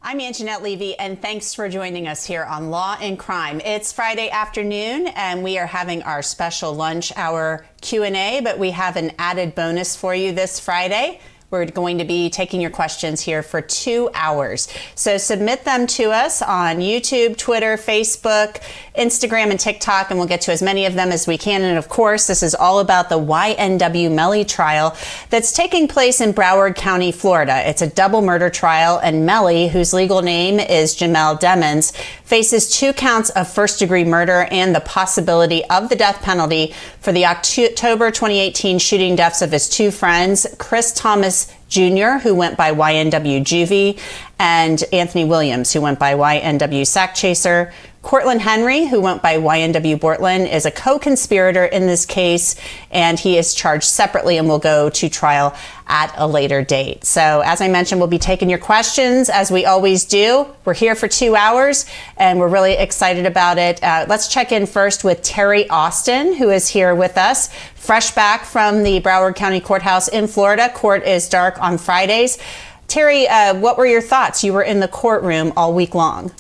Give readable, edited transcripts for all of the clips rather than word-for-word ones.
I'm Anjanette Levy, and thanks for joining us here on Law and Crime. It's Friday afternoon, and we are having our special lunch hour Q&A, but we have an added bonus for you this Friday. We're going to be taking your questions here for 2 hours. So submit them to us on YouTube, Twitter, Facebook, Instagram, and TikTok, and we'll get to as many of them as we can. And of course, this is all about the YNW Melly trial that's taking place in Broward County, Florida. It's a double murder trial, and Melly, whose legal name is Jamell Demons, faces 2 counts of first-degree murder and the possibility of the death penalty for the October 2018 shooting deaths of his 2 friends, Chris Thomas Jr., who went by YNW Juvy, and Anthony Williams, who went by YNW Sakchaser. Cortlen Henry, who went by YNW Bortlen, is a co-conspirator in this case, and he is charged separately and will go to trial at a later date. So as I mentioned, we'll be taking your questions as we always do. We're here for 2 hours, and we're really excited about it. Let's check in first with Terry Austin, who is here with us, fresh back from the Broward County Courthouse in Florida. Court is dark on Fridays. Terry, what were your thoughts? You were in the courtroom all week long.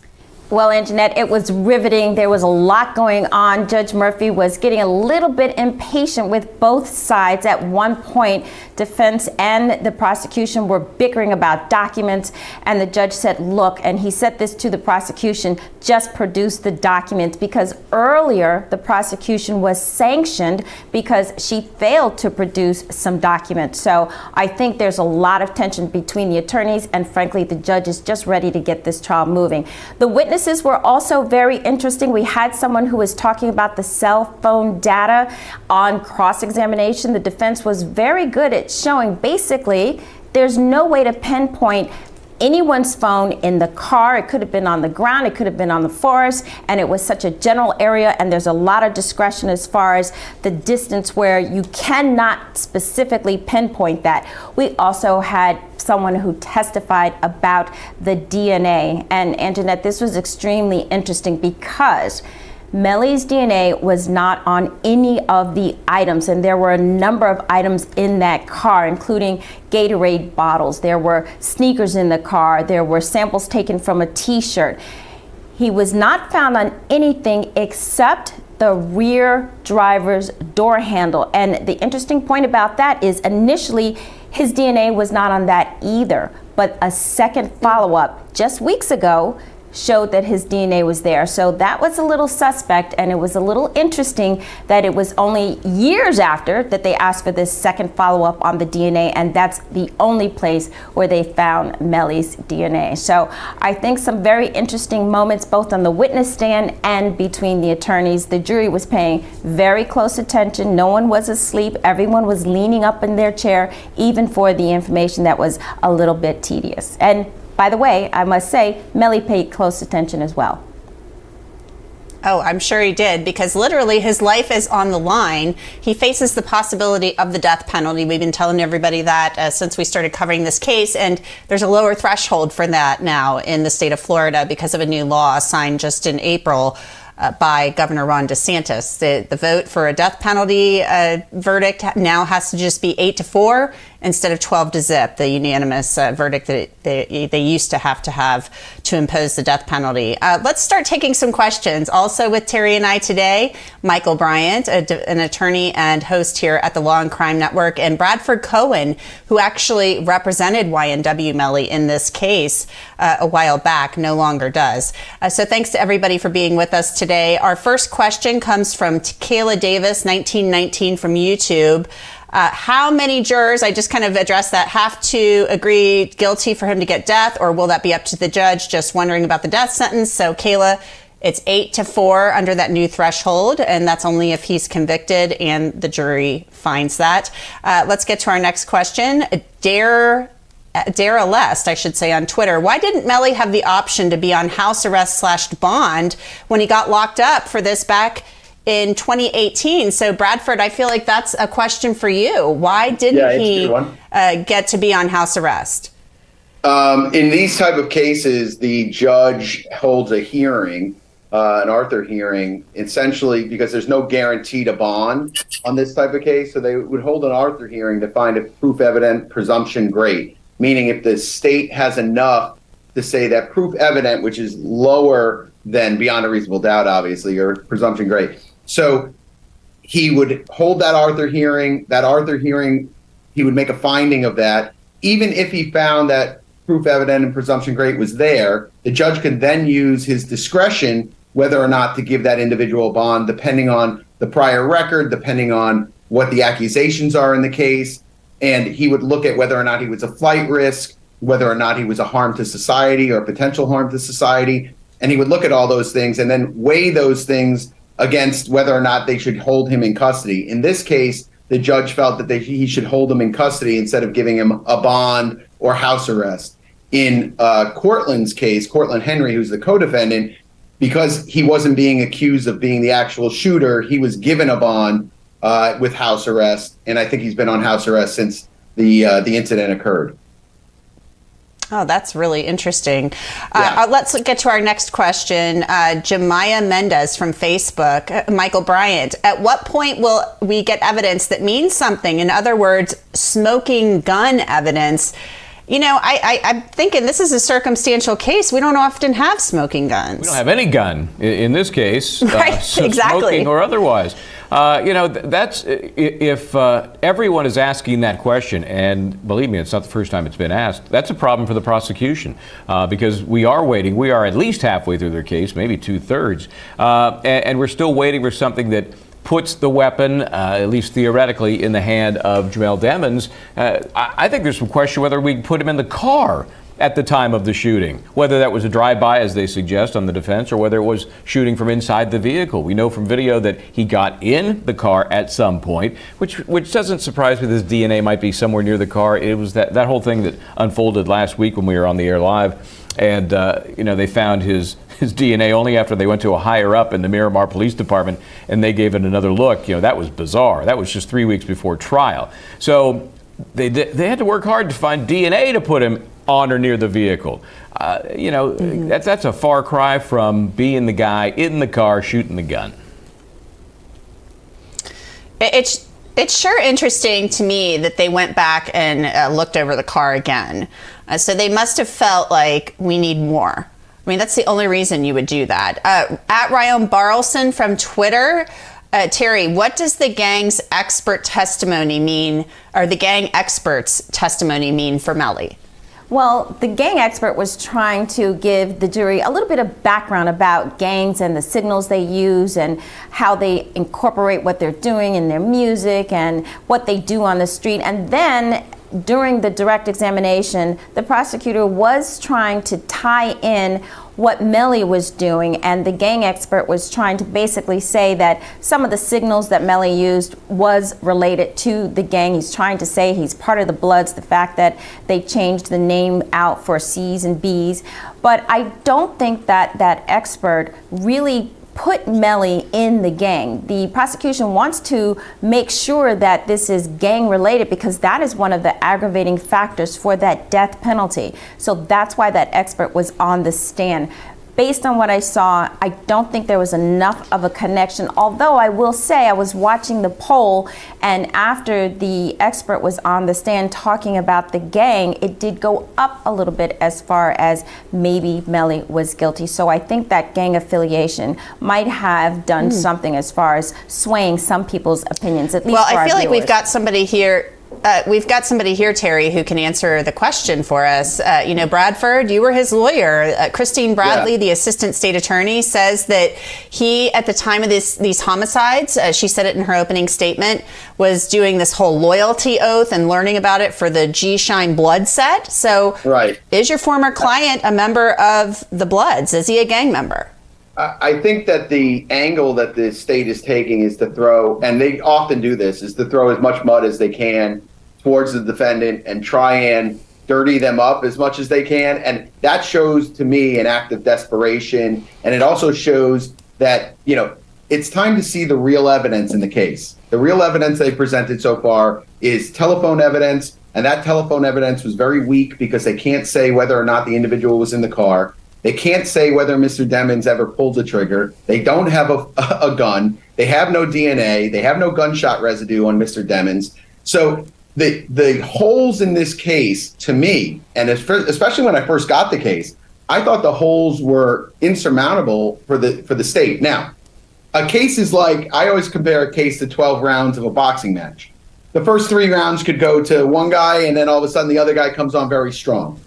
Well, Anjanette, it was riveting. There was a lot going on. Judge Murphy was getting a little bit impatient with both sides. At one point, defense and the prosecution were bickering about documents, and the judge said, look, and he said this to the prosecution, just produce the documents, because earlier the prosecution was sanctioned because she failed to produce some documents. So I think there's a lot of tension between the attorneys, and frankly, the judge is just ready to get this trial moving. The witnesses were also very interesting. We had someone who was talking about the cell phone data on cross-examination. The defense was very good at showing basically there's no way to pinpoint anyone's phone in the car. It could have been on the ground, it could have been on the forest, and it was such a general area, and there's a lot of discretion as far as the distance where you cannot specifically pinpoint that. We also had someone who testified about the DNA, and Anjanette, this was extremely interesting because Melly's DNA was not on any of the items, and there were a number of items in that car, including Gatorade bottles. There were sneakers in the car. There were samples taken from a t-shirt. He was not found on anything except the rear driver's door handle. And the interesting point about that is initially his DNA was not on that either, but a second follow-up just weeks ago showed that his DNA was there. So that was a little suspect, and it was a little interesting that it was only years after that they asked for this second follow-up on the DNA, and that's the only place where they found Melly's DNA. So I think some very interesting moments both on the witness stand and between the attorneys. The jury was paying very close attention. No one was asleep. Everyone was leaning up in their chair, even for the information that was a little bit tedious. And by the way, I must say, Melly paid close attention as well. Oh, I'm sure he did, because literally his life is on the line. He faces the possibility of the death penalty. We've been telling everybody that since we started covering this case, and there's a lower threshold for that now in the state of Florida because of a new law signed just in April by Governor Ron DeSantis. The vote for a death penalty verdict now has to just be 8-4 instead of 12-0, the unanimous verdict that they used to have to impose the death penalty. Let's start taking some questions. Also with Terry and I today, Michael Bryant, an attorney and host here at the Law and Crime Network, and Bradford Cohen, who actually represented YNW Melly in this case a while back, no longer does. So thanks to everybody for being with us today. Our first question comes from Kayla Davis, 1919, from YouTube. How many jurors, I just kind of addressed that, have to agree guilty for him to get death, or will that be up to the judge? Just wondering about the death sentence. So Kayla, it's 8-4 under that new threshold, and that's only if he's convicted and the jury finds that. Let's get to our next question. Dara Lest, I should say, on Twitter. Why didn't Melly have the option to be on house arrest / bond when he got locked up for this back in 2018? So Bradford, I feel like that's a question for you. Why didn't he get to be on house arrest? In these type of cases, the judge holds a hearing, an Arthur hearing, essentially because there's no guarantee to bond on this type of case. So they would hold an Arthur hearing to find a proof evident presumption great, meaning if the state has enough to say that proof evident, which is lower than beyond a reasonable doubt, obviously, or presumption great. So he would hold that Arthur hearing. That Arthur hearing, he would make a finding of that. Even if he found that proof evident and presumption great was there, the judge can then use his discretion whether or not to give that individual bond, depending on the prior record, depending on what the accusations are in the case. And he would look at whether or not he was a flight risk, whether or not he was a harm to society or potential harm to society. And he would look at all those things and then weigh those things against whether or not they should hold him in custody. In this case, the judge felt that he should hold him in custody instead of giving him a bond or house arrest. In Cortlen's case, Cortlen Henry, who's the co-defendant, because he wasn't being accused of being the actual shooter, he was given a bond with house arrest, and I think he's been on house arrest since the incident occurred. Oh, that's really interesting. Yeah. Let's get to our next question. Jamell Demons from Facebook. Michael Bryant, at what point will we get evidence that means something? In other words, smoking gun evidence. You know, I'm thinking this is a circumstantial case. We don't often have smoking guns. We don't have any gun in this case, right? Exactly. Smoking or otherwise. You know, that's if everyone is asking that question, and believe me, it's not the first time it's been asked. That's a problem for the prosecution because we are waiting. We are at least halfway through their case, maybe 2/3, and we're still waiting for something that puts the weapon, at least theoretically, in the hand of Jamell Demons. I think there's some question whether we put him in the car at the time of the shooting, whether that was a drive-by, as they suggest on the defense, or whether it was shooting from inside the vehicle. We know from video that he got in the car at some point, which doesn't surprise me. His DNA might be somewhere near the car. It was that whole thing that unfolded last week when we were on the air live, and you know, they found his DNA only after they went to a higher up in the Miramar Police Department and they gave it another look. You know, that was bizarre. That was just 3 weeks before trial. So they had to work hard to find DNA to put him on or near the vehicle. You know, that's a far cry from being the guy in the car shooting the gun. It's sure interesting to me that they went back and looked over the car again. So they must have felt like we need more. I mean, that's the only reason you would do that. At Ryan Barlson from Twitter, Terry, what does the gang's expert testimony mean, or the gang expert's testimony mean for Melly? Well, the gang expert was trying to give the jury a little bit of background about gangs and the signals they use and how they incorporate what they're doing in their music and what they do on the street. And then during the direct examination, the prosecutor was trying to tie in what Melly was doing, and the gang expert was trying to basically say that some of the signals that Melly used was related to the gang. He's trying to say he's part of the Bloods, the fact that they changed the name out for C's and B's. But I don't think that that expert really put Melly in the gang. The prosecution wants to make sure that this is gang related because that is one of the aggravating factors for that death penalty. So that's why that expert was on the stand. Based on what I saw, I don't think there was enough of a connection, although I will say I was watching the poll, and after the expert was on the stand talking about the gang, it did go up a little bit as far as maybe Melly was guilty. So I think that gang affiliation might have done something as far as swaying some people's opinions, at least well, for I feel like viewers. we've got somebody here. Terry, who can answer the question for us. You know, Bradford, you were his lawyer. Christine Bradley, the assistant state attorney, says that he, at the time of these homicides, she said it in her opening statement, was doing this whole loyalty oath and learning about it for the G Shine Blood set. So is your former client a member of the Bloods? Is he a gang member? I think that the angle that the state is taking is to throw, and they often do this, is to throw as much mud as they can towards the defendant and try and dirty them up as much as they can. And that shows to me an act of desperation. And it also shows that, you know, it's time to see the real evidence in the case. The real evidence they presented so far is telephone evidence. And that telephone evidence was very weak because they can't say whether or not the individual was in the car. They can't say whether Mr. Demons ever pulled the trigger. They don't have a gun. They have no DNA. They have no gunshot residue on Mr. Demons. So the holes in this case, to me, and especially when I first got the case, I thought the holes were insurmountable for the state. Now, a case is like, I always compare a case to 12 rounds of a boxing match. The first 3 rounds could go to one guy, and then all of a sudden the other guy comes on very strong.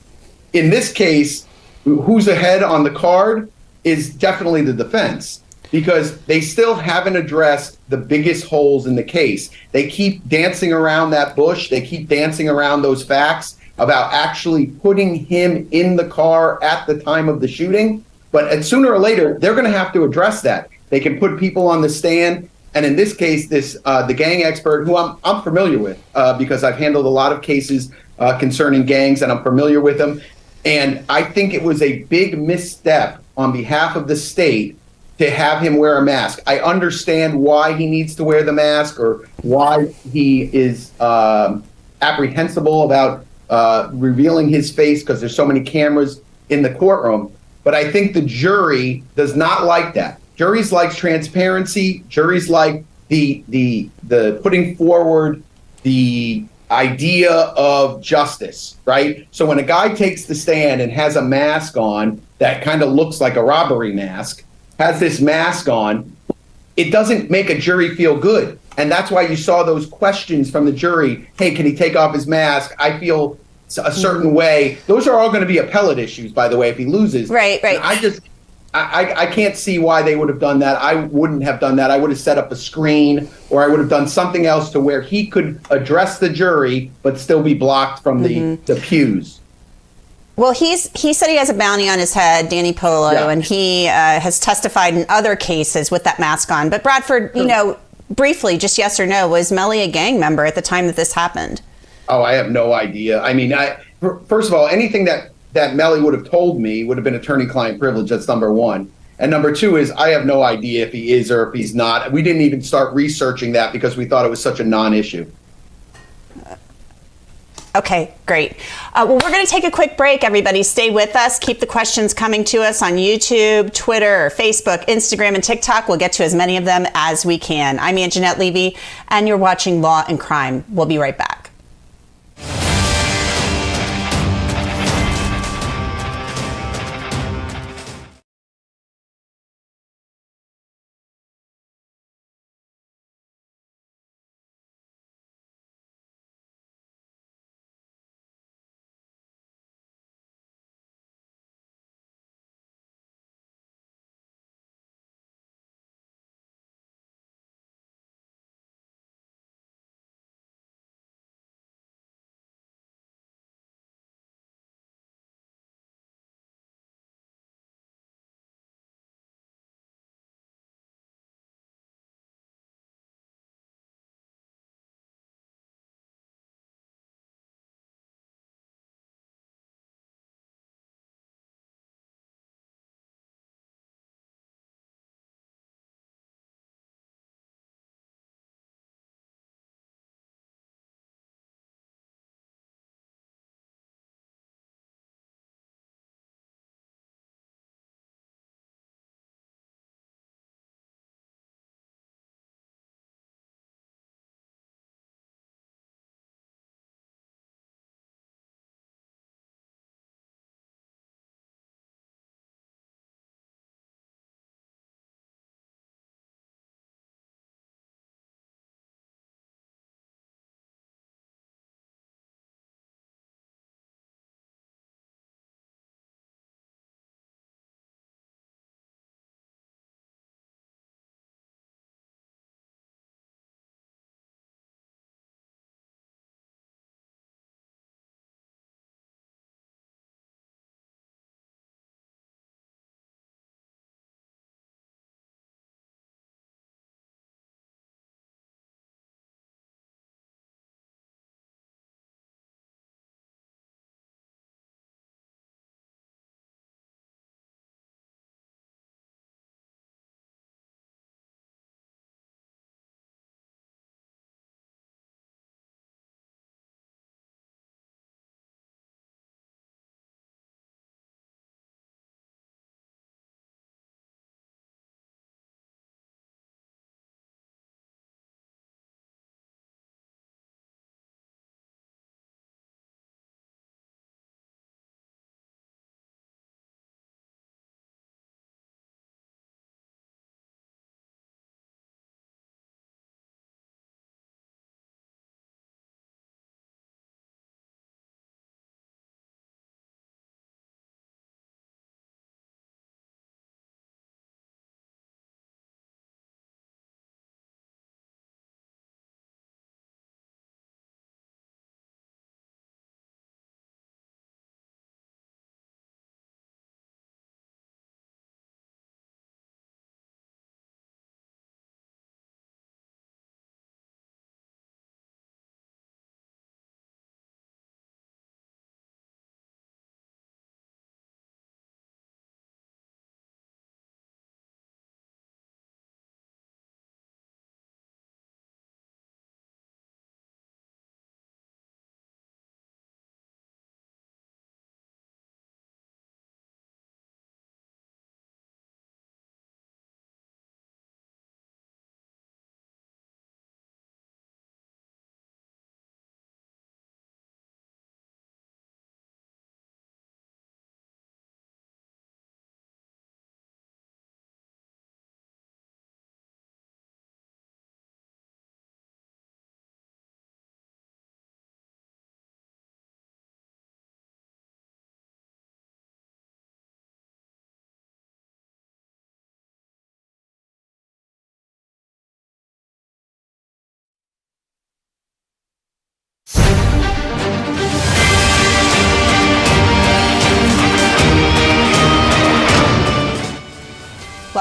In this case, who's ahead on the card is definitely the defense, because they still haven't addressed the biggest holes in the case. They keep dancing around that bush. They keep dancing around those facts about actually putting him in the car at the time of the shooting. But sooner or later, they're going to have to address that. They can put people on the stand. And in this case, the gang expert, who I'm familiar with because I've handled a lot of cases concerning gangs, and I'm familiar with them. And I think it was a big misstep on behalf of the state to have him wear a mask. I understand why he needs to wear the mask, or why he is apprehensible about revealing his face because there's so many cameras in the courtroom. But I think the jury does not like that. Juries like transparency. Juries like the putting forward the idea of justice, right? So when a guy takes the stand and has a mask on that kind of looks like a robbery mask, has this mask on, it doesn't make a jury feel good. And that's why you saw those questions from the jury. Hey, can he take off his mask? I feel a certain way. Those are all going to be appellate issues, by the way, if he loses. Right. And I can't see why they would have done that. I wouldn't have done that. I would have set up a screen, or I would have done something else to where he could address the jury but still be blocked from the pews. Well, he said he has a bounty on his head, Danny Polo, and he has testified in other cases with that mask on. But Bradford, briefly, just yes or no, was Melly a gang member at the time that this happened? Oh, I have no idea. I mean, first of all, anything that Melly would have told me would have been attorney-client privilege. That's number one. And number two is I have no idea if he is or if he's not. We didn't even start researching that because we thought it was such a non-issue. Okay, great. Well, we're going to take a quick break, everybody. Stay with us. Keep the questions coming to us on YouTube, Twitter, Facebook, Instagram, and TikTok. We'll get to as many of them as we can. I'm Anjanette Levy, and you're watching Law and Crime. We'll be right back.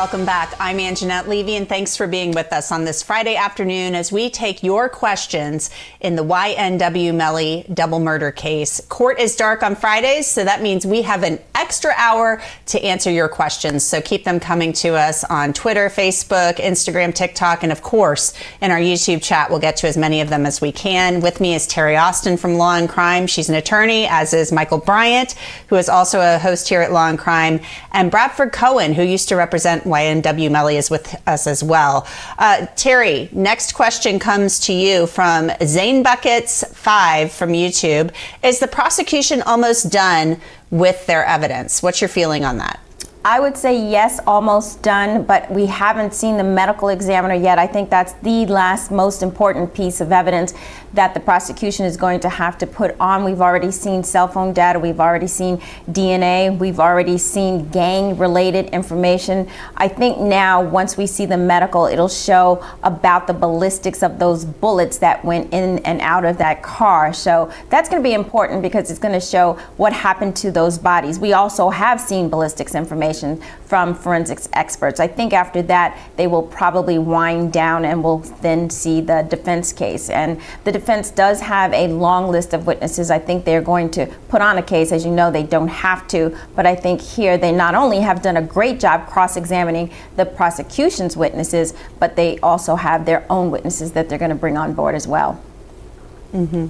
Welcome back. I'm Anjanette Levy, and thanks for being with us on this Friday afternoon as we take your questions in the YNW Melly double murder case. Court is dark on Fridays, so that means we have an extra hour to answer your questions. So keep them coming to us on Twitter, Facebook, Instagram, TikTok, and of course, in our YouTube chat. We'll get to as many of them as we can. With me is Terry Austin from Law&Crime. She's an attorney, as is Michael Bryant, who is also a host here at Law&Crime, and Bradford Cohen, who used to represent YNW Melly, is with us as well. Terry, next question comes to you from Zane Buckets 5 from YouTube. Is the prosecution almost done with their evidence? What's your feeling on that? I would say yes, almost done, but we haven't seen the medical examiner yet. I think that's the last most important piece of evidence that the prosecution is going to have to put on. We've already seen cell phone data, we've already seen DNA, we've already seen gang-related information. I think now, once we see the medical, it'll show about the ballistics of those bullets that went in and out of that car. So that's going to be important because it's going to show what happened to those bodies. We also have seen ballistics information from forensics experts. I think after that, they will probably wind down and we'll then see the defense case. And the defense does have a long list of witnesses. I think they're going to put on a case. As you know, they don't have to, but I think here they not only have done a great job cross-examining the prosecution's witnesses, but they also have their own witnesses that they're going to bring on board as well. Mm-hmm.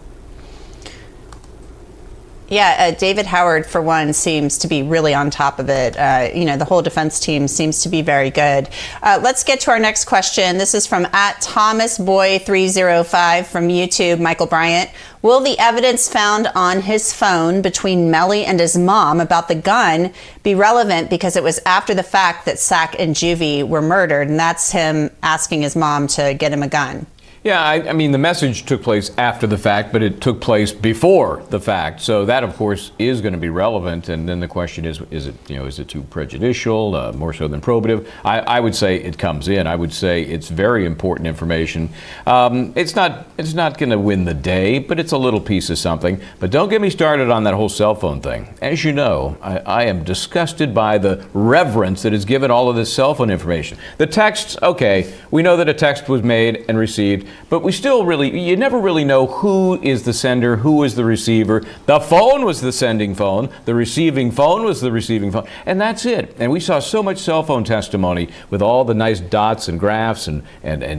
Yeah, David Howard, for one, seems to be really on top of it. The whole defense team seems to be very good. Let's get to our next question. This is from @ThomasBoy305 from YouTube, Michael Bryant. Will the evidence found on his phone between Melly and his mom about the gun be relevant because it was after the fact that Sak and Juvy were murdered? And that's him asking his mom to get him a gun. Yeah, I mean, the message took place after the fact, but it took place before the fact. So that, of course, is going to be relevant. And then the question is it too prejudicial, more so than probative? I would say it comes in. I would say it's very important information. It's not going to win the day, but it's a little piece of something. But don't get me started on that whole cell phone thing. As you know, I am disgusted by the reverence that is given all of this cell phone information. The texts, okay, we know that a text was made and received. But you never really know who is the sender, who is the receiver. The phone was the sending phone, the receiving phone was the receiving phone, and that's it. And we saw so much cell phone testimony with all the nice dots and graphs and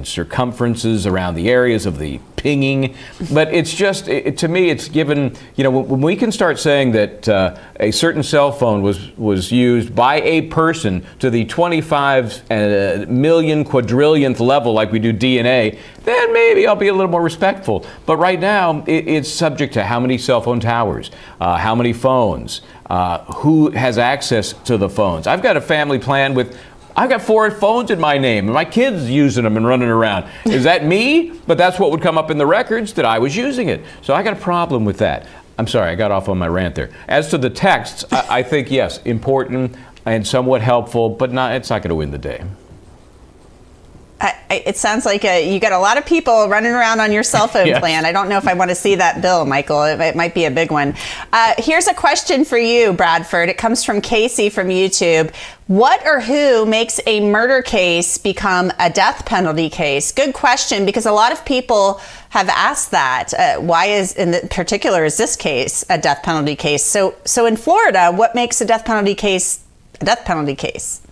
circumferences around the areas of the pinging. But it's just, to me, it's given, when we can start saying that a certain cell phone was used by a person to the 25 million quadrillionth level like we do DNA, then maybe I'll be a little more respectful. But right now, it's subject to how many cell phone towers, how many phones, who has access to the phones. I've got a family plan I've got 4 phones in my name, and my kids using them and running around. Is that me? But that's what would come up in the records, that I was using it. So I got a problem with that. I'm sorry, I got off on my rant there. As to the texts, I think, yes, important and somewhat helpful, but it's not going to win the day. It sounds like you got a lot of people running around on your cell phone Yes. plan. I don't know if I want to see that bill, Michael. It might be a big one. Here's a question for you, Bradford. It comes from Casey from YouTube. What or who makes a murder case become a death penalty case? Good question, because a lot of people have asked that. Why is this case a death penalty case? So in Florida, what makes a death penalty case a death penalty case?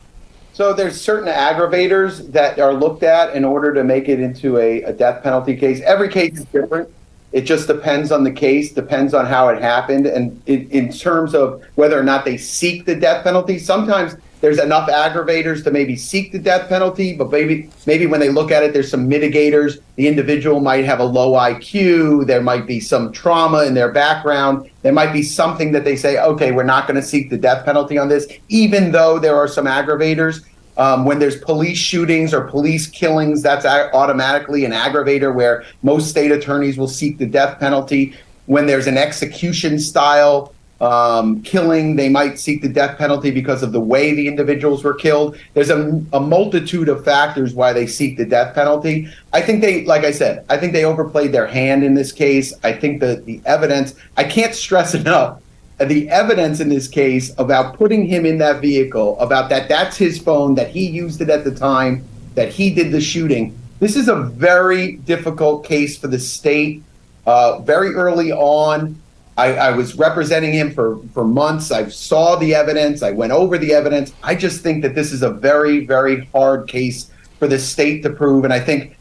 So there's certain aggravators that are looked at in order to make it into a death penalty case. Every case is different. It just depends on the case, depends on how it happened. And in terms of whether or not they seek the death penalty, sometimes there's enough aggravators to maybe seek the death penalty, but maybe when they look at it, there's some mitigators. The individual might have a low IQ. There might be some trauma in their background. There might be something that they say, okay, we're not going to seek the death penalty on this, even though there are some aggravators. When there's police shootings or police killings, that's automatically an aggravator where most state attorneys will seek the death penalty. When there's an execution style killing, they might seek the death penalty because of the way the individuals were killed. There's a multitude of factors why they seek the death penalty. I think like I said, overplayed their hand in this case. I think the evidence, I can't stress enough, the evidence in this case about putting him in that vehicle, about that's his phone, that he used it at the time, that he did the shooting. This is a very difficult case for the state. Very early on, I was representing him for months. I saw the evidence. I went over the evidence. I just think that this is a very, very hard case for the state to prove. And I think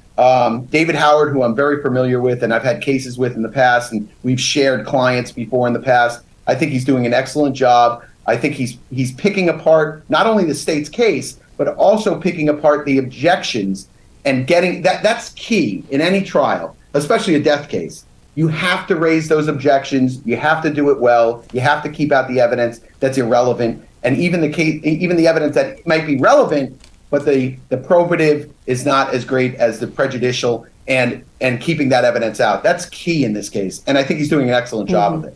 David Howard, who I'm very familiar with and I've had cases with in the past, and we've shared clients before in the past, I think he's doing an excellent job. I think he's picking apart not only the state's case, but also picking apart the objections and getting that's key in any trial, especially a death case. You have to raise those objections. You have to do it well. You have to keep out the evidence that's irrelevant. And even the evidence that might be relevant, but the probative is not as great as the prejudicial, and keeping that evidence out. That's key in this case. And I think he's doing an excellent job of it.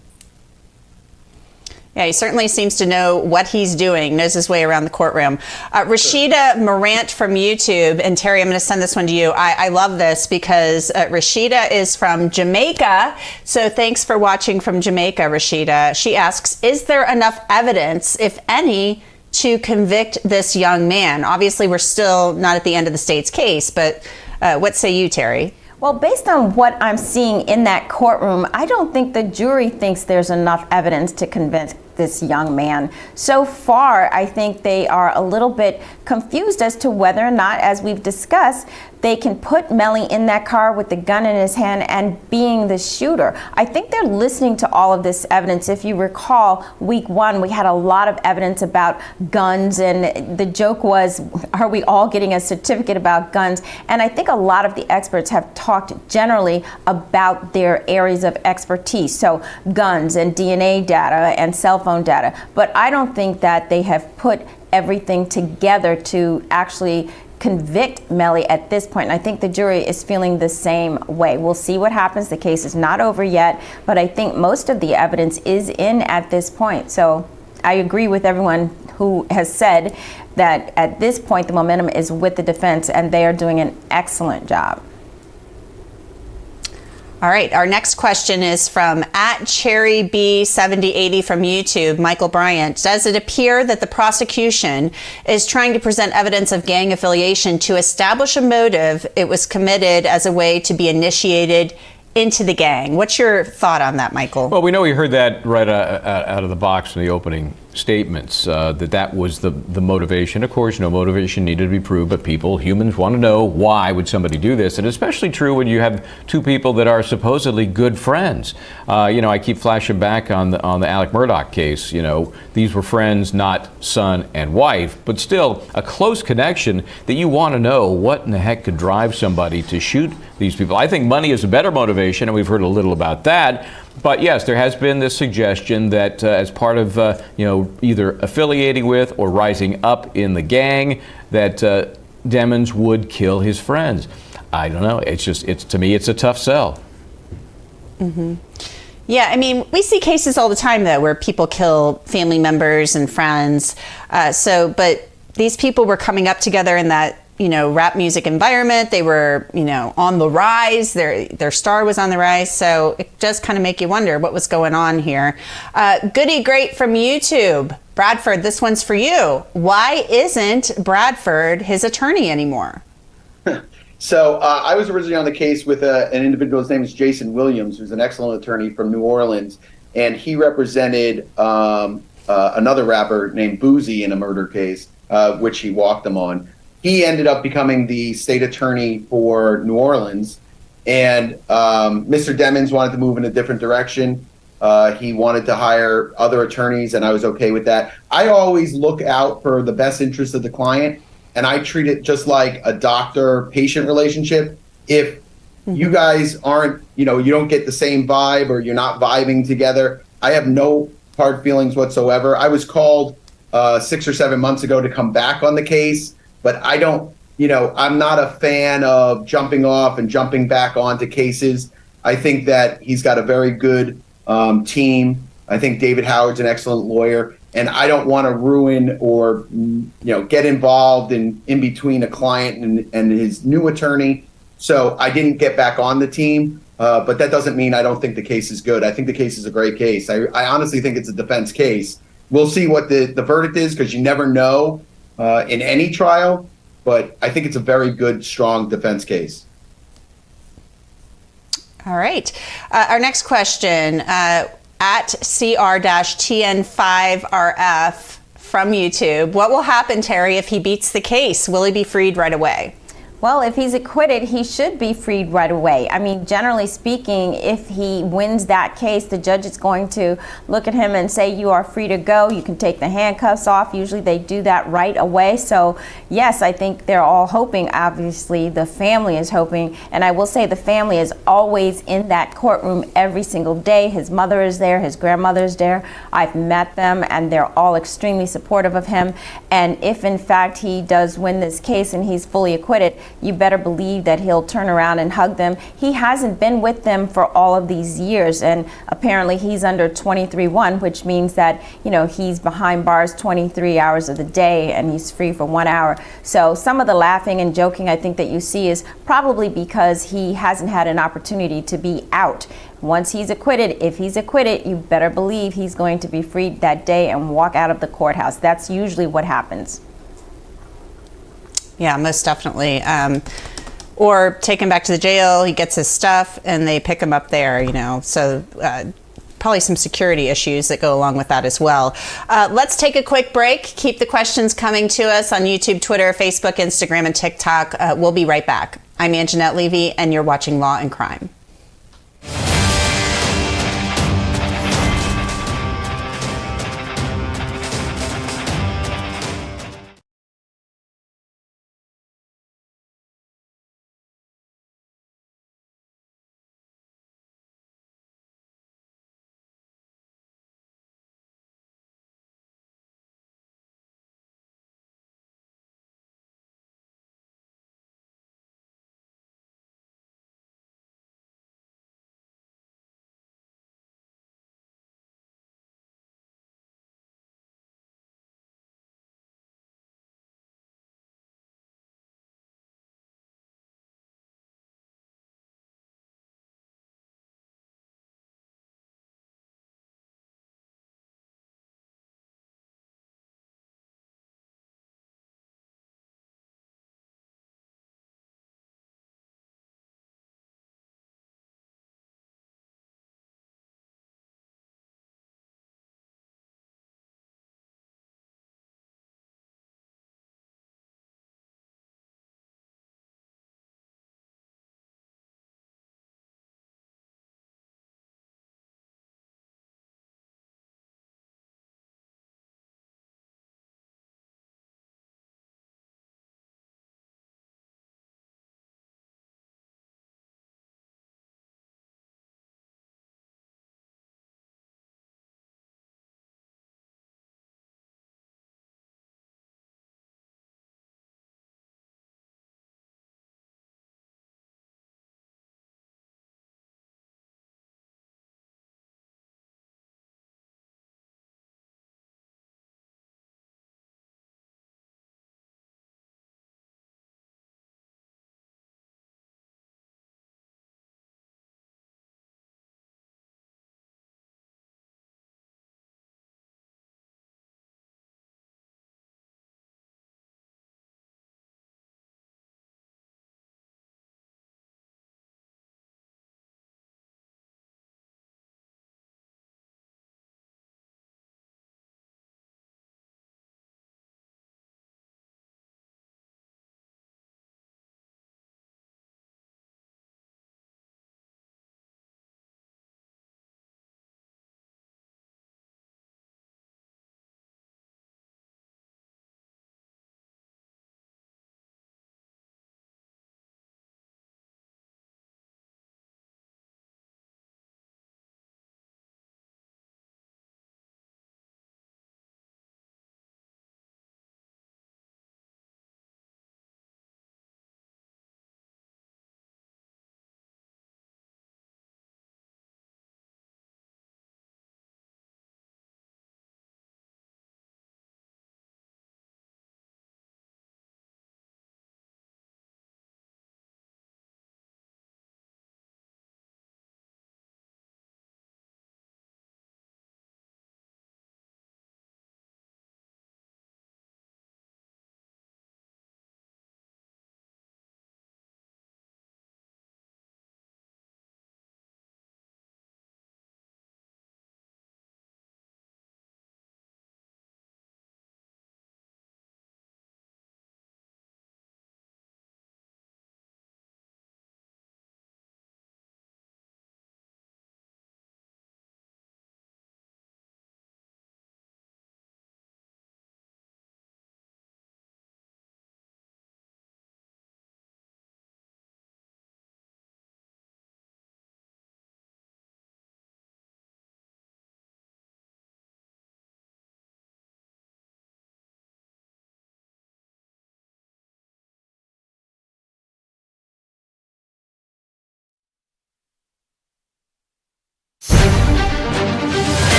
Yeah, he certainly seems to know what he's doing, knows his way around the courtroom. Rashida Morant from YouTube, and Terry, I'm going to send this one to you. I love this because Rashida is from Jamaica. So thanks for watching from Jamaica, Rashida. She asks, is there enough evidence, if any, to convict this young man? Obviously, we're still not at the end of the state's case, but what say you, Terry? Well, based on what I'm seeing in that courtroom, I don't think the jury thinks there's enough evidence to convince this young man. So far, I think they are a little bit confused as to whether or not, as we've discussed, they can put Melly in that car with the gun in his hand and being the shooter. I think they're listening to all of this evidence. If you recall, week one, we had a lot of evidence about guns, and the joke was, are we all getting a certificate about guns? And I think a lot of the experts have talked generally about their areas of expertise. So guns and DNA data and cell phone data. But I don't think that they have put everything together to actually convict Melly at this point. And I think the jury is feeling the same way. We'll see what happens. The case is not over yet, but I think most of the evidence is in at this point. So I agree with everyone who has said that at this point, the momentum is with the defense, and they are doing an excellent job. All right, our next question is from @CherryB7080 from YouTube, Michael Bryant. Does it appear that the prosecution is trying to present evidence of gang affiliation to establish a motive it was committed as a way to be initiated into the gang? What's your thought on that, Michael? Well, we know we heard that right out of the box in the opening statements, that was the motivation. Of course, no motivation needed to be proved, but humans want to know, why would somebody do this? And especially true when you have two people that are supposedly good friends. I keep flashing back on the Alec Murdaugh case. These were friends, not son and wife, but still a close connection that you want to know what in the heck could drive somebody to shoot these people. I think money is a better motivation, and we've heard a little about that. But yes, there has been this suggestion that as part of either affiliating with or rising up in the gang, that Demons would kill his friends. I don't know. To me, it's a tough sell. Mm-hmm. Yeah, I mean, we see cases all the time, though, where people kill family members and friends. But these people were coming up together in that rap music environment. They were, on the rise. Their star was on the rise. So it does kind of make you wonder what was going on here. Goody Great from YouTube. Bradford, this one's for you. Why isn't Bradford his attorney anymore? So I was originally on the case with an individual. His name is Jason Williams, who's an excellent attorney from New Orleans. And he represented another rapper named Boozy in a murder case, which he walked them on. He ended up becoming the state attorney for New Orleans, and Mr. Demons wanted to move in a different direction. He wanted to hire other attorneys, and I was okay with that. I always look out for the best interest of the client, and I treat it just like a doctor-patient relationship. If you guys aren't, you don't get the same vibe, or you're not vibing together, I have no hard feelings whatsoever. I was called 6 or 7 months ago to come back on the case. But I don't, I'm not a fan of jumping off and jumping back onto cases. I think that he's got a very good team. I think David Howard's an excellent lawyer, and I don't want to ruin or, get involved in between a client and his new attorney. So I didn't get back on the team. But that doesn't mean I don't think the case is good. I think the case is a great case. I honestly think it's a defense case. We'll see what the verdict is, because you never know in any trial. But I think it's a very good, strong defense case. All right. Our next question, at CR-TN5RF from YouTube. What will happen, Terry, if he beats the case? Will he be freed right away? Well, if he's acquitted, he should be freed right away. I mean, generally speaking, if he wins that case, the judge is going to look at him and say, you are free to go. You can take the handcuffs off. Usually they do that right away. So, yes, I think they're all hoping. Obviously, the family is hoping. And I will say the family is always in that courtroom every single day. His mother is there. His grandmother is there. I've met them, and they're all extremely supportive of him. And if, in fact, he does win this case and he's fully acquitted, you better believe that he'll turn around and hug them. He hasn't been with them for all of these years, and apparently he's under 23-1, which means that, you know, he's behind bars 23 hours of the day and he's free for 1 hour. So some of the laughing and joking I think that you see is probably because he hasn't had an opportunity to be out. Once he's acquitted, if he's acquitted, you better believe he's going to be freed that day and walk out of the courthouse. That's usually what happens. Yeah, most definitely. Or take him back to the jail, he gets his stuff, and they pick him up there, you know. So probably some security issues that go along with that as well. Let's take a quick break. Keep the questions coming to us on YouTube, Twitter, Facebook, Instagram, and TikTok. We'll be right back. I'm Anjanette Levy, and you're watching Law and Crime.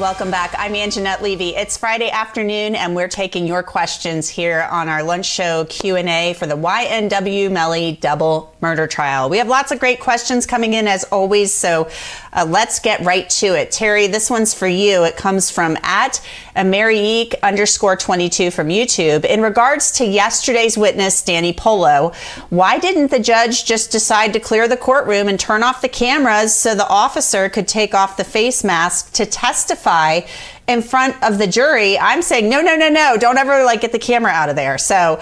Welcome back. I'm Anjanette Levy. It's Friday afternoon, and we're taking your questions here on our lunch show Q&A for the YNW Melly double murder trial. We have lots of great questions coming in as always, so let's get right to it. Terry, this one's for you. It comes from @AmaryEek_22 from YouTube. In regards to yesterday's witness, Danny Polo, why didn't the judge just decide to clear the courtroom and turn off the cameras so the officer could take off the face mask to testify in front of the jury? I'm saying no, don't ever get the camera out of there. So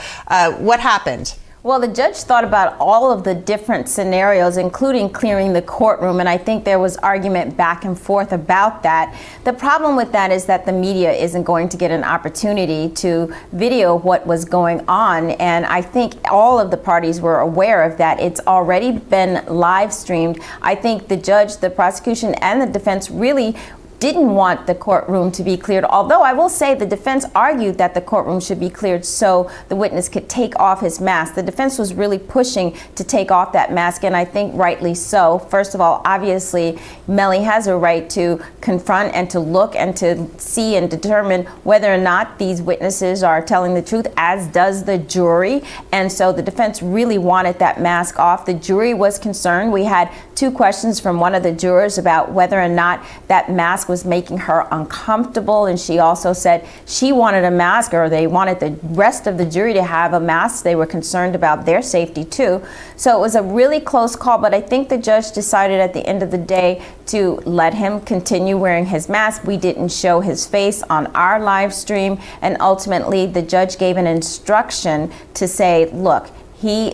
what happened? Well, the judge thought about all of the different scenarios, including clearing the courtroom, and I think there was argument back and forth about that. The problem with that is that the media isn't going to get an opportunity to video what was going on, and I think all of the parties were aware of that. It's already been live streamed. I think the judge, the prosecution, and the defense really didn't want the courtroom to be cleared, although I will say the defense argued that the courtroom should be cleared so the witness could take off his mask. The defense was really pushing to take off that mask, and I think rightly so. First of all, obviously, Melly has a right to confront and to look and to see and determine whether or not these witnesses are telling the truth, as does the jury. And so the defense really wanted that mask off. The jury was concerned. We had 2 questions from one of the jurors about whether or not that mask was making her uncomfortable, and she also said she wanted a mask, or they wanted the rest of the jury to have a mask. They were concerned about their safety too. So it was a really close call, but I think the judge decided at the end of the day to let him continue wearing his mask. We didn't show his face on our live stream, and ultimately the judge gave an instruction to say, look, he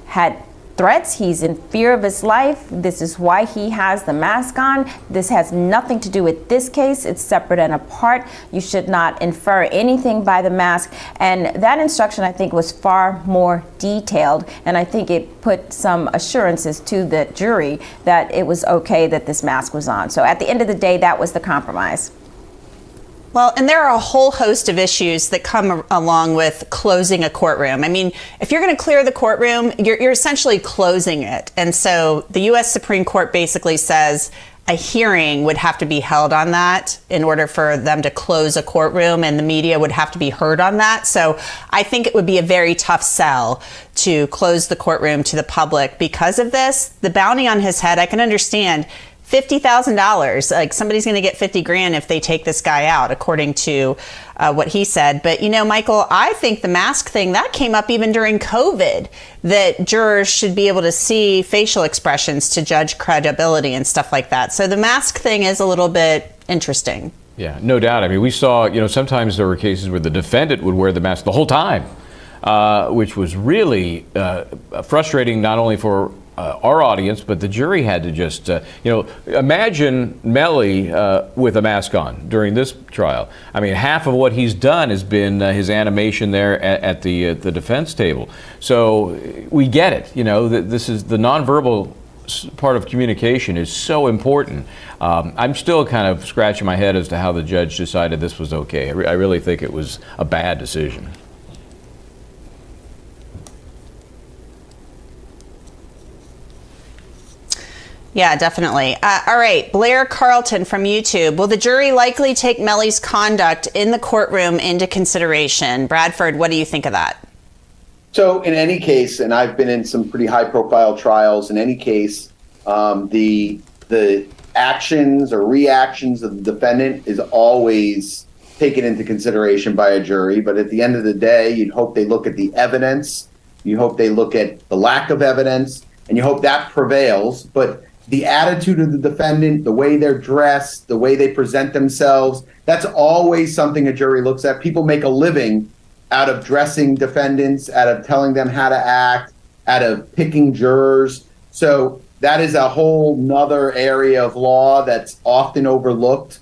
had threats. He's in fear of his life. This is why he has the mask on. This has nothing to do with this case. It's separate and apart. You should not infer anything by the mask. And that instruction, I think, was far more detailed. And I think it put some assurances to the jury that it was okay that this mask was on. So at the end of the day, that was the compromise. Well, and there are a whole host of issues that come along with closing a courtroom. I mean, if you're going to clear the courtroom, you're essentially closing it. And so the U.S. Supreme Court basically says a hearing would have to be held on that in order for them to close a courtroom, and the media would have to be heard on that. So I think it would be a very tough sell to close the courtroom to the public because of this. The bounty on his head, I can understand. $50,000, somebody's going to get 50 grand if they take this guy out, according to what he said. But, Michael, I think the mask thing, that came up even during COVID, that jurors should be able to see facial expressions to judge credibility and stuff like that. So the mask thing is a little bit interesting. Yeah, no doubt. I mean, we saw, sometimes there were cases where the defendant would wear the mask the whole time, which was really frustrating, not only for our audience, but the jury had to just, imagine Melly with a mask on during this trial. I mean, half of what he's done has been his animation there at the defense table. So we get it, that this is the nonverbal part of communication is so important. I'm still kind of scratching my head as to how the judge decided this was okay. I really think it was a bad decision. Yeah, definitely. All right, Blair Carlton from YouTube. Will the jury likely take Melly's conduct in the courtroom into consideration? Bradford, what do you think of that? So in any case, and I've been in some pretty high-profile trials, in any case, the actions or reactions of the defendant is always taken into consideration by a jury. But at the end of the day, you'd hope they look at the evidence, you hope they look at the lack of evidence, and you hope that prevails. But the attitude of the defendant, the way they're dressed, the way they present themselves, that's always something a jury looks at. People make a living out of dressing defendants, out of telling them how to act, out of picking jurors. So that is a whole nother area of law that's often overlooked.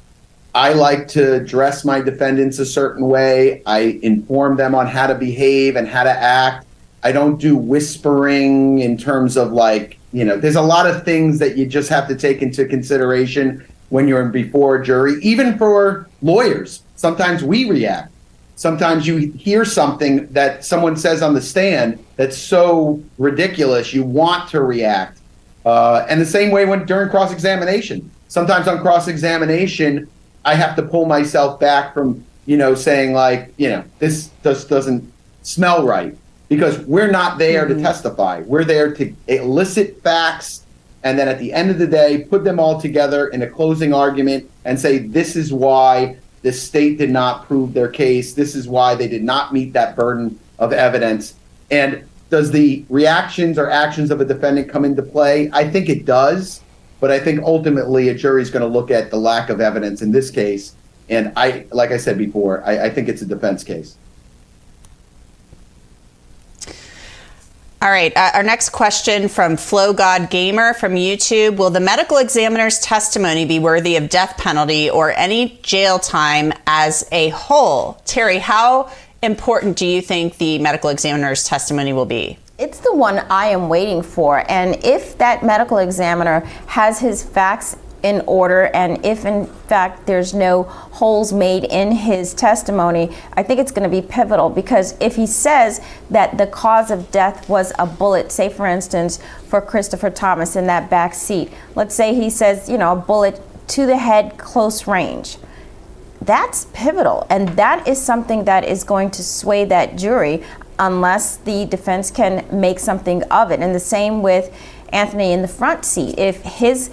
I like to dress my defendants a certain way. I inform them on how to behave and how to act. I don't do whispering in terms of there's a lot of things that you just have to take into consideration when you're before a jury. Even for lawyers, sometimes we react. Sometimes you hear something that someone says on the stand that's so ridiculous, you want to react. And the same way during cross-examination. Sometimes on cross-examination, I have to pull myself back from, saying like, this just doesn't smell right, because we're not there to testify. We're there to elicit facts, and then at the end of the day, put them all together in a closing argument and say, this is why the state did not prove their case. This is why they did not meet that burden of evidence. And does the reactions or actions of a defendant come into play? I think it does, but I think ultimately a jury is going to look at the lack of evidence in this case. And like I said before, I think it's a defense case. All right, our next question from Flow God Gamer from YouTube. Will the medical examiner's testimony be worthy of death penalty or any jail time as a whole? Terry, how important do you think the medical examiner's testimony will be? It's the one I am waiting for. And if that medical examiner has his facts in order, and if in fact there's no holes made in his testimony, I think it's going to be pivotal, because if he says that the cause of death was a bullet, say for instance for Christopher Thomas in that back seat, let's say he says, a bullet to the head, close range. That's pivotal, and that is something that is going to sway that jury unless the defense can make something of it. And the same with Anthony in the front seat. If his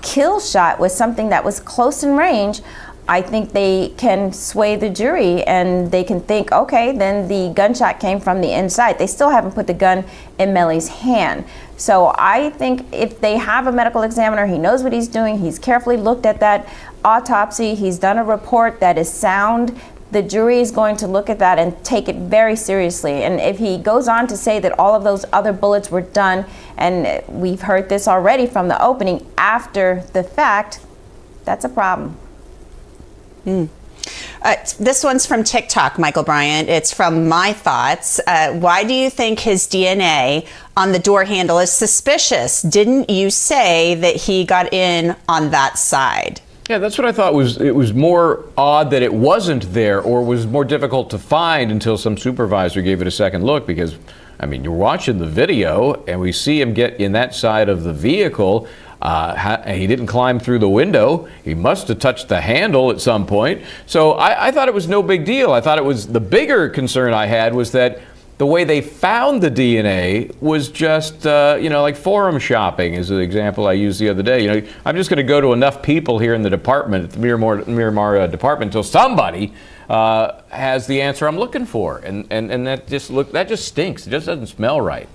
kill shot was something that was close in range, I think they can sway the jury and they can think, okay, then the gunshot came from the inside. They still haven't put the gun in Melly's hand. So I think if they have a medical examiner, he knows what he's doing, he's carefully looked at that autopsy, he's done a report that is sound, the jury is going to look at that and take it very seriously. And if he goes on to say that all of those other bullets were done, and we've heard this already from the opening, after the fact, that's a problem. This one's from TikTok, Michael Bryant. It's from My Thoughts. Why do you think his DNA on the door handle is suspicious? Didn't you say that he got in on that side? Yeah, that's what I thought. It was more odd that it wasn't there, or was more difficult to find until some supervisor gave it a second look, because, I mean, you're watching the video and we see him get in that side of the vehicle. He didn't climb through the window. He must have touched the handle at some point. So I thought it was no big deal. I thought it was, the bigger concern I had was that the way they found the DNA was just, like forum shopping is the example I used the other day. I'm just going to go to enough people here in the department, at the Miramar department, until somebody has the answer I'm looking for, and that just stinks. It just doesn't smell right.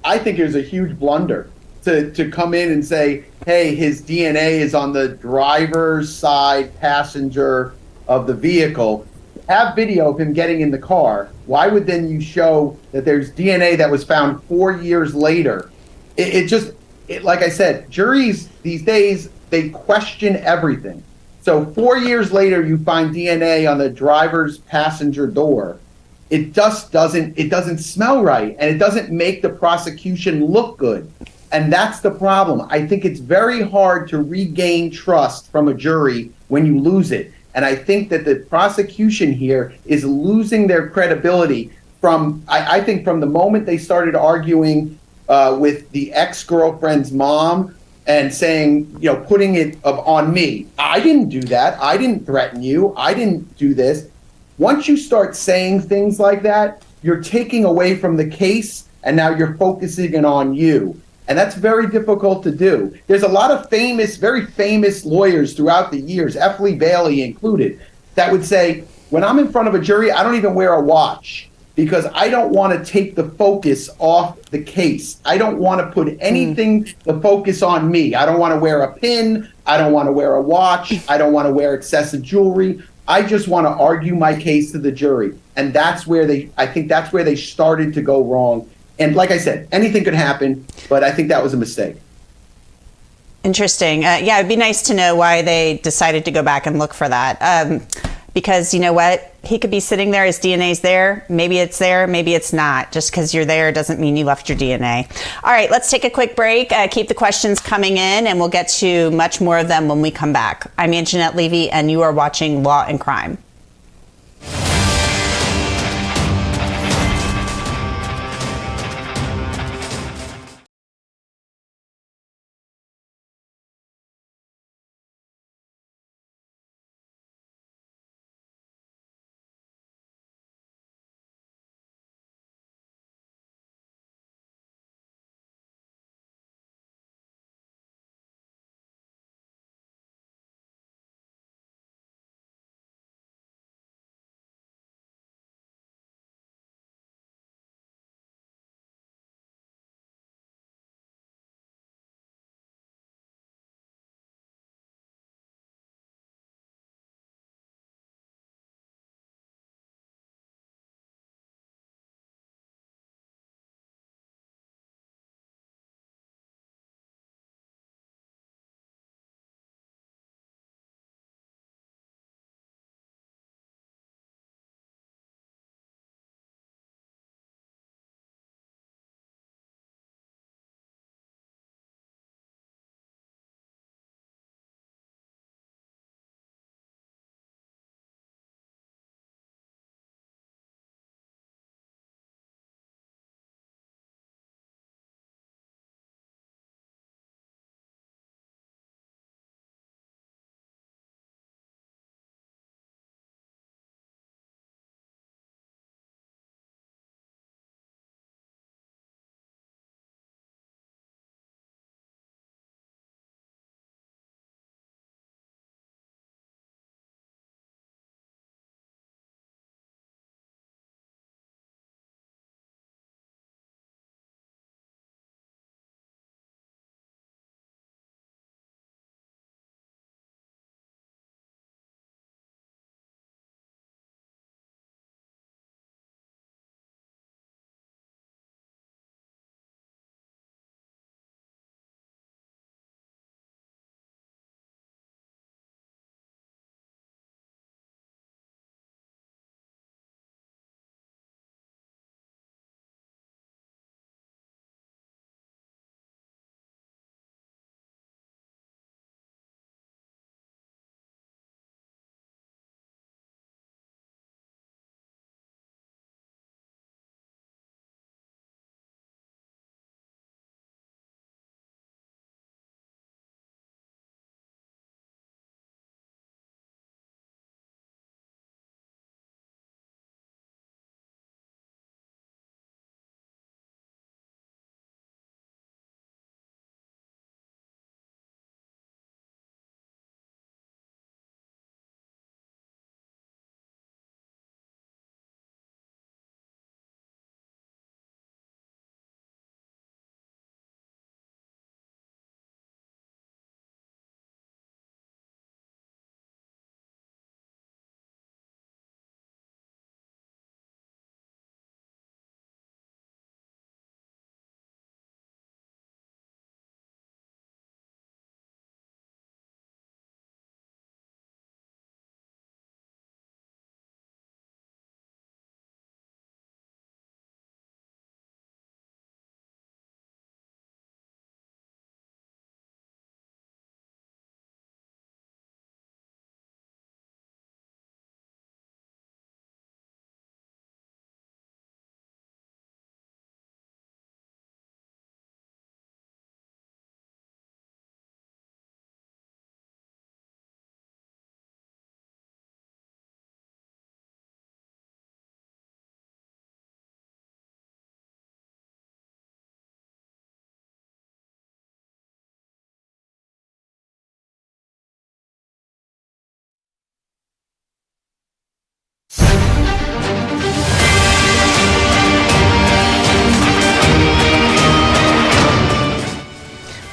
I think it was a huge blunder to come in and say, hey, his DNA is on the driver's side passenger of the vehicle. Have video of him getting in the car. Why would then you show that there's DNA that was found 4 years later? Like I said, juries these days, they question everything. So 4 years later, you find DNA on the driver's passenger door. It just doesn't smell right, and it doesn't make the prosecution look good. And that's the problem. I think it's very hard to regain trust from a jury when you lose it. And I think that the prosecution here is losing their credibility I think from the moment they started arguing with the ex-girlfriend's mom and saying, putting it on me. I didn't do that. I didn't threaten you. I didn't do this. Once you start saying things like that, you're taking away from the case, and now you're focusing it on you. And that's very difficult to do. There's a lot of very famous lawyers throughout the years, F. Lee Bailey included, that would say, when I'm in front of a jury, I don't even wear a watch because I don't want to take the focus off the case. I don't want to put anything, the focus on me. I don't want to wear a pin. I don't want to wear a watch. I don't want to wear excessive jewelry. I just want to argue my case to the jury. And that's where I think that's where they started to go wrong. And like I said, anything could happen, but I think that was a mistake. Interesting. Yeah, it'd be nice to know why they decided to go back and look for that. Because you know what? He could be sitting there, his DNA's there. Maybe it's there, maybe it's not. Just because you're there doesn't mean you left your DNA. All right, let's take a quick break. Keep the questions coming in, and we'll get to much more of them when we come back. I'm Anjanette Levy, and you are watching Law and Crime.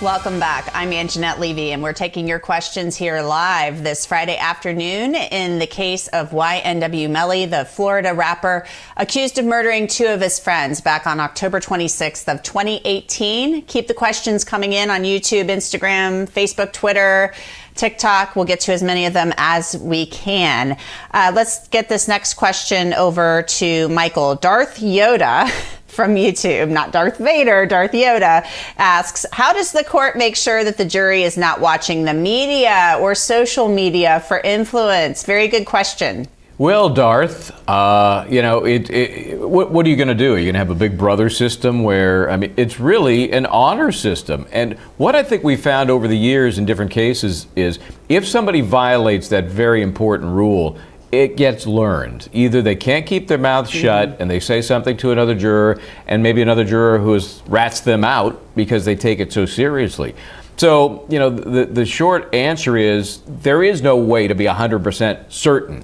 Welcome back. I'm Anjanette Levy, and we're taking your questions here live this Friday afternoon in the case of YNW Melly, the Florida rapper accused of murdering two of his friends back on October 26th of 2018. Keep the questions coming in on YouTube, Instagram, Facebook, Twitter, TikTok. We'll get to as many of them as we can. Let's get this next question over to Michael. Darth Yoda from YouTube, not Darth Vader, Darth Yoda, asks, how does the court make sure that the jury is not watching the media or social media for influence? Very good question. Well, Darth, what are you going to do? Are you going to have a big brother system where, it's really an honor system. And what I think we found over the years in different cases is if somebody violates that very important rule, it gets learned. Either they can't keep their mouth shut and they say something to another juror, and maybe another juror who rats them out because they take it so seriously. So, the short answer is there is no way to be 100% certain,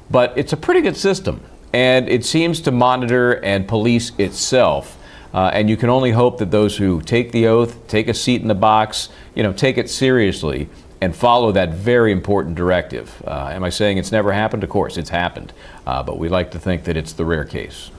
but it's a pretty good system, and it seems to monitor and police itself. And you can only hope that those who take the oath, take a seat in the box, take it seriously and follow that very important directive. Am I saying it's never happened? Of course, it's happened. But we like to think that it's the rare case.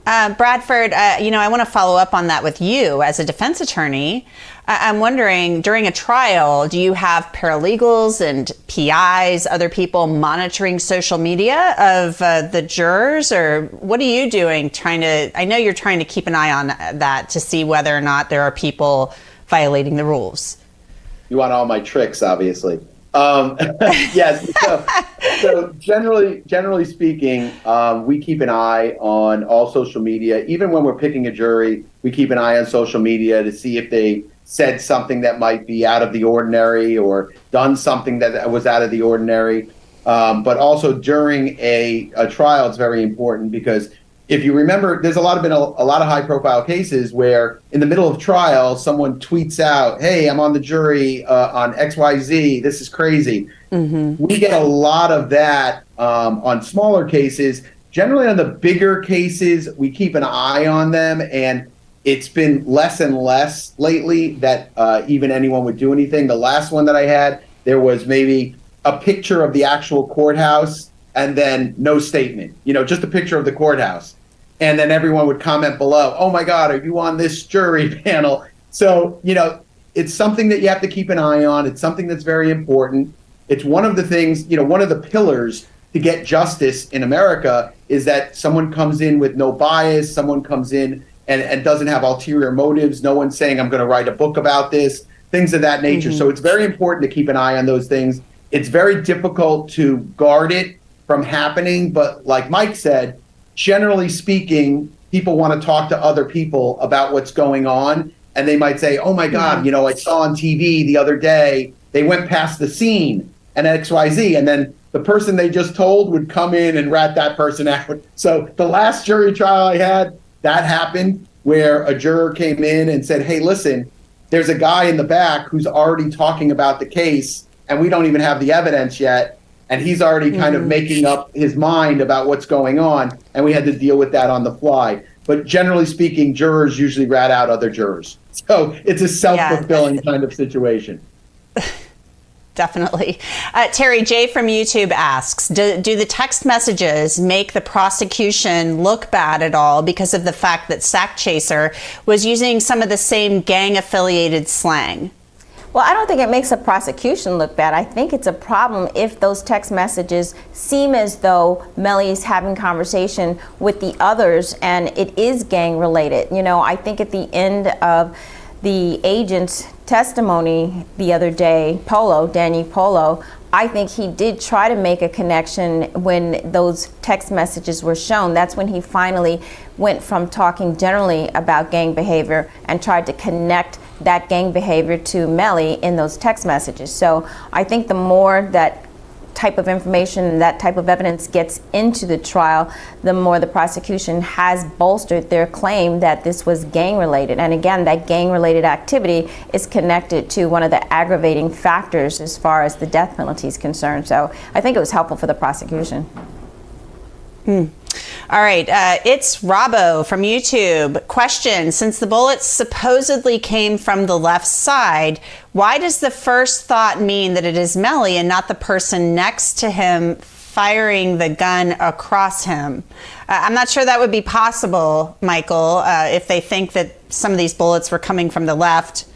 Bradford, I want to follow up on that with you as a defense attorney. I'm wondering, during a trial, do you have paralegals and PIs, other people monitoring social media of the jurors, or what are you doing I know you're trying to keep an eye on that to see whether or not there are people violating the rules. You want all my tricks, obviously. Yes. So generally speaking, we keep an eye on all social media. Even when we're picking a jury, we keep an eye on social media to see if they said something that might be out of the ordinary or done something that was out of the ordinary. But also during a trial, it's very important because if you remember, there's been a lot of high-profile cases where in the middle of trial, someone tweets out, "Hey, I'm on the jury on XYZ. This is crazy." Mm-hmm. We get a lot of that on smaller cases. Generally, on the bigger cases, we keep an eye on them, and it's been less and less lately that even anyone would do anything. The last one that I had, there was maybe a picture of the actual courthouse and then no statement, just a picture of the courthouse. And then everyone would comment below, "Oh my God, are you on this jury panel?" So, it's something that you have to keep an eye on. It's something that's very important. It's one of the things, one of the pillars to get justice in America is that someone comes in with no bias, someone comes in and doesn't have ulterior motives. No one's saying, "I'm going to write a book about this," things of that nature. Mm-hmm. So it's very important to keep an eye on those things. It's very difficult to guard it from happening. But like Mike said, generally speaking, people want to talk to other people about what's going on. And they might say, "Oh my God, I saw on TV the other day, they went past the scene and XYZ." And then the person they just told would come in and rat that person out. So the last jury trial I had, that happened where a juror came in and said, "Hey, listen, there's a guy in the back who's already talking about the case and we don't even have the evidence yet. And he's already kind of making up his mind about what's going on." And we had to deal with that on the fly. But generally speaking, jurors usually rat out other jurors. So it's a self-fulfilling kind of situation. Definitely. Terry J. from YouTube asks, do the text messages make the prosecution look bad at all because of the fact that Sakchaser was using some of the same gang-affiliated slang? Well, I don't think it makes a prosecution look bad. I think it's a problem if those text messages seem as though Melly's having conversation with the others and it is gang related. I think at the end of the agent's testimony the other day, Danny Polo, I think he did try to make a connection when those text messages were shown. That's when he finally went from talking generally about gang behavior and tried to connect that gang behavior to Melly in those text messages. So I think the more that type of information and that type of evidence gets into the trial, the more the prosecution has bolstered their claim that this was gang related. And again, that gang related activity is connected to one of the aggravating factors as far as the death penalty is concerned. So I think it was helpful for the prosecution. All right, it's Robbo from YouTube. Question: since the bullets supposedly came from the left side, why does the first thought mean that it is Melly and not the person next to him firing the gun across him? I'm not sure that would be possible, Michael, if they think that some of these bullets were coming from the left,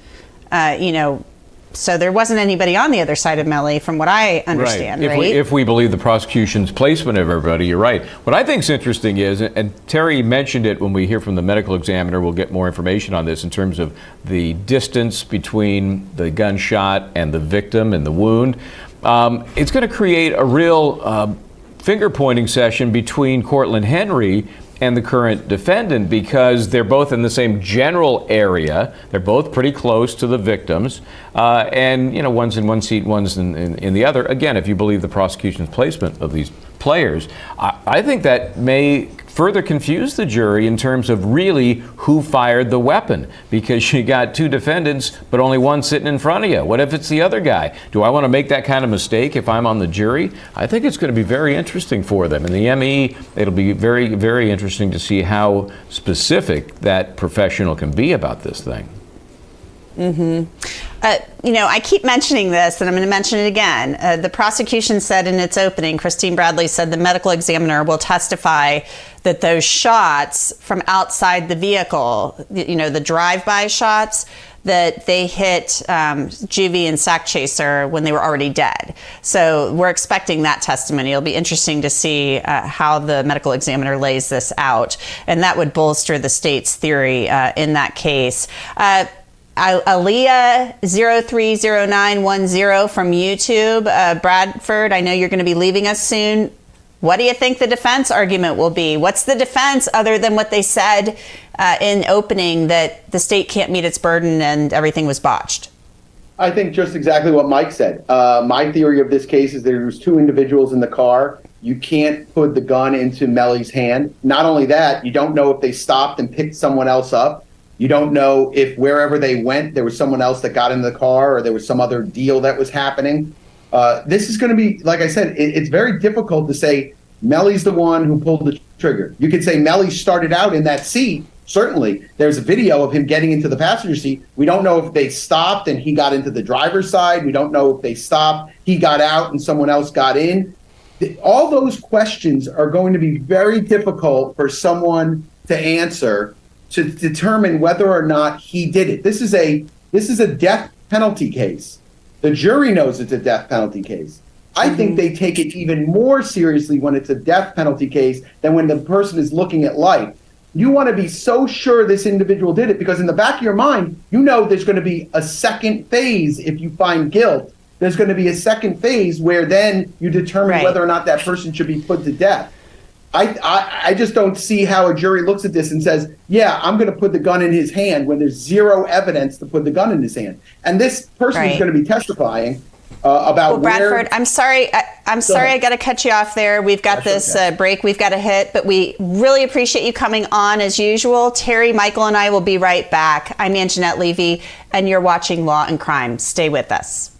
so there wasn't anybody on the other side of Melly, from what I understand, right? If we believe the prosecution's placement of everybody, you're right. What I think is interesting is, and Terry mentioned it when we hear from the medical examiner, we'll get more information on this in terms of the distance between the gunshot and the victim and the wound. It's going to create a real finger-pointing session between Cortlen Henry and the current defendant, because they're both in the same general area. They're both pretty close to the victims. And, one's in one seat, one's in the other. Again, if you believe the prosecution's placement of these players, I think that may further confuse the jury in terms of really who fired the weapon, because you got two defendants, but only one sitting in front of you. What if it's the other guy? Do I want to make that kind of mistake if I'm on the jury? I think it's going to be very interesting for them. And the ME, it'll be very, very interesting to see how specific that professional can be about this thing. I keep mentioning this, and I'm going to mention it again. The prosecution said in its opening, Christine Bradley said the medical examiner will testify that those shots from outside the vehicle, the drive-by shots, that they hit Juvy and Sakchaser when they were already dead. So we're expecting that testimony. It'll be interesting to see how the medical examiner lays this out, and that would bolster the state's theory in that case. Aaliyah030910 from YouTube. Bradford, I know you're going to be leaving us soon. What do you think the defense argument will be? What's the defense other than what they said in opening, that the state can't meet its burden and everything was botched? I think just exactly what Mike said. My theory of this case is there was two individuals in the car. You can't put the gun into Melly's hand. Not only that, you don't know if they stopped and picked someone else up. You don't know if wherever they went, there was someone else that got in the car, or there was some other deal that was happening. This is going to be, like I said, it's very difficult to say Melly's the one who pulled the trigger. You could say Melly started out in that seat. Certainly, there's a video of him getting into the passenger seat. We don't know if they stopped and he got into the driver's side. We don't know if they stopped, he got out and someone else got in. All those questions are going to be very difficult for someone to answer, to determine whether or not he did it. This is a death penalty case. The jury knows it's a death penalty case. I think they take it even more seriously when it's a death penalty case than when the person is looking at life. You want to be so sure this individual did it, because in the back of your mind, there's going to be a second phase. If you find guilt, there's going to be a second phase where then you determine whether or not that person should be put to death. I just don't see how a jury looks at this and says, yeah, I'm going to put the gun in his hand, when there's zero evidence to put the gun in his hand. And this person is going to be testifying about Bradford, I'm sorry. I got to cut you off there. We've got this break we've got to hit, but we really appreciate you coming on as usual. Terry, Michael, and I will be right back. I'm Anjanette Levy, and you're watching Law and Crime. Stay with us.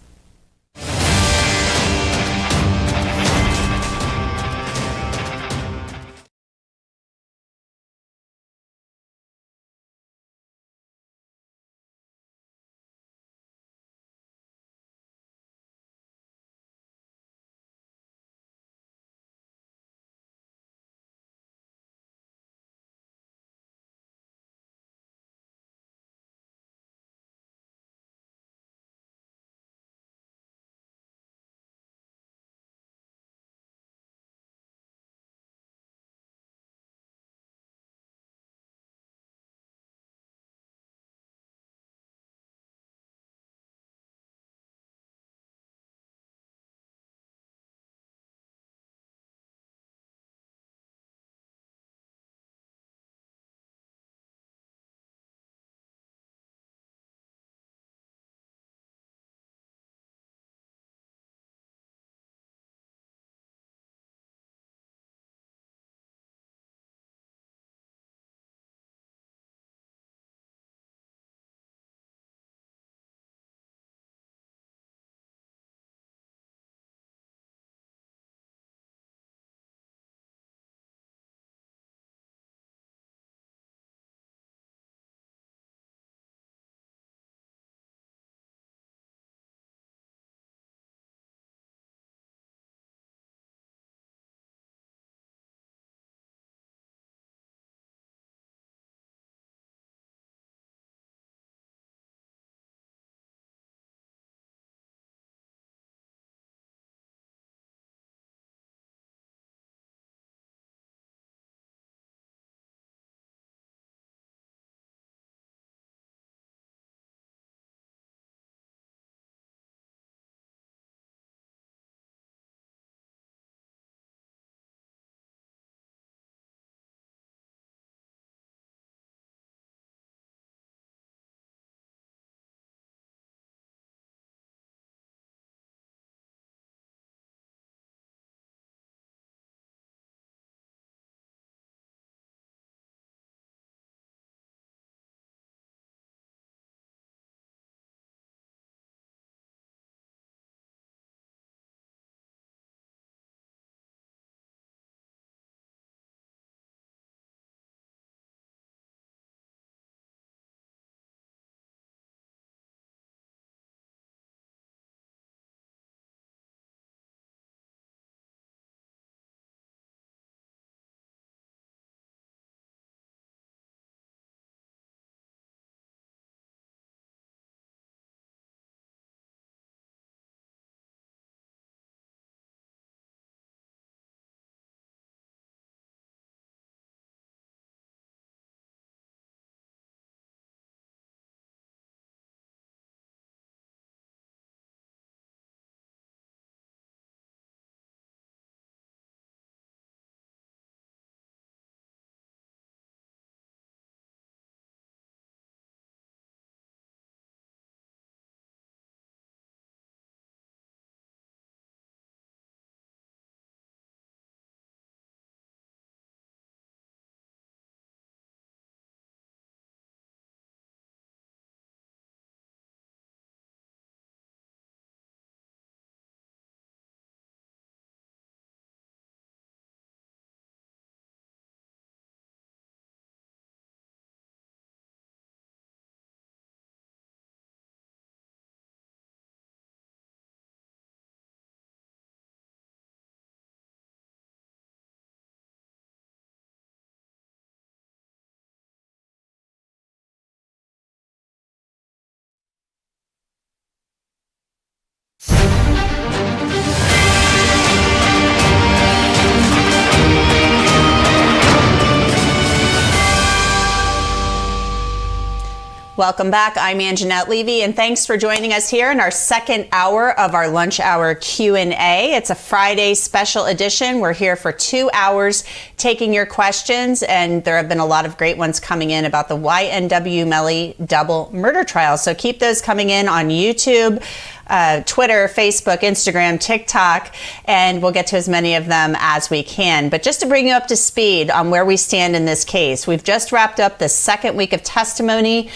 Welcome back. I'm Anjanette Levy, and thanks for joining us here in our second hour of our lunch hour Q&A. It's a Friday special edition. We're here for 2 hours taking your questions, and there have been a lot of great ones coming in about the YNW Melly double murder trial. So keep those coming in on YouTube, Twitter, Facebook, Instagram, TikTok, and we'll get to as many of them as we can. But just to bring you up to speed on where we stand in this case, we've just wrapped up the second week of testimony.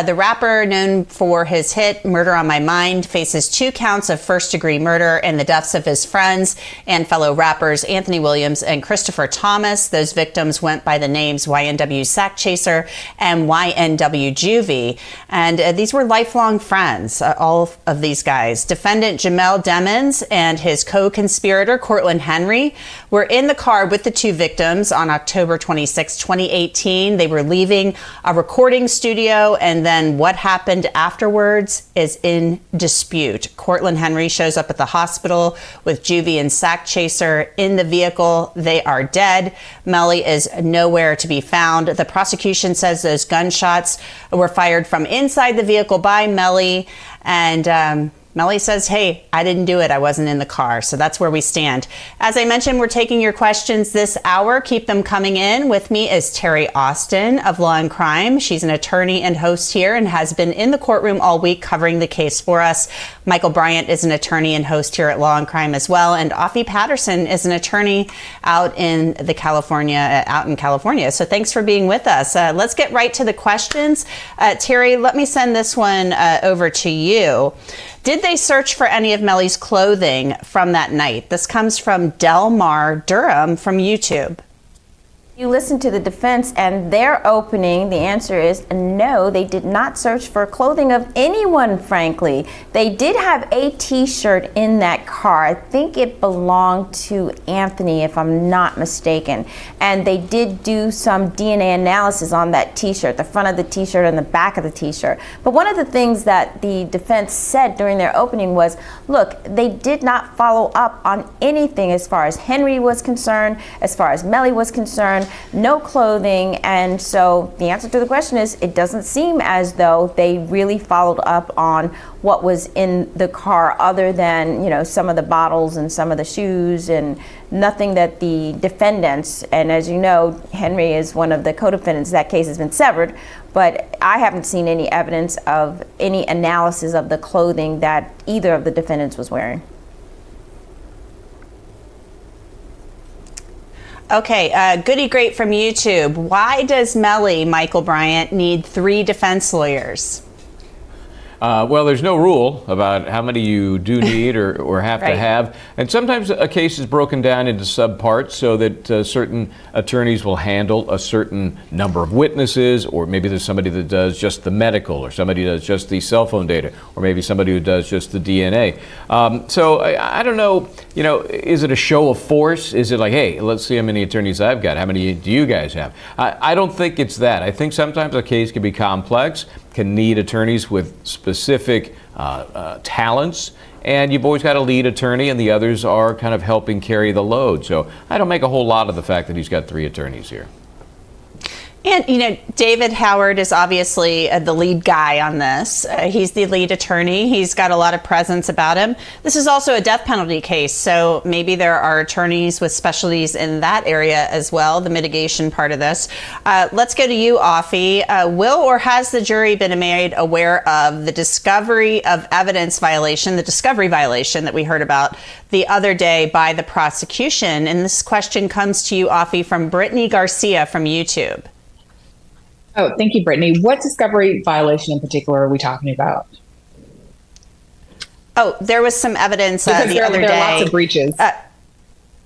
The rapper, known for his hit Murder on My Mind, faces 2 counts of first-degree murder and the deaths of his friends and fellow rappers Anthony Williams and Christopher Thomas. Those victims went by the names YNW Sakchaser and YNW Juvy. And these were lifelong friends, all of these guys. Defendant Jamell Demons and his co-conspirator Cortlen Henry were in the car with the 2 victims on October 26, 2018. They were leaving a recording studio, and then what happened afterwards is in dispute. Cortlen Henry shows up at the hospital with Juvy and Sakchaser in the vehicle. They are dead. Melly is nowhere to be found. The prosecution says those gunshots were fired from inside the vehicle by Melly, and Melly says, hey, I didn't do it. I wasn't in the car. So that's where we stand. As I mentioned, we're taking your questions this hour. Keep them coming in. With me is Terry Austin of Law&Crime. She's an attorney and host here and has been in the courtroom all week covering the case for us. Michael Bryant is an attorney and host here at Law&Crime as well. And Offie Patterson is an attorney out in California. So thanks for being with us. Let's get right to the questions. Terry, let me send this one over to you. Did they search for any of Melly's clothing from that night? This comes from Delmar Durham from YouTube. You listen to the defense and their opening, the answer is no, they did not search for clothing of anyone, frankly. They did have a t-shirt in that car. I think it belonged to Anthony, if I'm not mistaken. And they did do some DNA analysis on that t-shirt, the front of the t-shirt and the back of the t-shirt. But one of the things that the defense said during their opening was, look, they did not follow up on anything as far as Henry was concerned, as far as Melly was concerned. No clothing, and so the answer to the question is it doesn't seem as though they really followed up on what was in the car other than, you know, some of the bottles and some of the shoes, and nothing that the defendants, and as you know, Henry is one of the co-defendants, that case has been severed, but I haven't seen any evidence of any analysis of the clothing that either of the defendants was wearing. Okay, Goody Great from YouTube. Why does Melly, Michael Bryant, need 3 defense lawyers? Well, there's no rule about how many you do need or have Right. to have. And sometimes a case is broken down into subparts so that certain attorneys will handle a certain number of witnesses, or maybe there's somebody that does just the medical, or somebody who does just the cell phone data, or maybe somebody who does just the DNA. So I don't know, is it a show of force? Is it like, hey, let's see how many attorneys I've got. How many do you guys have? I don't think it's that. I think sometimes a case can be complex, can need attorneys with specific talents, and you've always got a lead attorney and the others are kind of helping carry the load. So I don't make a whole lot of the fact that he's got 3 attorneys here. And, David Howard is obviously the lead guy on this. He's the lead attorney. He's got a lot of presence about him. This is also a death penalty case, so maybe there are attorneys with specialties in that area as well, the mitigation part of this. Let's go to you, Offie. Will or has the jury been made aware of the discovery of evidence violation, the discovery violation that we heard about the other day by the prosecution? And this question comes to you, Offie, from Brittany Garcia from YouTube. Oh, thank you, Brittany. What discovery violation in particular are we talking about? Oh, there was some evidence Because the other day. there are lots of breaches.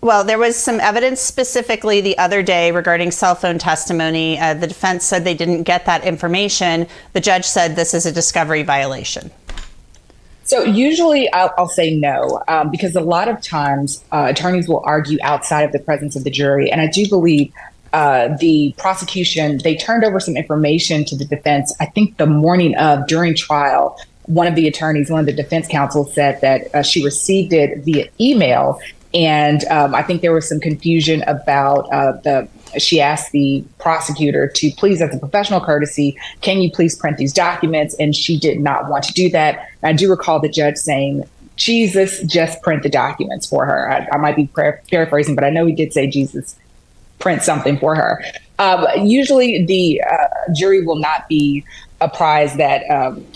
Well, there was some evidence specifically the other day regarding cell phone testimony. The defense said they didn't get that information. The judge said this is a discovery violation. So usually I'll say no, because a lot of times attorneys will argue outside of the presence of the jury. And I do believe the prosecution, they turned over some information to the defense, I think the morning of, during trial. One of the attorneys, one of the defense counsel said that she received it via email. And I think there was some confusion about the she asked the prosecutor to please, as a professional courtesy, can you please print these documents? And she did not want to do that. I do recall the judge saying, Jesus, just print the documents for her. I might be paraphrasing, but I know he did say, Jesus, print something for her. Usually the jury will not be apprised that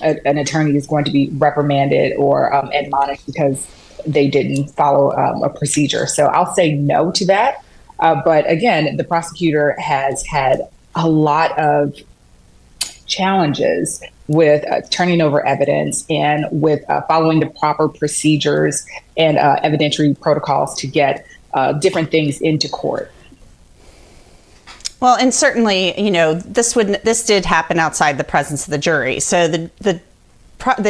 an attorney is going to be reprimanded or admonished because they didn't follow a procedure. So I'll say no to that. But again, the prosecutor has had a lot of challenges with turning over evidence and with following the proper procedures and evidentiary protocols to get different things into court. Well, and certainly, this did happen outside the presence of the jury. So the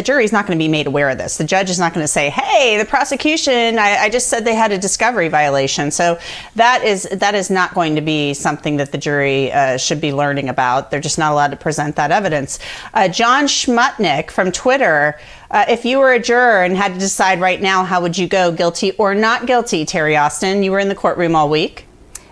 jury is not going to be made aware of this. The judge is not going to say, hey, the prosecution, I just said they had a discovery violation. So that is not going to be something that the jury should be learning about. They're just not allowed to present that evidence. John Schmutnick from Twitter, if you were a juror and had to decide right now, how would you go, guilty or not guilty, Terry Austin? You were in the courtroom all week.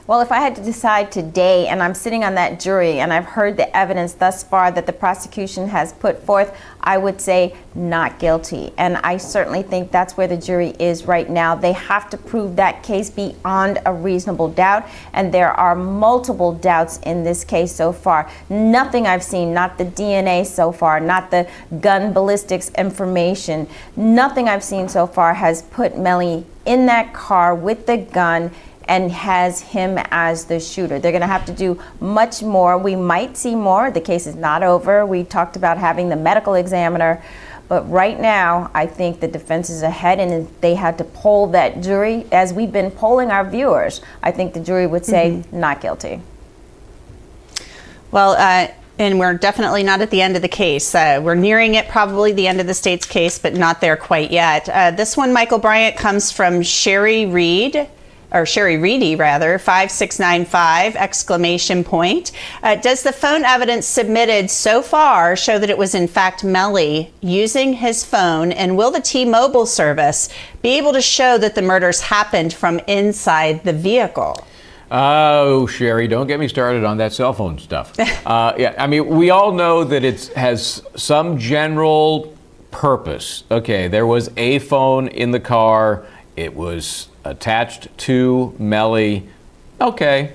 Well, if I had to decide today, and I'm sitting on that jury, and I've heard the evidence thus far that the prosecution has put forth, I would say not guilty. And I certainly think that's where the jury is right now. They have to prove that case beyond a reasonable doubt, and there are multiple doubts in this case so far. Nothing I've seen, not the DNA so far, not the gun ballistics information, nothing I've seen so far has put Melly in that car with the gun and has him as the shooter. They're going to have to do much more. We might see more. The case is not over. We talked about having the medical examiner. But right now, I think the defense is ahead, and if they had to poll that jury, as we've been polling our viewers, I think the jury would say not guilty. Well, and we're definitely not at the end of the case. We're nearing it, probably the end of the state's case, but not there quite yet. This one, Michael Bryant, comes from Sherry Reedy, 5695, exclamation point. Does the phone evidence submitted so far show that it was in fact Melly using his phone? And will the T-Mobile service be able to show that the murders happened from inside the vehicle? Oh, Sherry, don't get me started on that cell phone stuff. Yeah, I mean, we all know that it has some general purpose. Okay, there was a phone in the car. It was attached to Melly. Okay,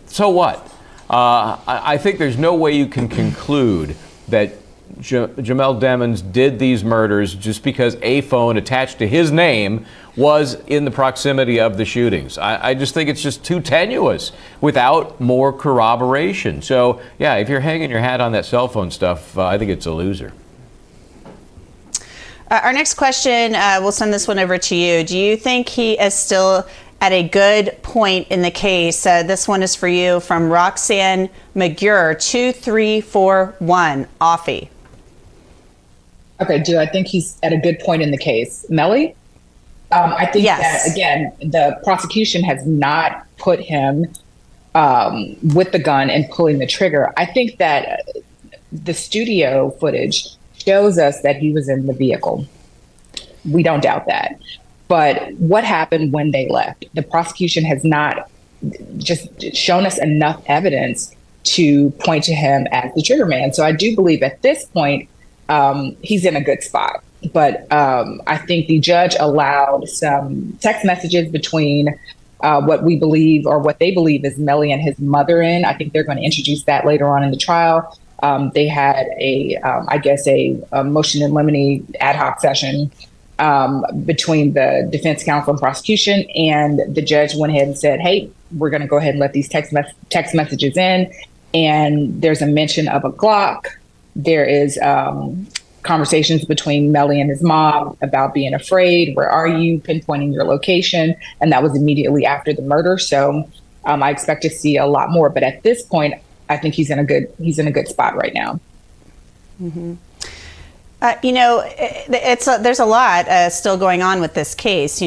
so what? I think there's no way you can conclude that Jamell Demons did these murders just because a phone attached to his name was in the proximity of the shootings. I just think it's just too tenuous without more corroboration. So, yeah, if you're hanging your hat on that cell phone stuff, I think it's a loser. Our next question, we'll send this one over to you. Do you think he is still at a good point in the case? This one is for you from Roxanne McGurr, 2341, Offie. Okay, do I think he's at a good point in the case? Melly? I think yes. That, again, the prosecution has not put him with the gun and pulling the trigger. I think that the studio footage shows us that he was in the vehicle. We don't doubt that. But what happened when they left? The prosecution has not just shown us enough evidence to point to him as the trigger man. So I do believe at this point, he's in a good spot. But I think the judge allowed some text messages between what we believe or what they believe is Melly and his mother in. I think they're going to introduce that later on in the trial. They had a motion in limine ad hoc session between the defense counsel and prosecution, and the judge went ahead and said, hey, we're going to go ahead and let these text messages in. And there's a mention of a Glock. There is conversations between Melly and his mom about being afraid. Where are you? Pinpointing your location. And that was immediately after the murder. So I expect to see a lot more. But at this point, I think he's in a good spot right now. Mm-hmm. There's a lot still going on with this case.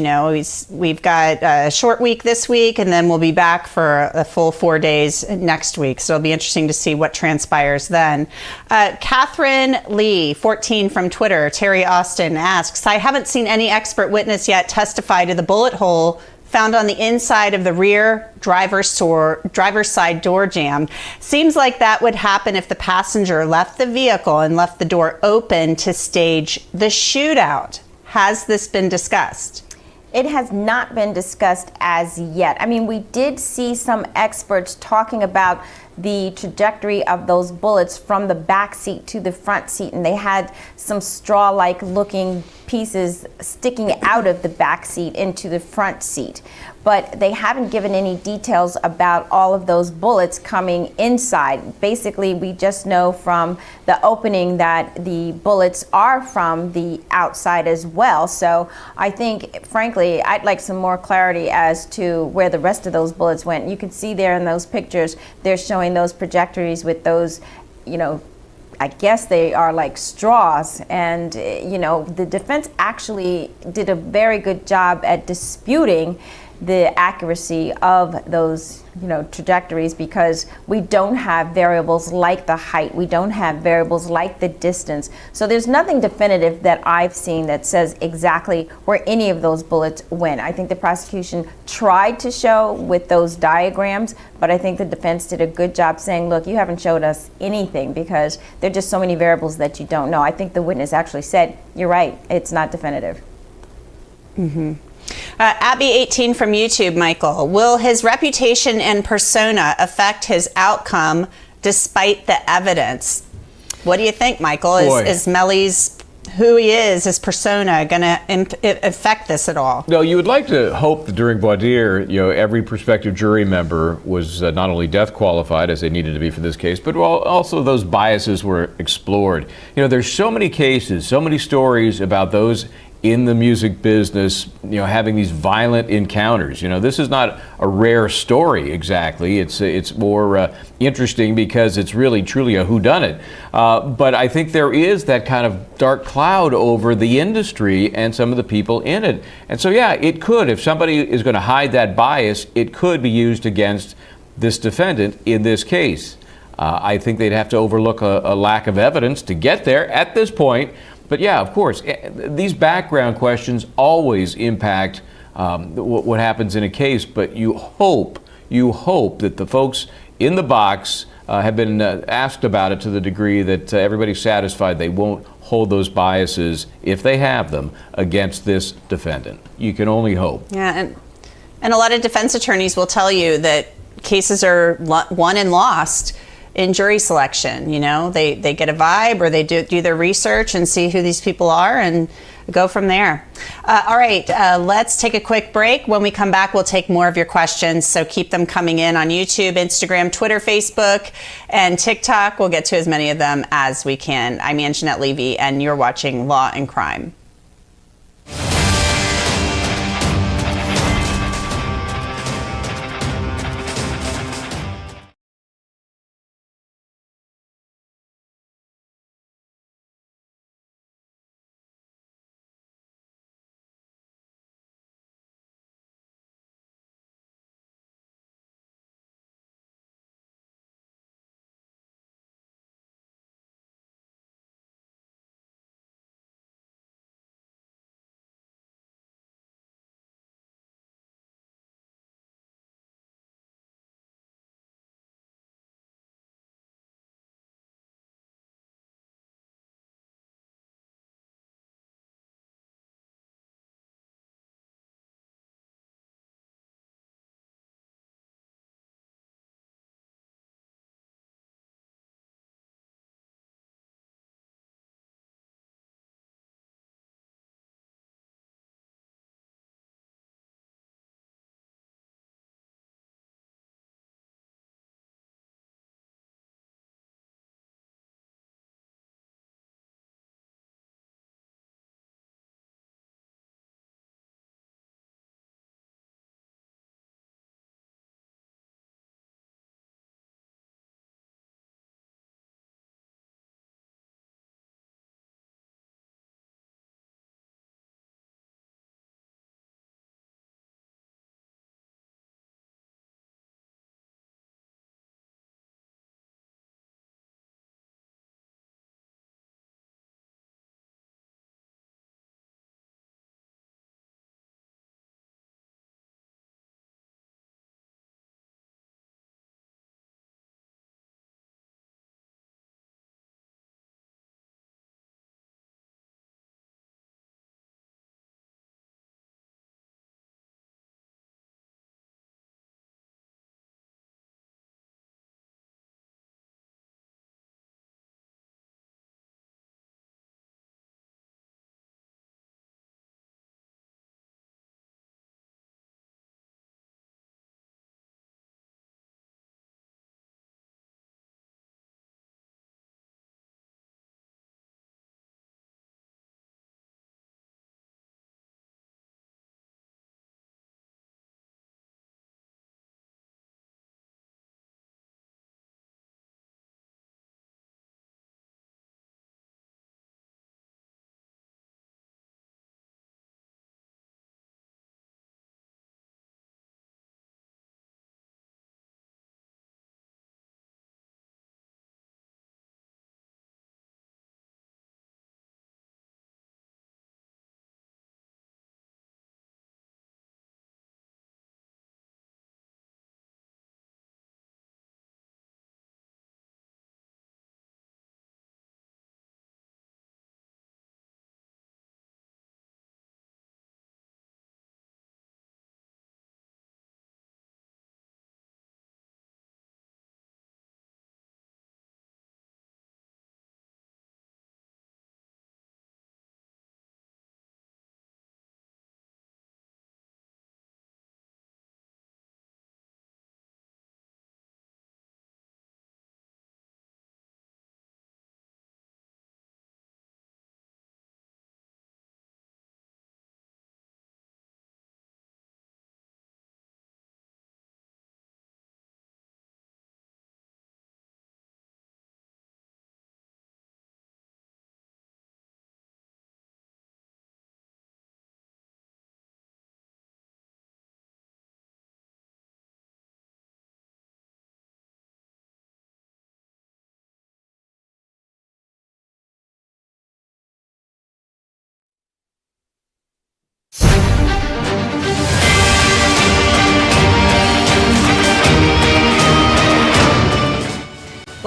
We've got a short week this week, and then we'll be back for a full 4 days next week. So it'll be interesting to see what transpires then. Catherine Lee, 14 from Twitter, Terry Austin asks, I haven't seen any expert witness yet testify to the bullet hole found on the inside of the rear driver's side door jamb. Seems like that would happen if the passenger left the vehicle and left the door open to stage the shootout. Has this been discussed? It has not been discussed as yet. I mean, we did see some experts talking about the trajectory of those bullets from the back seat to the front seat, and they had some straw-like looking pieces sticking out of the back seat into the front seat. But they haven't given any details about all of those bullets coming inside. Basically, we just know from the opening that the bullets are from the outside as well. So I think, frankly, I'd like some more clarity as to where the rest of those bullets went. You can see there in those pictures, they're showing those trajectories with those, you know, I guess they are like straws. And, you know, the defense actually did a very good job at disputing the accuracy of those, you know, trajectories, because we don't have variables like the height. We don't have variables like the distance. So there's nothing definitive that I've seen that says exactly where any of those bullets went. I think the prosecution tried to show with those diagrams, but I think the defense did a good job saying, look, you haven't showed us anything because there are just so many variables that you don't know. I think the witness actually said, you're right, it's not definitive. Mm-hmm. Abby18 from YouTube, Michael, will his reputation and persona affect his outcome despite the evidence? What do you think, Michael? Is Melly's, who he is, his persona, going to affect this at all? No, you would like to hope that during voir dire, you know, every prospective jury member was not only death qualified, as they needed to be for this case, but also those biases were explored. You know, there's so many cases, so many stories about those in the music business, you know, having these violent encounters. You know, this is not a rare story exactly. It's more interesting because it's really truly a whodunit. But I think there is that kind of dark cloud over the industry and some of the people in it. And so, yeah, it could, if somebody is going to hide that bias, it could be used against this defendant in this case. I think they'd have to overlook a lack of evidence to get there at this point. But yeah, of course, these background questions always impact what happens in a case. But you hope that the folks in the box have been asked about it to the degree that everybody's satisfied they won't hold those biases, if they have them, against this defendant. You can only hope. Yeah, and a lot of defense attorneys will tell you that cases are won and lost in jury selection. You know, they get a vibe, or they do their research and see who these people are and go from there. All right, let's take a quick break. When we come back, we'll take more of your questions, so keep them coming in on YouTube, Instagram, Twitter, Facebook, and TikTok. We'll get to as many of them as we can. I'm Anjanette Levy, and you're watching Law and Crime.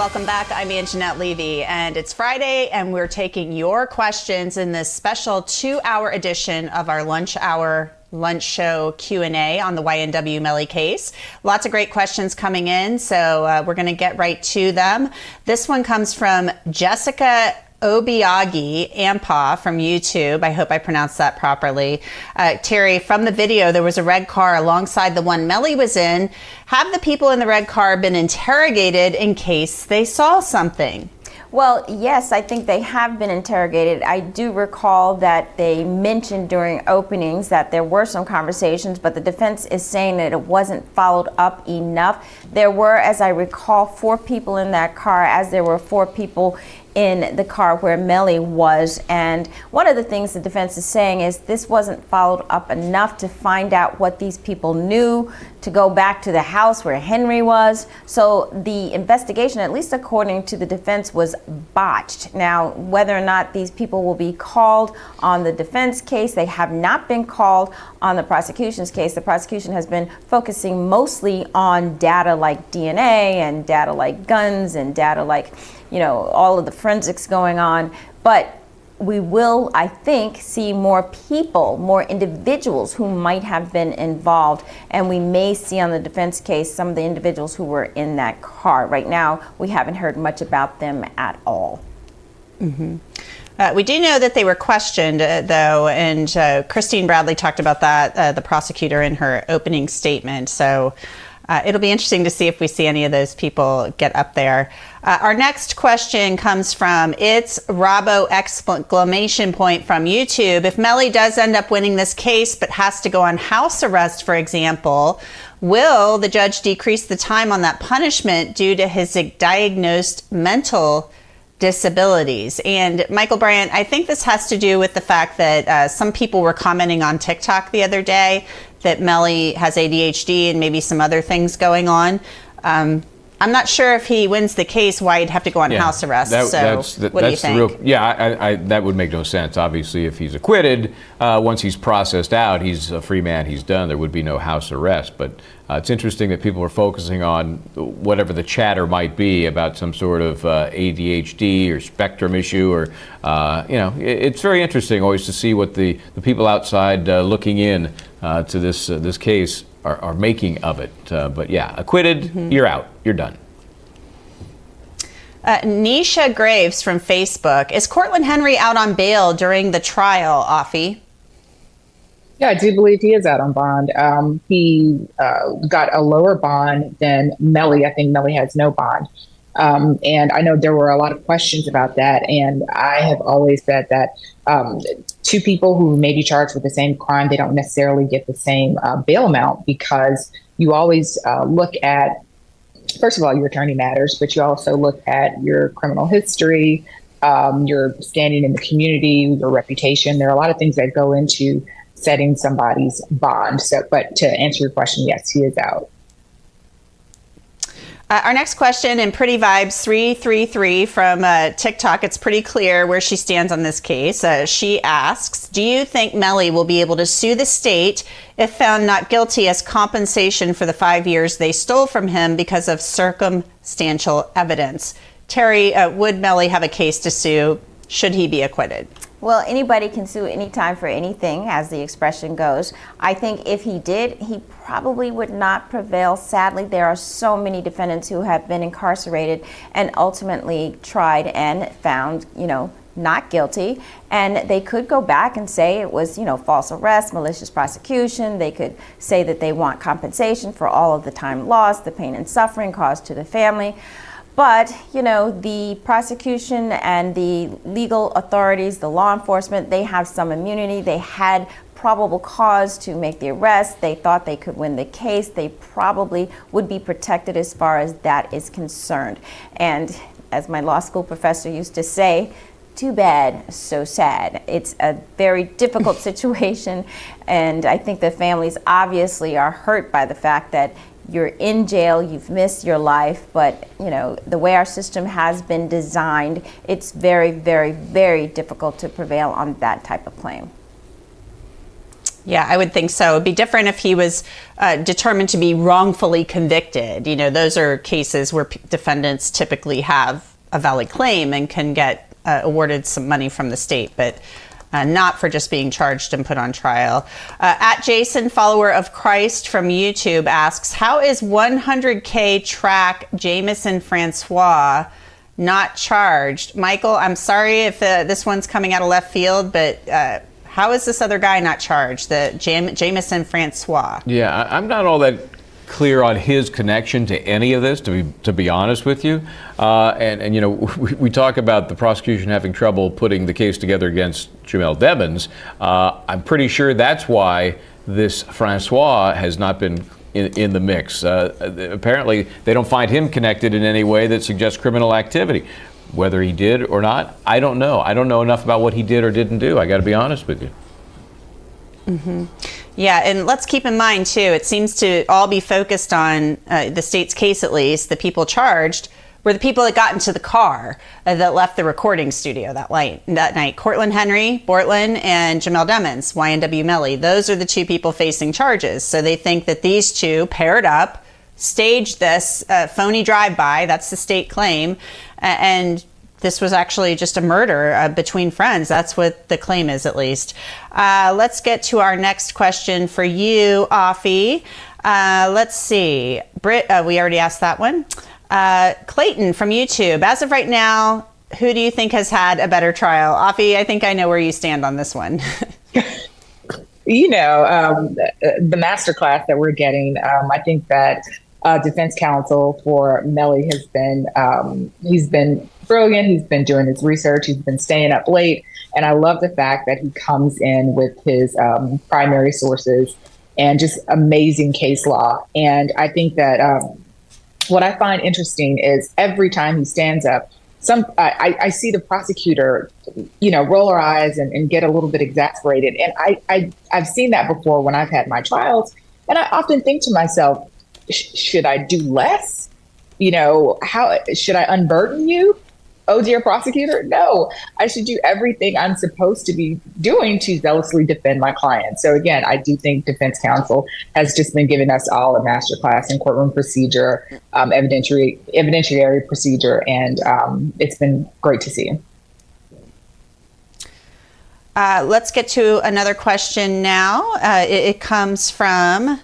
Welcome back. I'm Anjanette Levy, and it's Friday, and we're taking your questions in this special 2-hour edition of our lunch show Q&A on the YNW Melly case. Lots of great questions coming in, so we're going to get right to them. This one comes from Jessica Obiagi Ampa from YouTube. I hope I pronounced that properly. Terry, from the video, there was a red car alongside the one Melly was in. Have the people in the red car been interrogated in case they saw something? Well, yes, I think they have been interrogated. I do recall that they mentioned during openings that there were some conversations, but the defense is saying that it wasn't followed up enough. There were, as I recall, 4 people in that car, as there were 4 people in the car where Melly was. And one of the things the defense is saying is this wasn't followed up enough to find out what these people knew, to go back to the house where Henry was. So the investigation, at least according to the defense, was botched. Now, whether or not these people will be called on the defense case, they have not been called on the prosecution's case. The prosecution has been focusing mostly on data like DNA and data like guns and data like, all of the forensics going on. But we will, I think, see more people, more individuals who might have been involved. And we may see on the defense case some of the individuals who were in that car. Right now, we haven't heard much about them at all. Mm-hmm. We do know that they were questioned, though, and Christine Bradley talked about that, the prosecutor, in her opening statement. So it'll be interesting to see if we see any of those people get up there. Our next question comes from It's Robbo exclamation point from YouTube. If Melly does end up winning this case but has to go on house arrest, for example, will the judge decrease the time on that punishment due to his diagnosed mental disabilities? And Michael Bryant, I think this has to do with the fact that some people were commenting on TikTok the other day that Melly has ADHD and maybe some other things going on. I'm not sure if he wins the case why he'd have to go on house arrest. What do you think? That would make no sense. Obviously, if he's acquitted, once he's processed out, he's a free man, he's done. There would be no house arrest. But it's interesting that people are focusing on whatever the chatter might be about some sort of ADHD or spectrum issue, or it's very interesting always to see what the people outside looking in to this case are making of it. But yeah, acquitted, you're out, you're done. Nisha Graves from Facebook. Is Cortlen Henry out on bail during the trial, Afi? Yeah, I do believe he is out on bond. He got a lower bond than Melly. I think Melly has no bond. And I know there were a lot of questions about that. And I have always said that 2 people who may be charged with the same crime, they don't necessarily get the same bail amount, because you always look at, first of all, your attorney matters, but you also look at your criminal history, your standing in the community, your reputation. There are a lot of things that go into setting somebody's bond. So, but to answer your question, yes, he is out. Our next question in Pretty Vibes 333 from TikTok, it's pretty clear where she stands on this case. She asks, do you think Melly will be able to sue the state if found not guilty as compensation for the 5 years they stole from him because of circumstantial evidence? Terry, would Melly have a case to sue should he be acquitted? Well, anybody can sue anytime for anything, as the expression goes. I think if he did, he probably would not prevail. Sadly, there are so many defendants who have been incarcerated and ultimately tried and found, not guilty. And they could go back and say it was, false arrest, malicious prosecution. They could say that they want compensation for all of the time lost, the pain and suffering caused to the family. But, the prosecution and the legal authorities, the law enforcement, they have some immunity. They had probable cause to make the arrest. They thought they could win the case. They probably would be protected as far as that is concerned. And as my law school professor used to say, too bad, so sad. It's a very difficult situation. And I think the families obviously are hurt by the fact that you're in jail, you've missed your life, but the way our system has been designed, it's very, very, very difficult to prevail on that type of claim. Yeah, I would think so. It'd be different if he was determined to be wrongfully convicted. You know, those are cases where defendants typically have a valid claim and can get awarded some money from the state, but not for just being charged and put on trial. At Jason, follower of Christ from YouTube, asks, how is 100K track Jamison Francois not charged? Michael, I'm sorry if this one's coming out of left field, but how is this other guy not charged, the Jamison Francois? Yeah, I'm not all that clear on his connection to any of this, to be honest with you. And you know, we talk about the prosecution having trouble putting the case together against Jamell Demons. I'm pretty sure that's why this Francois has not been in the mix. Apparently, they don't find him connected in any way that suggests criminal activity. Whether he did or not, I don't know. I don't know enough about what he did or didn't do. I got to be honest with you. Mm-hmm. Yeah, and let's keep in mind, too, it seems to all be focused on the state's case, at least. The people charged were the people that got into the car that left the recording studio that night. Cortlen Henry, Bortlen, and Jamell Demons, YNW Melly. Those are the two people facing charges. So they think that these two paired up, staged this phony drive-by, that's the state claim, and this was actually just a murder between friends. That's what the claim is, at least. Let's get to our next question for you, Afi. Let's see. Britt, we already asked that one. Clayton from YouTube. As of right now, who do you think has had a better trial? Afi, I think I know where you stand on this one. You know, the masterclass that we're getting, I think that defense counsel for Melly has been, he's been brilliant. He's been doing his research. He's been staying up late. And I love the fact that he comes in with his primary sources and just amazing case law. And I think that what I find interesting is every time he stands up, I see the prosecutor, you know, roll her eyes and get a little bit exasperated. And I've seen that before when I've had my trials. And I often think to myself, should I do less? You know, how should I unburden you? Oh, dear prosecutor, no, I should do everything I'm supposed to be doing to zealously defend my client. So again, I do think defense counsel has just been giving us all a masterclass in courtroom procedure, evidentiary procedure, and it's been great to see. Let's get to another question now. It comes from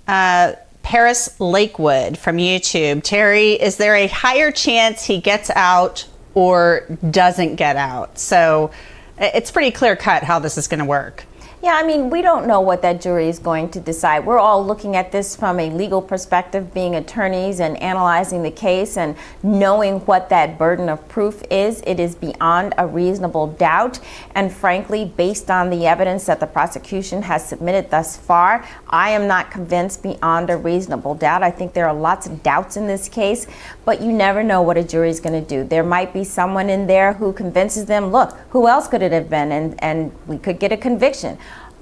Paris Lakewood from YouTube. Terry, is there a higher chance he gets out or doesn't get out? So it's pretty clear cut how this is going to work. Yeah, I mean, we don't know what that jury is going to decide. We're all looking at this from a legal perspective, being attorneys and analyzing the case and knowing what that burden of proof is. It is beyond a reasonable doubt. And frankly, based on the evidence that the prosecution has submitted thus far, I am not convinced beyond a reasonable doubt. I think there are lots of doubts in this case, but you never know what a jury is going to do. There might be someone in there who convinces them, look, who else could it have been? And we could get a conviction.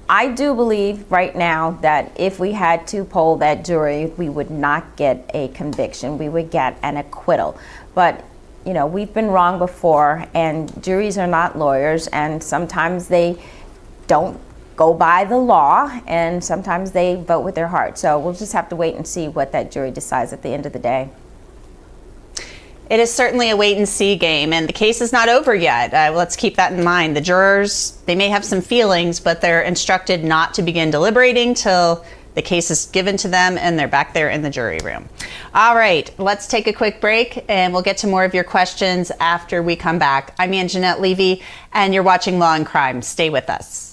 I do believe right now that if we had to poll that jury, we would not get a conviction. We would get an acquittal. But, you know, we've been wrong before, and juries are not lawyers, and sometimes they don't go by the law, and sometimes they vote with their heart. So we'll just have to wait and see what that jury decides at the end of the day. It is certainly a wait and see game, and the case is not over yet. Let's keep that in mind. The jurors, they may have some feelings, but they're instructed not to begin deliberating till the case is given to them and they're back there in the jury room. All right, let's take a quick break and we'll get to more of your questions after we come back. I'm Anjanette Levy, and you're watching Law and Crime. Stay with us.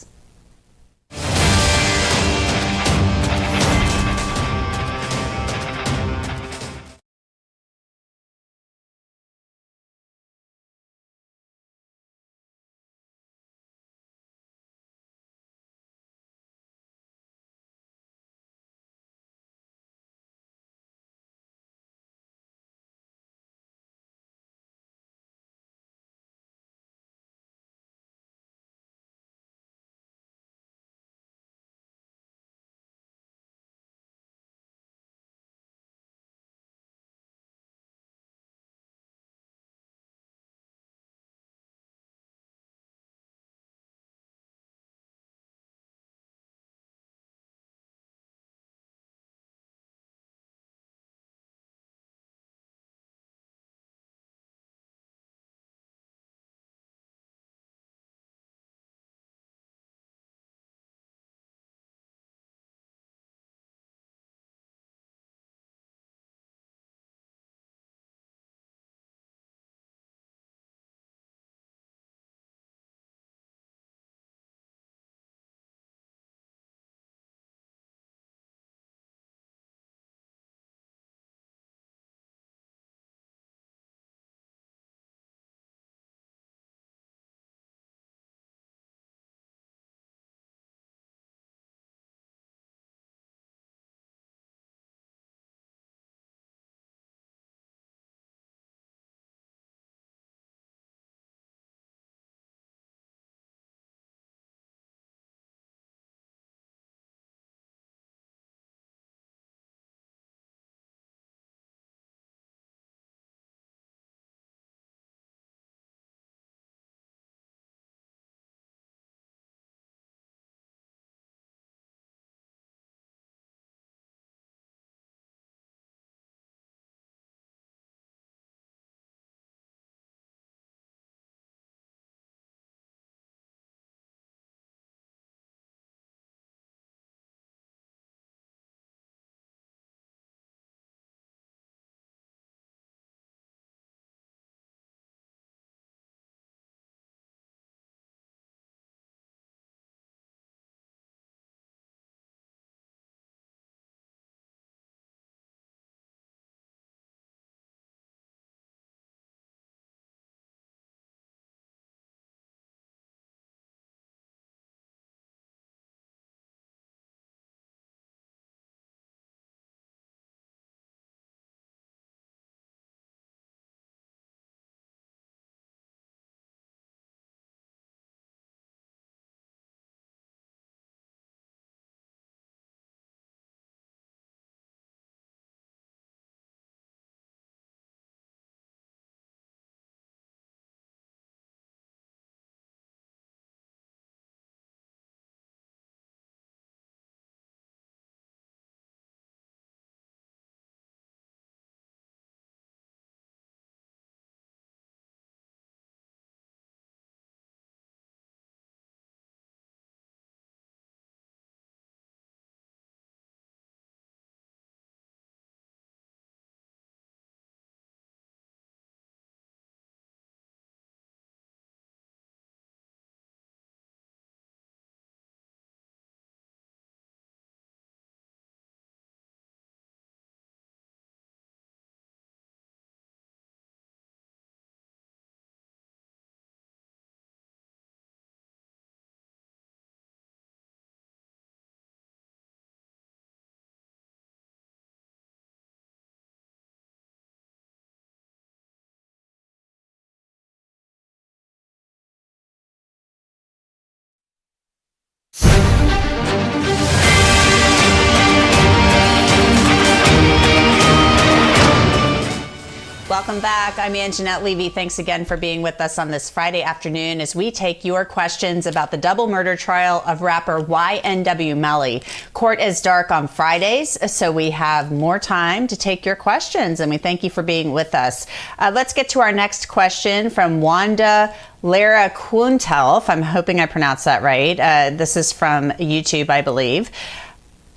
Welcome back. I'm Anjanette Levy. Thanks again for being with us on this Friday afternoon as we take your questions about the double murder trial of rapper YNW Melly. Court is dark on Fridays, so we have more time to take your questions, and we thank you for being with us. Let's get to our next question from Wanda Lara Quintel, I'm hoping I pronounced that right. This is from YouTube, I believe.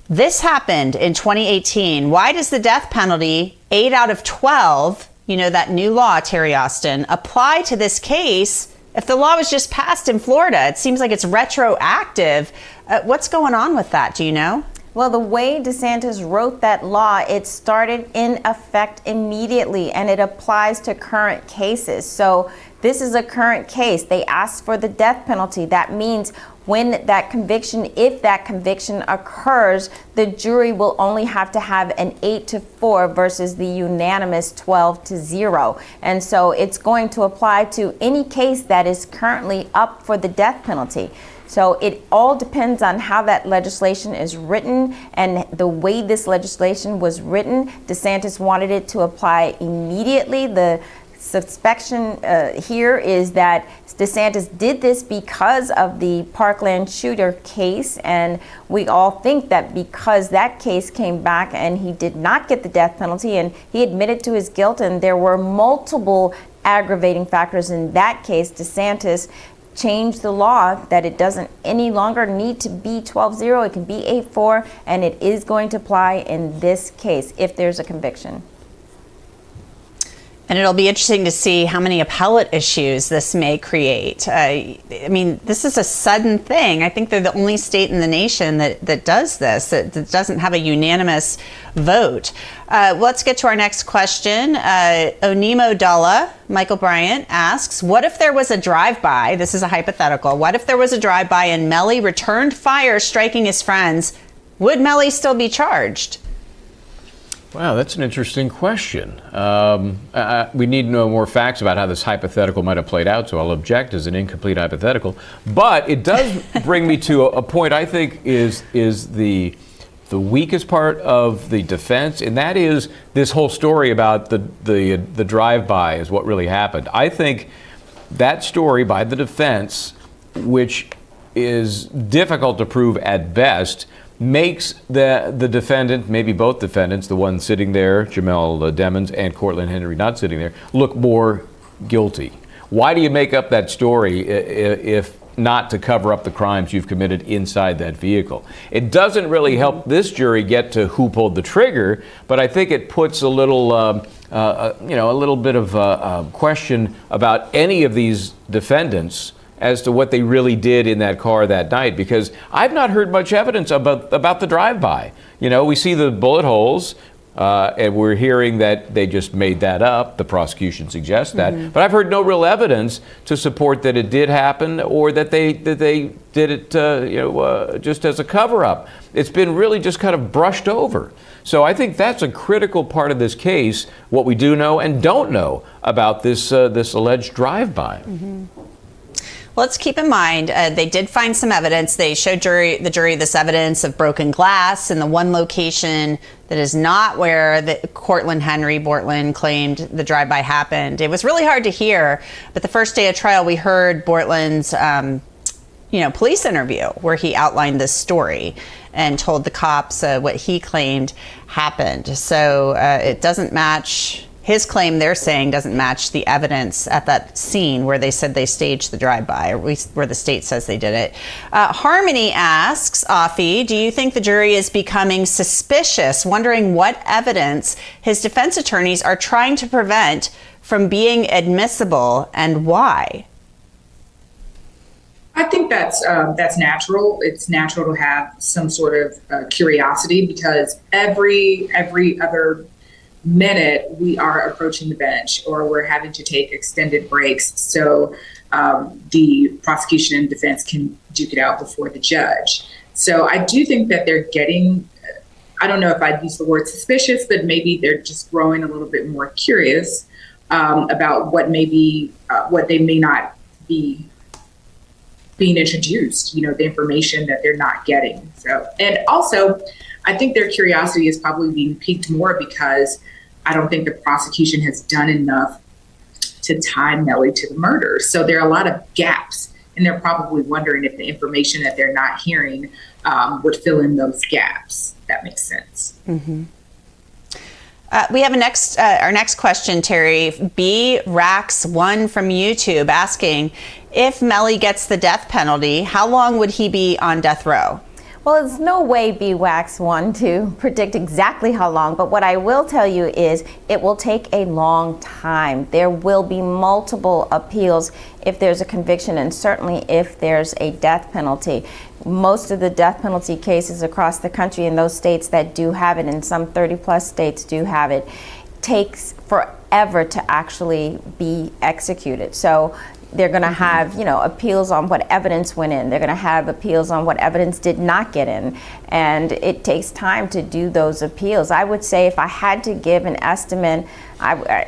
This happened in 2018. Why does the death penalty, 8 out of 12, you know, that new law, Terry Austin, apply to this case if the law was just passed in Florida? It seems like it's retroactive. What's going on with that? Do you know? Well, the way DeSantis wrote that law, it started in effect immediately, and it applies to current cases. So this is a current case. They asked for the death penalty. That means when that conviction, if that conviction occurs, the jury will only have to have an 8-4 versus the unanimous 12-0. And so it's going to apply to any case that is currently up for the death penalty. So it all depends on how that legislation is written, and the way this legislation was written, DeSantis wanted it to apply immediately. The suspicion here is that DeSantis did this because of the Parkland shooter case, and we all think that because that case came back and he did not get the death penalty and he admitted to his guilt, and there were multiple aggravating factors in that case, DeSantis changed the law that it doesn't any longer need to be 12-0, it can be 8-4, and it is going to apply in this case if there's a conviction. And it'll be interesting to see how many appellate issues this may create. I mean, this is a sudden thing. I think they're the only state in the nation that does this, that doesn't have a unanimous vote. Let's get to our next question. Onimo Dalla, Michael Bryant asks, what if there was a drive-by? This is a hypothetical. What if there was a drive-by and Melly returned fire, striking his friends? Would Melly still be charged? Wow, that's an interesting question. We need to know more facts about how this hypothetical might have played out, so I'll object as an incomplete hypothetical. But it does bring me to a point I think is the weakest part of the defense, and that is this whole story about the drive-by is what really happened. I think that story by the defense, which is difficult to prove at best, makes the defendant, maybe both defendants, the one sitting there, Jamell Demons, and Cortlen Henry not sitting there, look more guilty. Why do you make up that story if not to cover up the crimes you've committed inside that vehicle? It doesn't really help this jury get to who pulled the trigger, but I think it puts a little, a little bit of a question about any of these defendants as to what they really did in that car that night, because I've not heard much evidence about the drive-by. You know, we see the bullet holes, and we're hearing that they just made that up. The prosecution suggests that, but I've heard no real evidence to support that it did happen or that they did it, just as a cover-up. It's been really just kind of brushed over. So I think that's a critical part of this case, what we do know and don't know about this alleged drive-by. Well, let's keep in mind, they did find some evidence. They showed the jury this evidence of broken glass in the one location that is not where the Cortlen Henry Bortlen claimed the drive-by happened. It was really hard to hear, but the first day of trial, we heard Bortlen's, police interview where he outlined this story and told the cops what he claimed happened. So it doesn't match. His claim, they're saying, doesn't match the evidence at that scene where they said they staged the drive-by, or at least where the state says they did it. Harmony asks, Afi, do you think the jury is becoming suspicious, wondering what evidence his defense attorneys are trying to prevent from being admissible and why? I think that's natural. It's natural to have some sort of curiosity because every other minute we are approaching the bench or we're having to take extended breaks so the prosecution and defense can duke it out before the judge. So I do think that they're getting, I don't know if I'd use the word suspicious, but maybe they're just growing a little bit more curious about what they may not be being introduced, the information that they're not getting. So, and also I think their curiosity is probably being piqued more because I don't think the prosecution has done enough to tie Melly to the murder. So there are a lot of gaps, and they're probably wondering if the information that they're not hearing would fill in those gaps. That makes sense. Mm-hmm. We have our next question, Terry. B. Rax1 from YouTube asking, if Melly gets the death penalty, how long would he be on death row? Well, there's no way BWAX1 to predict exactly how long, but what I will tell you is it will take a long time. There will be multiple appeals if there's a conviction, and certainly if there's a death penalty. Most of the death penalty cases across the country in those states that do have it, and some 30 plus states do have it, takes forever to actually be executed. So they're going to have, appeals on what evidence went in. They're going to have appeals on what evidence did not get in. And it takes time to do those appeals. I would say if I had to give an estimate,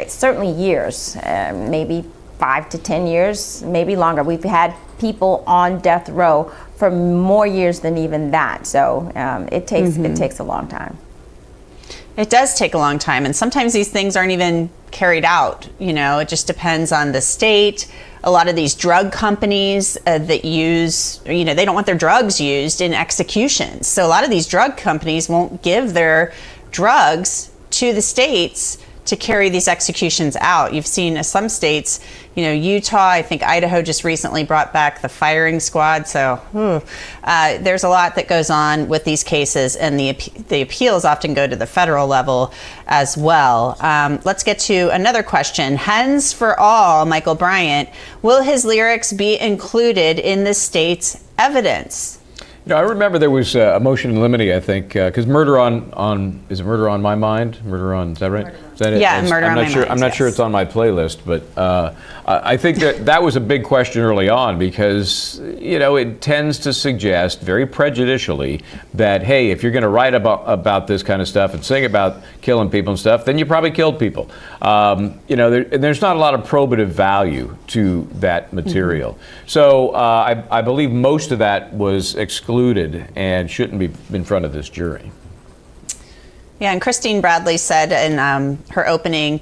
certainly years, maybe 5 to 10 years, maybe longer. We've had people on death row for more years than even that. So it takes a long time. It does take a long time, and sometimes these things aren't even carried out. It just depends on the state. A lot of these drug companies that use, they don't want their drugs used in executions. So a lot of these drug companies won't give their drugs to the states to carry these executions out. You've seen some states, Utah, I think Idaho just recently brought back the firing squad. So there's a lot that goes on with these cases, and the appeals often go to the federal level as well. Let's get to another question. Hens for All, Michael Bryant, will his lyrics be included in the state's evidence? I remember there was a motion in limine, I think, because murder is it Murder on My Mind? Is that right? Is that it? Yeah, Murder on My Mind. I'm not sure it's on my playlist, but I think that was a big question early on because, it tends to suggest very prejudicially that, hey, if you're going to write about this kind of stuff and sing about killing people and stuff, then you probably killed people. There's not a lot of probative value to that material. Mm-hmm. So I believe most of that was excluded and shouldn't be in front of this jury. Yeah, and Christine Bradley said in her opening,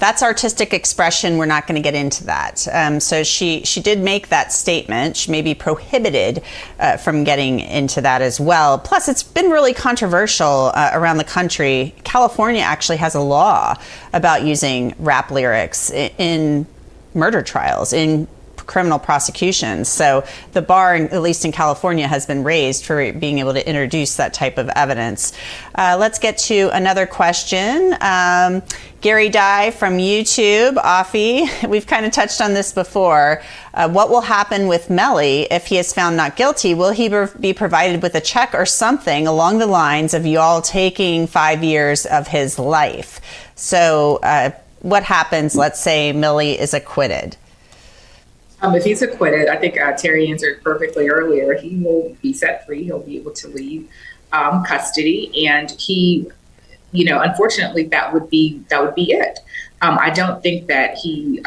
that's artistic expression. We're not going to get into that. So she did make that statement. She may be prohibited from getting into that as well. Plus, it's been really controversial around the country. California actually has a law about using rap lyrics in murder trials, in criminal prosecutions. So the bar, at least in California, has been raised for being able to introduce that type of evidence. Let's get to another question. Gary Dye from YouTube, Offie, we've kind of touched on this before. What will happen with Melly if he is found not guilty? Will he be provided with a check or something along the lines of y'all taking 5 years of his life? So what happens, let's say Melly is acquitted? If he's acquitted, I think Terry answered perfectly earlier. He will be set free. He'll be able to leave custody, and he, unfortunately, that would be it. I don't think that he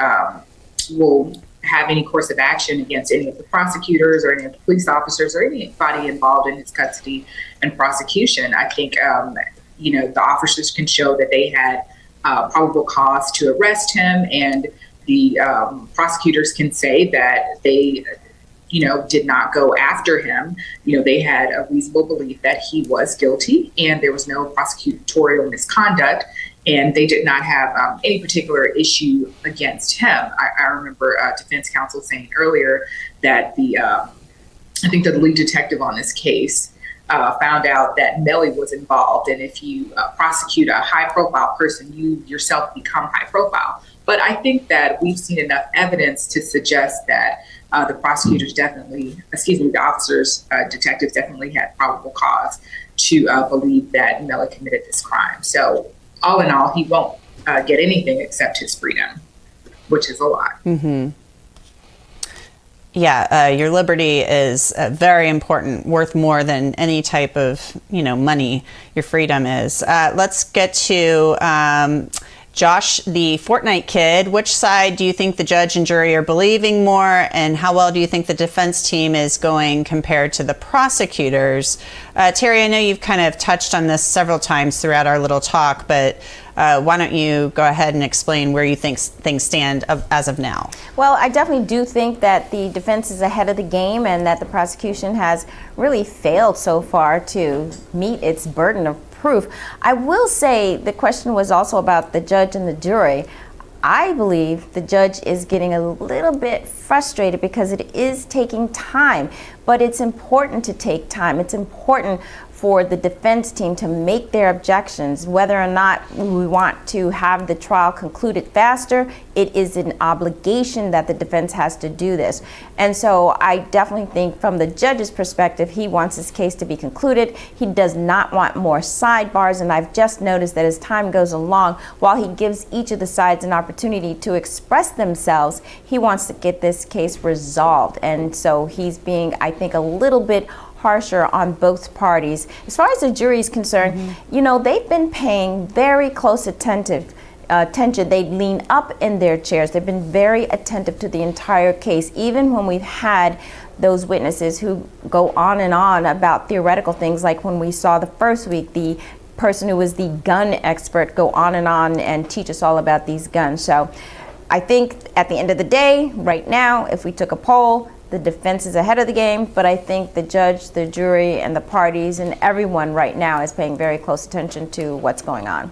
will have any course of action against any of the prosecutors or any of the police officers or anybody involved in his custody and prosecution. I think the officers can show that they had probable cause to arrest him, and the prosecutors can say that they, did not go after him. They had a reasonable belief that he was guilty and there was no prosecutorial misconduct, and they did not have any particular issue against him. I remember defense counsel saying earlier that I think the lead detective on this case found out that Melly was involved, and if you prosecute a high-profile person, you yourself become high-profile. But I think that we've seen enough evidence to suggest that the officers, detectives definitely had probable cause to believe that Melly committed this crime. So all in all, he won't get anything except his freedom, which is a lot. Mm-hmm. Yeah, your liberty is very important, worth more than any type of, money your freedom is. Let's get to Josh, the Fortnite kid. Which side do you think the judge and jury are believing more, and how well do you think the defense team is going compared to the prosecutors? Terry, I know you've kind of touched on this several times throughout our little talk, but Why don't you go ahead and explain where you think things stand as of now? Well, I definitely do think that the defense is ahead of the game and that the prosecution has really failed so far to meet its burden of proof. I will say the question was also about the judge and the jury. I believe the judge is getting a little bit frustrated because it is taking time, but it's important to take time. It's important for the defense team to make their objections. Whether or not we want to have the trial concluded faster, it is an obligation that the defense has to do this. And so I definitely think from the judge's perspective, he wants his case to be concluded. He does not want more sidebars, and I've just noticed that as time goes along, while he gives each of the sides an opportunity to express themselves, he wants to get this case resolved. And so he's being, I think, a little bit harsher on both parties. As far as the jury is concerned, you know, they've been paying very close attention. They lean up in their chairs. They've been very attentive to the entire case, even when we've had those witnesses who go on and on about theoretical things, like when we saw the first week, the person who was the gun expert go on and teach us all about these guns. So I think at the end of the day, right now, if we took a poll, the defense is ahead of the game, but I think the judge, the jury, and the parties and everyone right now is paying very close attention to what's going on.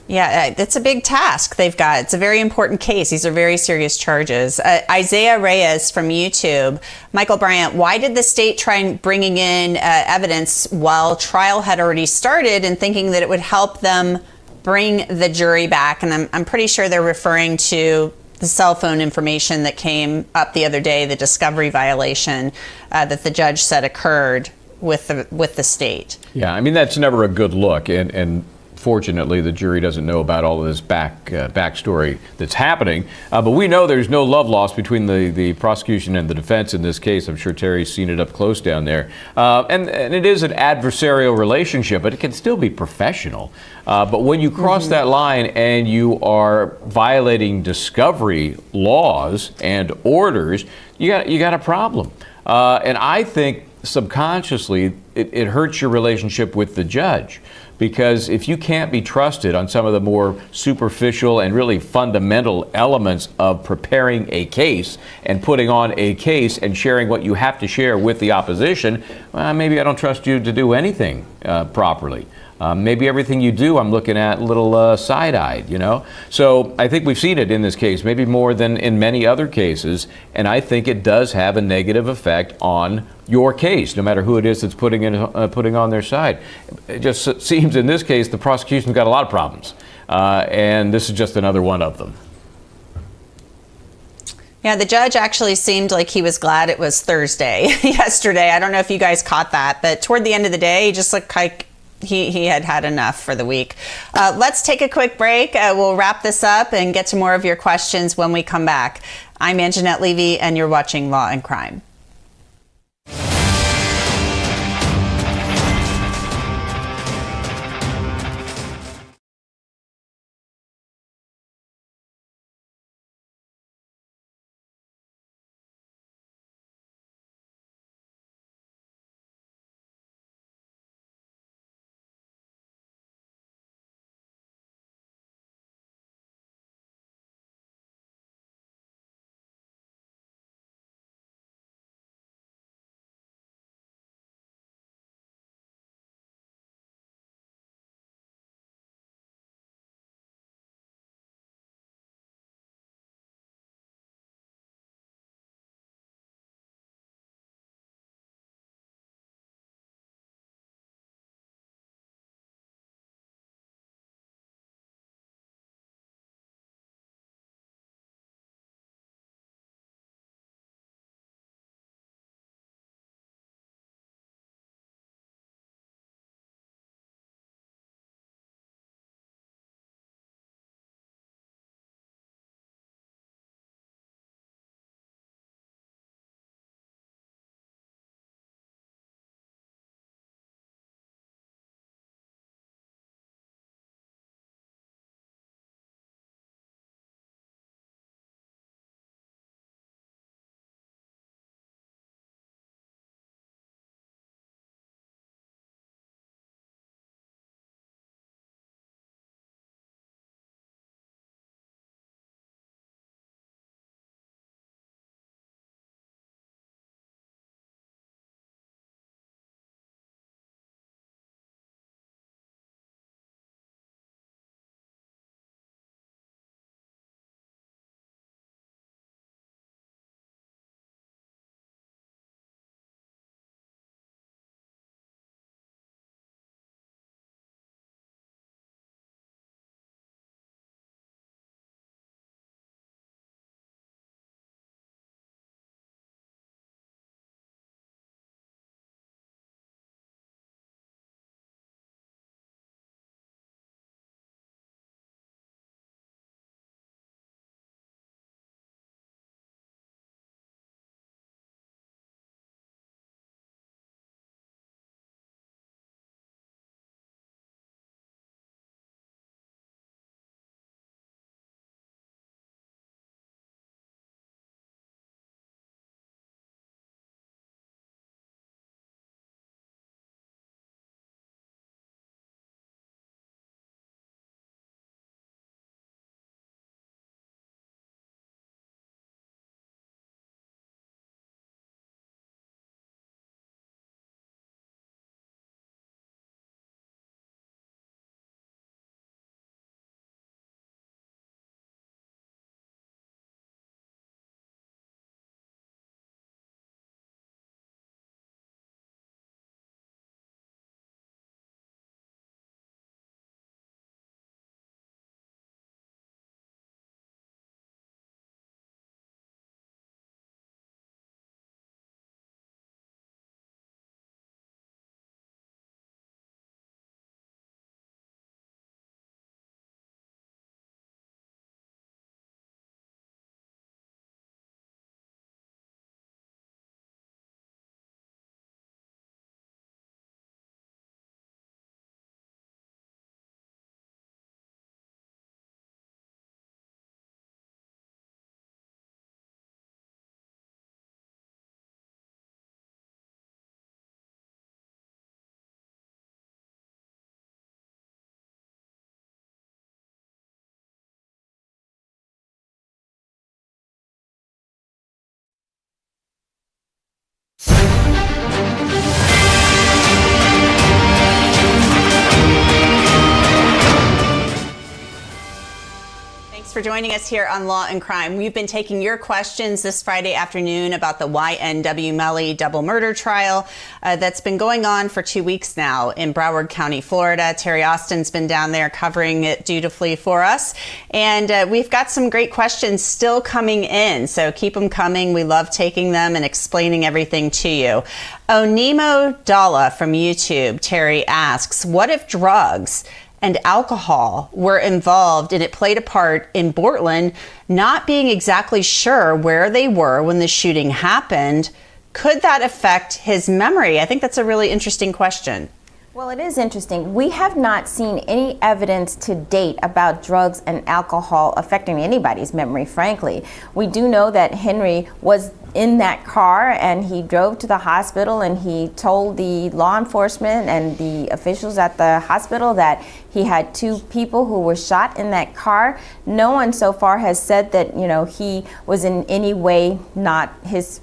Yeah, it's a big task they've got. It's a very important case. These are very serious charges. Isaiah Reyes from YouTube. Michael Bryant, why did the state try bringing in evidence while trial had already started and thinking that it would help them bring the jury back? And I'm pretty sure they're referring to the cell phone information that came up the other day, the discovery violation that the judge said occurred with the state. Yeah, I mean, that's never a good look. And fortunately, the jury doesn't know about all of this backstory that's happening. But we know there's no love lost between the prosecution and the defense in this case. I'm sure Terry's seen it up close down there. And it is an adversarial relationship, but it can still be professional. But when you cross that line and you are violating discovery laws and orders, you got a problem. And I think subconsciously it hurts your relationship with the judge. Because if you can't be trusted on some of the more superficial and really fundamental elements of preparing a case and putting on a case and sharing what you have to share with the opposition, maybe I don't trust you to do anything properly. Maybe everything you do, I'm looking at a little side-eyed, you know? So I think we've seen it in this case, maybe more than in many other cases, and I think it does have a negative effect on your case, no matter who it is that's putting on their side. It just seems in this case the prosecution's got a lot of problems, and this is just another one of them. Yeah, the judge actually seemed like he was glad it was Thursday yesterday. I don't know if you guys caught that, but toward the end of the day, he just looked like he had enough for the week. Let's take a quick break. We'll wrap this up and get to more of your questions when we come back. I'm Anjanette Levy, and you're watching Law and Crime. for joining us here on Law and Crime. We've been taking your questions this Friday afternoon about the YNW Melly double murder trial that's been going on for 2 weeks now in Broward County, Florida. Terry Austin's been down there covering it dutifully for us. And we've got some great questions still coming in, so keep them coming. We love taking them and explaining everything to you. Onimo Dalla from YouTube, Terry asks, what if drugs and alcohol were involved and it played a part in Bortlen not being exactly sure where they were when the shooting happened? Could that affect his memory? I think that's a really interesting question. Well, it is interesting. We have not seen any evidence to date about drugs and alcohol affecting anybody's memory, frankly. We do know that Henry was in that car and he drove to the hospital and he told the law enforcement and the officials at the hospital that he had 2 people who were shot in that car. No one so far has said that, he was in any way not his,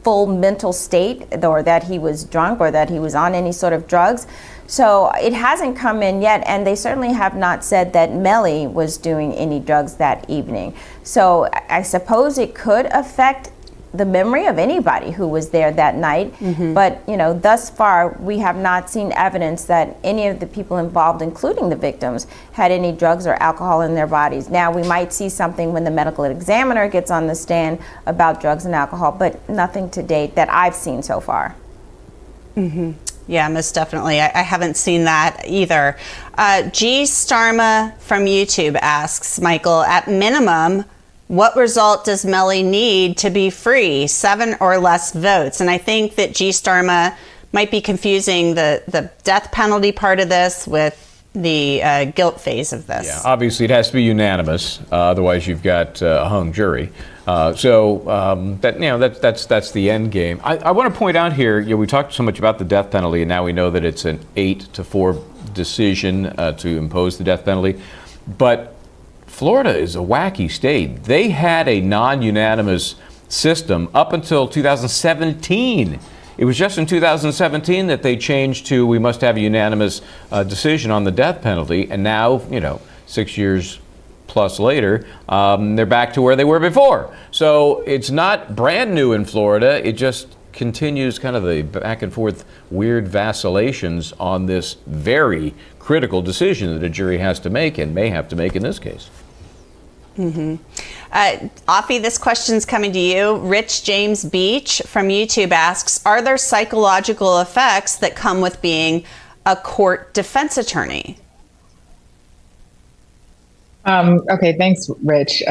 full mental state, or that he was drunk or that he was on any sort of drugs. So it hasn't come in yet, and they certainly have not said that Melly was doing any drugs that evening. So I suppose it could affect the memory of anybody who was there that night. But, thus far, we have not seen evidence that any of the people involved, including the victims, had any drugs or alcohol in their bodies. Now, we might see something when the medical examiner gets on the stand about drugs and alcohol, but nothing to date that I've seen so far. Yeah, most definitely. I haven't seen that either. G. Starma from YouTube asks, Michael, at minimum, what result does Melly need to be free? 7 or less votes. And I think that G. Starma might be confusing the death penalty part of this with the guilt phase of this. Yeah, obviously it has to be unanimous. Otherwise, you've got a hung jury. That's the end game. I want to point out here, we talked so much about the death penalty, and now we know that it's an 8-4 decision to impose the death penalty. But Florida is a wacky state. They had a non-unanimous system up until 2017. It was just in 2017 that they changed to we must have a unanimous decision on the death penalty. And now, 6 years plus later, they're back to where they were before. So it's not brand new in Florida. It just continues kind of the back and forth weird vacillations on this very critical decision that a jury has to make and may have to make in this case. Afi, this question's coming to you. Rich James Beach from YouTube asks, are there psychological effects that come with being a court defense attorney? Okay, thanks, Rich.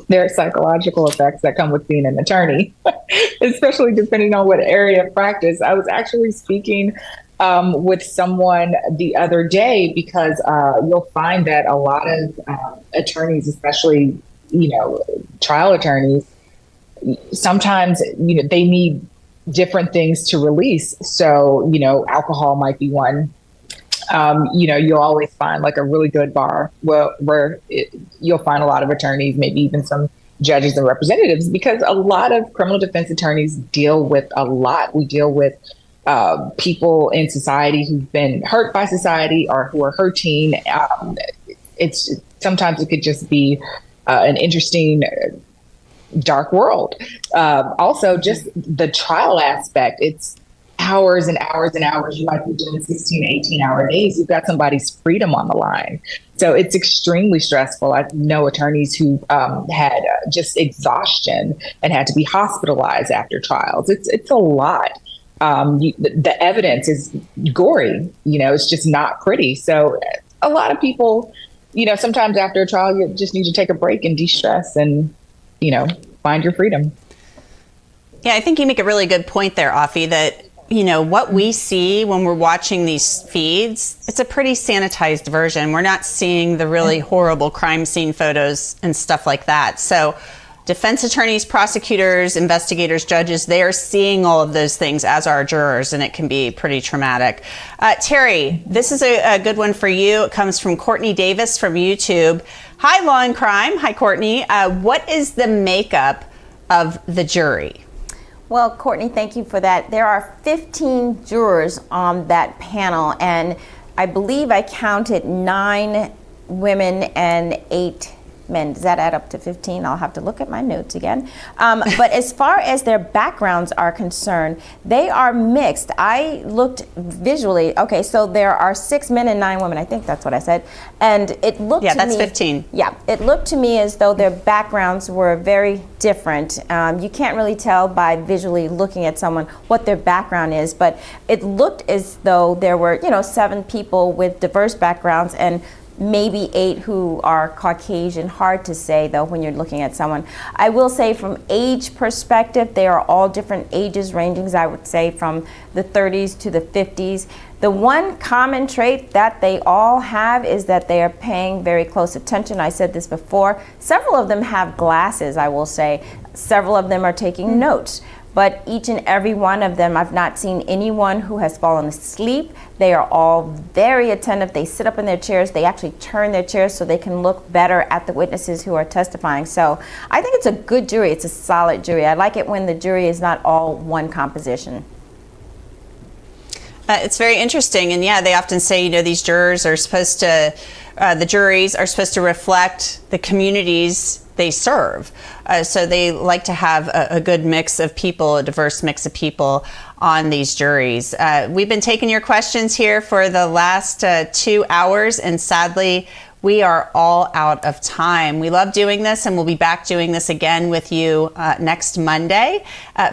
There are psychological effects that come with being an attorney, especially depending on what area of practice. I was actually speaking with someone the other day because you'll find that a lot of attorneys, especially, trial attorneys, sometimes, they need different things to release. So, alcohol might be one. You'll always find like a really good bar where you'll find a lot of attorneys, maybe even some judges and representatives, because a lot of criminal defense attorneys deal with a lot. We deal with people in society who've been hurt by society or who are hurting. Sometimes it could just be an interesting dark world. Also, just the trial aspect. It's hours and hours and hours. You might be doing 16, 18-hour days. You've got somebody's freedom on the line. So it's extremely stressful. I know attorneys who had just exhaustion and had to be hospitalized after trials. It's a lot. The evidence is gory. It's just not pretty. So a lot of people, sometimes after a trial, you just need to take a break and de-stress and, find your freedom. Yeah, I think you make a really good point there, Afi, that what we see when we're watching these feeds, it's a pretty sanitized version. We're not seeing the really horrible crime scene photos and stuff like that. So defense attorneys, prosecutors, investigators, judges, they are seeing all of those things as our jurors, and it can be pretty traumatic. Terry, this is a good one for you. It comes from Courtney Davis from YouTube. Hi, Law and Crime. Hi, Courtney. What is the makeup of the jury? Well, Courtney, thank you for that. There are 15 jurors on that panel, and I believe I counted 9 women and 8 men. Does that add up to 15? I'll have to look at my notes again. But as far as their backgrounds are concerned, they are mixed. I looked visually. Okay, so there are 6 men and 9 women. I think that's what I said. And it looked to me. Yeah, that's 15. Yeah, it looked to me as though their backgrounds were very different. You can't really tell by visually looking at someone what their background is, but it looked as though there were, 7 people with diverse backgrounds and maybe 8 who are Caucasian. Hard to say though when you're looking at someone. I will say from age perspective, they are all different ages ranging, I would say from the 30s to the 50s. The one common trait that they all have is that they are paying very close attention. I said this before. Several of them have glasses, I will say. Several of them are taking notes. But each and every one of them, I've not seen anyone who has fallen asleep. They are all very attentive. They sit up in their chairs. They actually turn their chairs so they can look better at the witnesses who are testifying. So I think it's a good jury. It's a solid jury. I like it when the jury is not all one composition. It's very interesting. And yeah, they often say, these jurors are supposed to, the juries are supposed to reflect the communities they serve. So they like to have a good mix of people, a diverse mix of people on these juries. We've been taking your questions here for the last 2 hours, and sadly, we are all out of time. We love doing this, and we'll be back doing this again with you next Monday.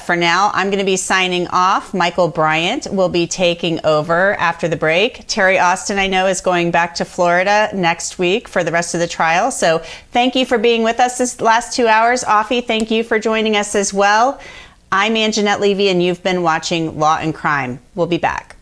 For now, I'm going to be signing off. Michael Bryant will be taking over after the break. Terry Austin, I know, is going back to Florida next week for the rest of the trial. So thank you for being with us this last 2 hours. Afi, thank you for joining us as well. I'm Anjanette Levy, and you've been watching Law and Crime. We'll be back.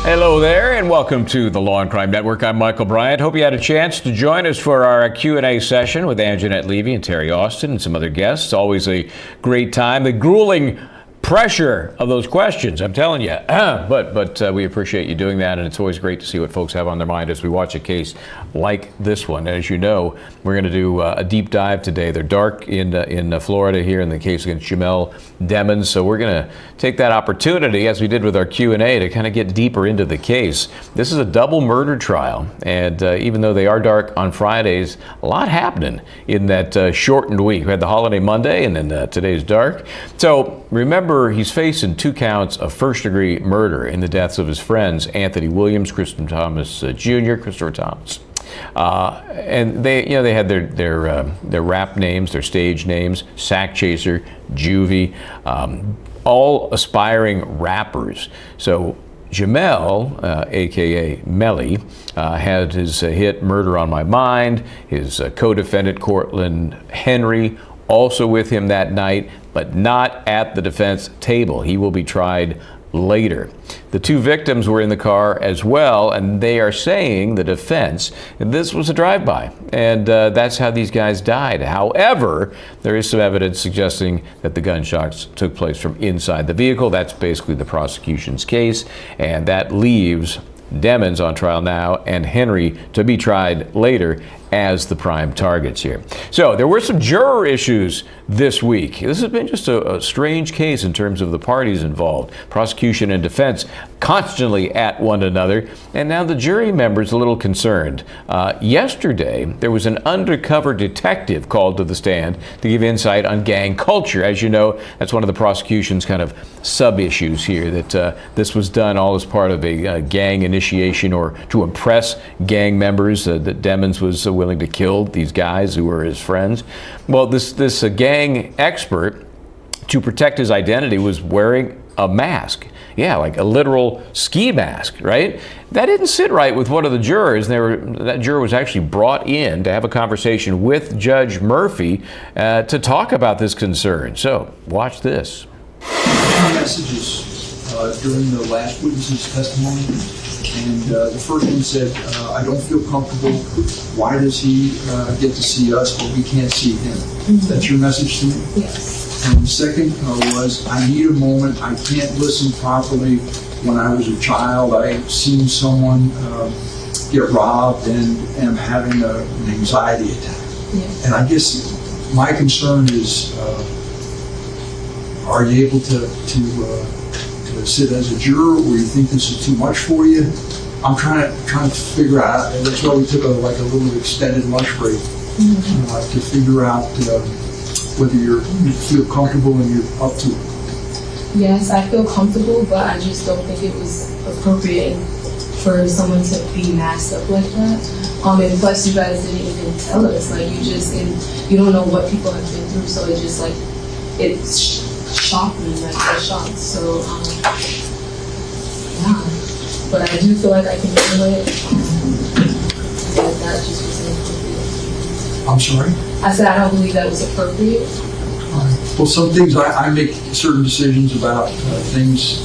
Hello there, and welcome to the Law and Crime Network. I'm Michael Bryant. Hope you had a chance to join us for our Q&A session with Anjanette Levy and Terry Austin and some other guests. Always a great time. The grueling pressure of those questions, I'm telling you. But we appreciate you doing that, and it's always great to see what folks have on their mind as we watch a case like this one. As you know, we're going to do a deep dive today. They're dark in Florida here in the case against Jamell Demons, so we're going to take that opportunity, as we did with our Q&A, to kind of get deeper into the case. This is a double murder trial, and even though they are dark on Fridays, a lot happening in that shortened week. We had the holiday Monday, and then today's dark. So remember, he's facing 2 counts of first-degree murder in the deaths of his friends, Anthony Williams, Christopher Thomas Jr., Christopher Thomas. And they had their rap names, their stage names, Sakchaser, Juvy, all aspiring rappers. So Jamell, a.k.a. Melly, had his hit Murder on My Mind. His co-defendant, Cortlen Henry, also with him that night, but not at the defense table. He will be tried later. The 2 victims were in the car as well, and they are saying, the defense, this was a drive-by, and that's how these guys died. However, there is some evidence suggesting that the gunshots took place from inside the vehicle. That's basically the prosecution's case, and that leaves Demons on trial now and Henry to be tried later as the prime targets here. So there were some juror issues this week. This has been just a strange case in terms of the parties involved. Prosecution and defense constantly at one another, and now the jury members a little concerned. Yesterday, there was an undercover detective called to the stand to give insight on gang culture. As you know, that's one of the prosecution's kind of sub-issues here, that this was done all as part of a gang initiation or to impress gang members, that Demons was willing to kill these guys who were his friends. Well, this gang expert, to protect his identity, was wearing a mask. Yeah, like a literal ski mask, right? That didn't sit right with one of the jurors. That juror was actually brought in to have a conversation with Judge Murphy to talk about this concern. So, watch this. Messages during the last witness's testimony, and the first one said, I don't feel comfortable. Why does he get to see us but we can't see him? Mm-hmm. That's your message to me? Yes. And the second was, I need a moment. I can't listen properly. When I was a child, I seen someone get robbed and am having an anxiety attack. Yes. And I guess my concern is, are you able to sit as a juror, or you think this is too much for you? I'm trying to figure out, and that's why we took a little extended lunch break, to figure out whether you feel comfortable and you're up to it. Yes, I feel comfortable, but I just don't think it was appropriate for someone to be masked up like that. And plus, you guys didn't even tell us. Like, you don't know what people have been through, so it just it shocked me, I shocked. So, yeah. But I do feel like I can handle it. But that just wasn't appropriate. I'm sorry? I said I don't believe that was appropriate. Well, some things I make certain decisions about things,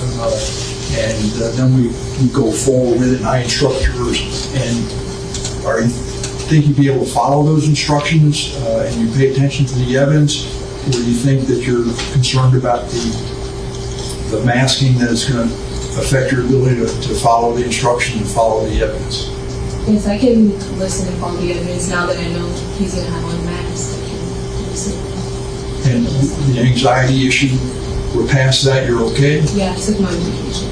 and then we go forward with it, and I instruct jurors. And are you think you'd be able to follow those instructions, and you pay attention to the evidence, or do you think that you're concerned about the masking that is going to affect your ability to follow the instructions and follow the evidence? Yes, I can listen and follow the evidence now that I know he's going to have on mask. I can listen. And the anxiety issue, we're past that, you're okay? Yeah, I took my medication.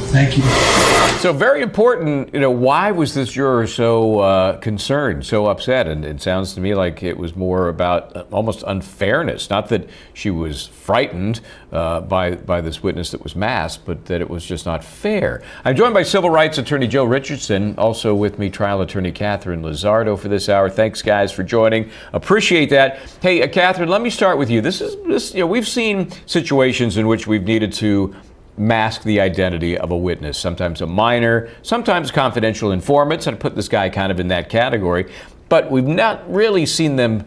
Thank you. So very important, why was this juror so concerned, so upset? And it sounds to me like it was more about almost unfairness. Not that she was frightened by this witness that was masked, but that it was just not fair. I'm joined by civil rights attorney Joe Richardson, also with me trial attorney Catherine Lizardo for this hour. Thanks, guys, for joining. Appreciate that. Hey, Catherine, let me start with you. We've seen situations in which we've needed to mask the identity of a witness, sometimes a minor, sometimes confidential informants. I'd put this guy kind of in that category, but we've not really seen them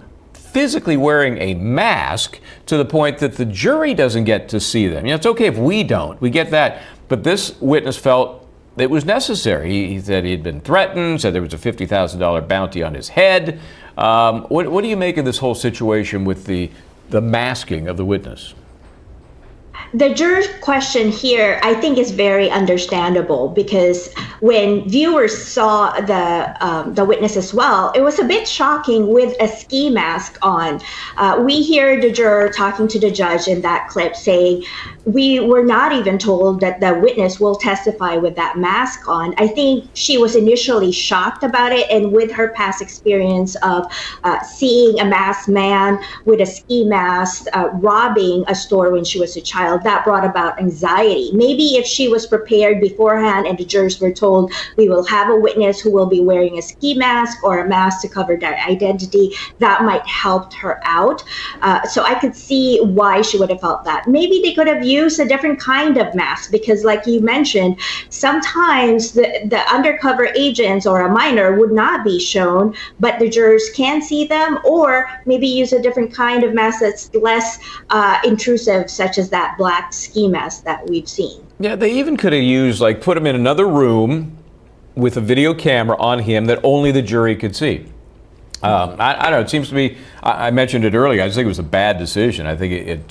physically wearing a mask to the point that the jury doesn't get to see them. You know, it's okay if we don't. We get that. But this witness felt it was necessary. He said he had been threatened, said there was a $50,000 bounty on his head. What do you make of this whole situation with the masking of the witness? The juror's question here, I think, is very understandable because when viewers saw the witness as well, it was a bit shocking with a ski mask on. We hear the juror talking to the judge in that clip saying, we were not even told that the witness will testify with that mask on. I think she was initially shocked about it, and with her past experience of seeing a masked man with a ski mask robbing a store when she was a child, that brought about anxiety. Maybe if she was prepared beforehand and the jurors were told, we will have a witness who will be wearing a ski mask or a mask to cover their identity, that might help her out. So I could see why she would have felt that. Maybe they could have used a different kind of mask because, like you mentioned, sometimes the undercover agents or a minor would not be shown, but the jurors can see them, or maybe use a different kind of mask that's less intrusive, such as that black ski mask that we've seen. Yeah, they even could have used, like, put him in another room with a video camera on him that only the jury could see. I don't know. It seems to me, I mentioned it earlier, I just think it was a bad decision. I think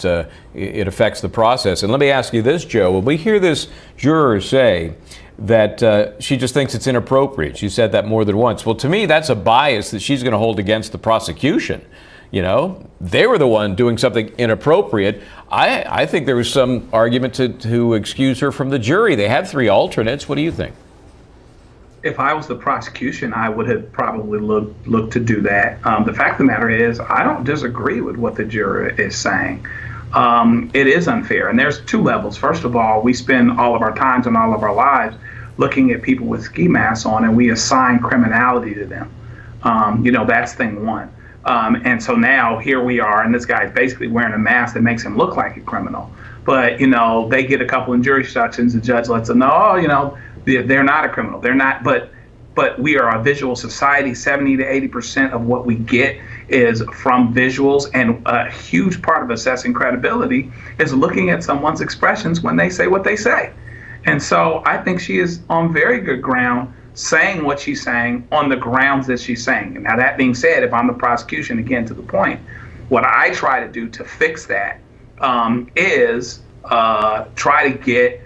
it affects the process. And let me ask you this, Joe. When we hear this juror say that she just thinks it's inappropriate, she said that more than once. Well, to me, that's a bias that she's going to hold against the prosecution. You know, they were the one doing something inappropriate. I think there was some argument to excuse her from the jury. They have 3 alternates. What do you think? If I was the prosecution, I would have probably looked to do that. The fact of the matter is, I don't disagree with what the juror is saying. It is unfair, and there's 2 levels. First of all, we spend all of our times and all of our lives looking at people with ski masks on, and we assign criminality to them. You know, that's thing one. And so now here we are, and this guy is basically wearing a mask that makes him look like a criminal. But, you know, they get a couple of jury instructions, the judge lets them know, oh, you know, they're not a criminal. They're not, but we are a visual society. 70 to 80% of what we get is from visuals, and a huge part of assessing credibility is looking at someone's expressions when they say what they say. And so I think she is on very good ground saying what she's saying on the grounds that she's saying. And now, that being said, if I'm the prosecution, again, to the point, what I try to do to fix that is try to get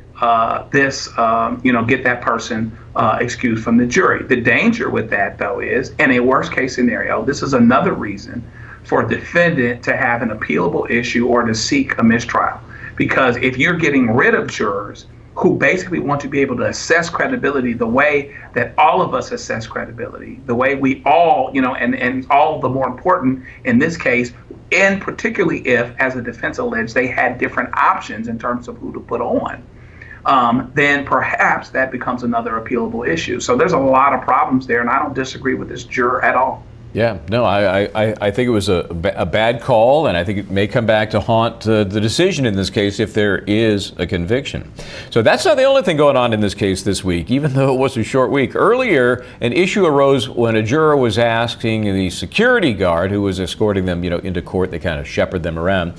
get that person excused from the jury. The danger with that, though, is, in a worst case scenario, this is another reason for a defendant to have an appealable issue or to seek a mistrial. Because if you're getting rid of jurors who basically want to be able to assess credibility the way that all of us assess credibility, the way we all, and all the more important in this case, and particularly if, as a defense alleged, they had different options in terms of who to put on, then perhaps that becomes another appealable issue. So there's a lot of problems there, and I don't disagree with this juror at all. Yeah, no, I think it was a bad call, and I think it may come back to haunt the decision in this case if there is a conviction. So that's not the only thing going on in this case this week, even though it was a short week. Earlier, an issue arose when a juror was asking the security guard who was escorting them, into court. They kind of shepherd them around.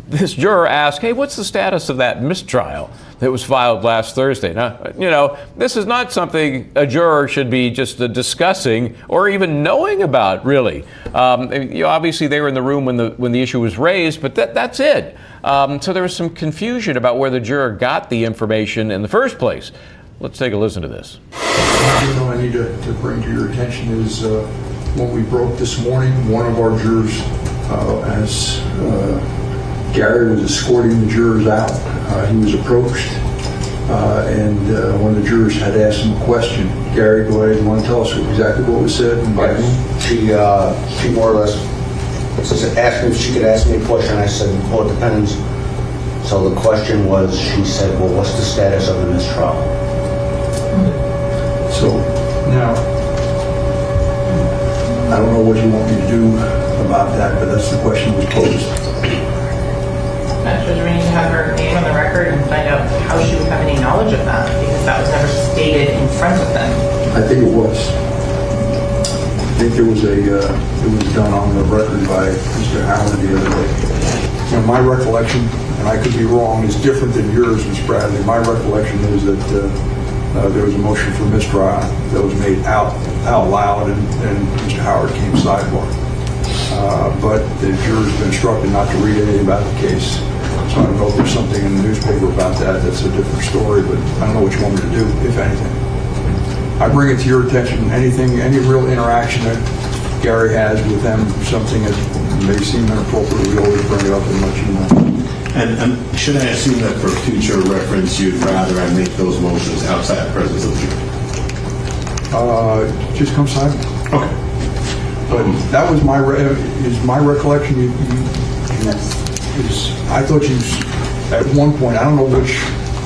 This juror asked, "Hey, what's the status of that mistrial that was filed last Thursday?" Now, this is not something a juror should be just discussing or even knowing about, really. Obviously, they were in the room when the issue was raised, but that's it. So there was some confusion about where the juror got the information in the first place. Let's take a listen to this. I need to bring to your attention is when we broke this morning, one of our jurors, as Gary was escorting the jurors out, he was approached, and one of the jurors had asked him a question. Gary, go ahead. You want to tell us exactly what was said? She more or less asked me if she could ask me a question. I said, well, it depends. So the question was, she said, well, what's the status of the mistrial? So now, I don't know what you want me to do about that, but that's the question that was posed. Judge, we need to have her name on the record and find out how she would have any knowledge of that, because that was never stated in front of them. I think it was. think it was done on the record by Mr. Howard the other day. You know, my recollection, and I could be wrong, is different than yours, Ms. Bradley. My recollection is that there was a motion for mistrial that was made out loud, and Mr. Howard came sidebar. But the jurors have been instructed not to read anything about the case. So I don't know if there's something in the newspaper about that. That's a different story, but I don't know what you want me to do, if anything. I bring it to your attention, any real interaction that Gary has with them, something that may seem inappropriate, we always bring it up and let you know. And should I assume that for future reference, you'd rather I make those motions outside the presence of the jury? Just come silent. Okay. But that was my recollection. I thought you, at one point, I don't know which,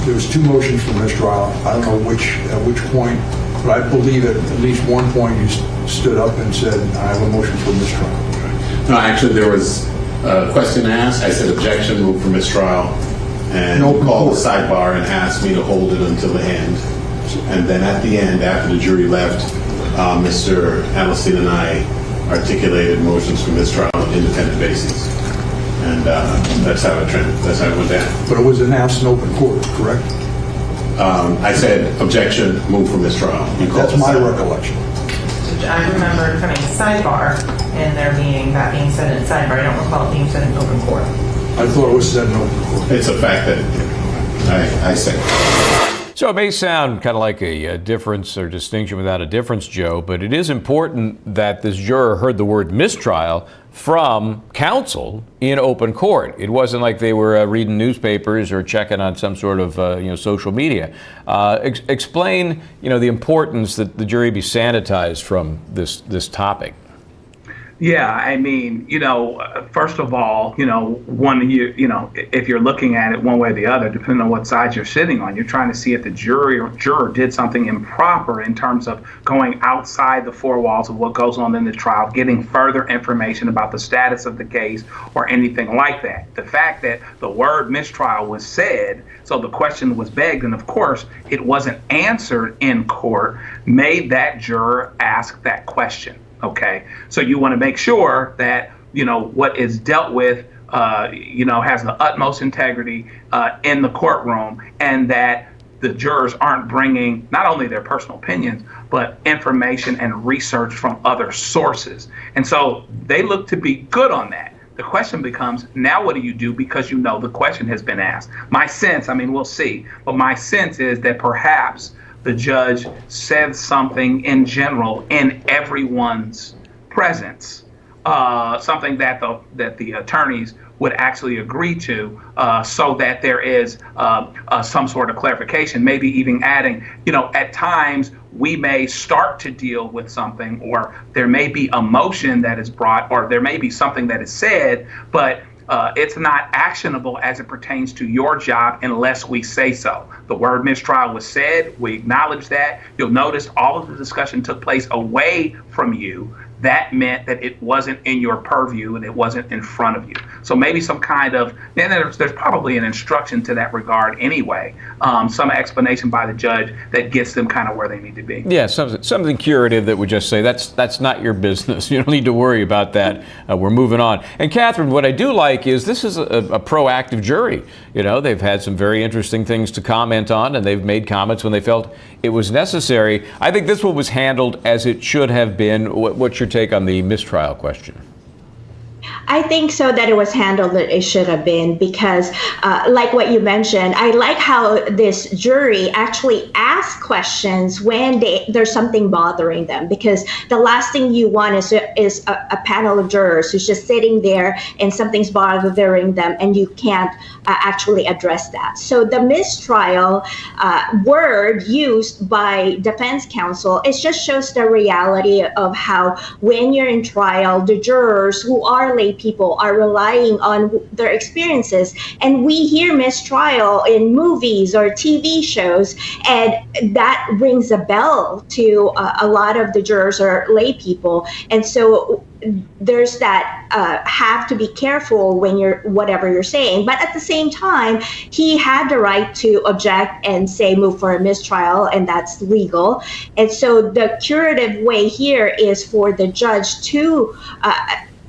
there was two motions for mistrial. I don't know at which point, but I believe at least one point you stood up and said, I have a motion for mistrial. No, actually, there was a question asked. I said objection, move for mistrial, and you called the sidebar and asked me to hold it until the end. And then at the end, after the jury left, Mr. Alistine and I articulated motions for mistrial on an independent basis. And that's how it went down. But it was announced in open court, correct? I said objection, move for mistrial. That's my recollection. I remember coming to sidebar and there being that being said in sidebar. I don't recall it being said in open court. I thought it was said in open court. It's a fact that I say. So it may sound kind of like a difference or distinction without a difference, Joe, but it is important that this juror heard the word mistrial from counsel in open court. It wasn't like they were reading newspapers or checking on some sort of social media. Explain the importance that the jury be sanitized from this topic. Yeah, I mean, first of all, if you're looking at it one way or the other, depending on what side you're sitting on, you're trying to see if the juror did something improper in terms of going outside the four walls of what goes on in the trial, getting further information about the status of the case or anything like that. The fact that the word mistrial was said, so the question was begged, and of course it wasn't answered in court, made that juror ask that question. Okay, so you want to make sure that what is dealt with has the utmost integrity in the courtroom, and that the jurors aren't bringing not only their personal opinions but information and research from other sources. And so they look to be good on that. The question becomes, now what do you do, because the question has been asked? My sense, we'll see, but my sense is that perhaps the judge said something in general in everyone's presence, something that the attorneys would actually agree to, so that there is some sort of clarification, maybe even adding, at times we may start to deal with something, or there may be a motion that is brought, or there may be something that is said, but it's not actionable as it pertains to your job unless we say so. The word mistrial was said. We acknowledge that. You'll notice all of the discussion took place away from you. That meant that it wasn't in your purview and it wasn't in front of you. So maybe some kind of, and there's probably an instruction to that regard anyway, some explanation by the judge that gets them kind of where they need to be. Yeah, something curative that would just say, that's not your business. You don't need to worry about that. We're moving on. And Catherine, what I do like is this is a proactive jury. They've had some very interesting things to comment on, and they've made comments when they felt it was necessary. I think this one was handled as it should have been. What's your take on the mistrial question? I think so that it was handled that it should have been, because like what you mentioned, I like how this jury actually asks questions when there's something bothering them, because the last thing you want is a panel of jurors who's just sitting there and something's bothering them and you can't actually address that. So the mistrial word used by defense counsel, it just shows the reality of how when you're in trial, the jurors who are lay people are relying on their experiences, and we hear mistrial in movies or TV shows, and that rings a bell to a lot of the jurors or lay people. And so there's that have to be careful when you're whatever you're saying, but at the same time he had the right to object and say move for a mistrial, and that's legal. And so the curative way here is for the judge to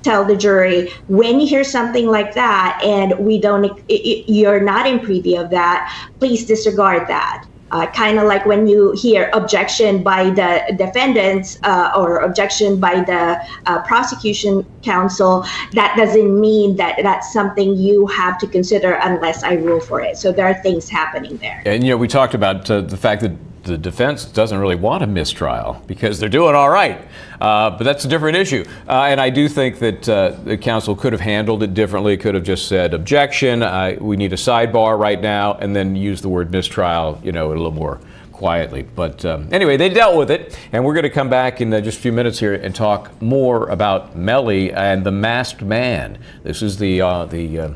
tell the jury, when you hear something like that and you're not in preview of that, please disregard that. Kind of like when you hear objection by the defendants or objection by the prosecution counsel, that doesn't mean that that's something you have to consider unless I rule for it. So there are things happening there. And, we talked about the fact that the defense doesn't really want a mistrial because they're doing all right. But that's a different issue. And I do think that the counsel could have handled it differently, could have just said objection, we need a sidebar right now, and then use the word mistrial, a little more quietly. But anyway, they dealt with it. And we're going to come back in just a few minutes here and talk more about Melly and the masked man. This is the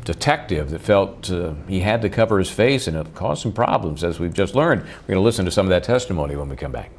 detective that felt he had to cover his face, and it caused some problems, as we've just learned. We're going to listen to some of that testimony when we come back.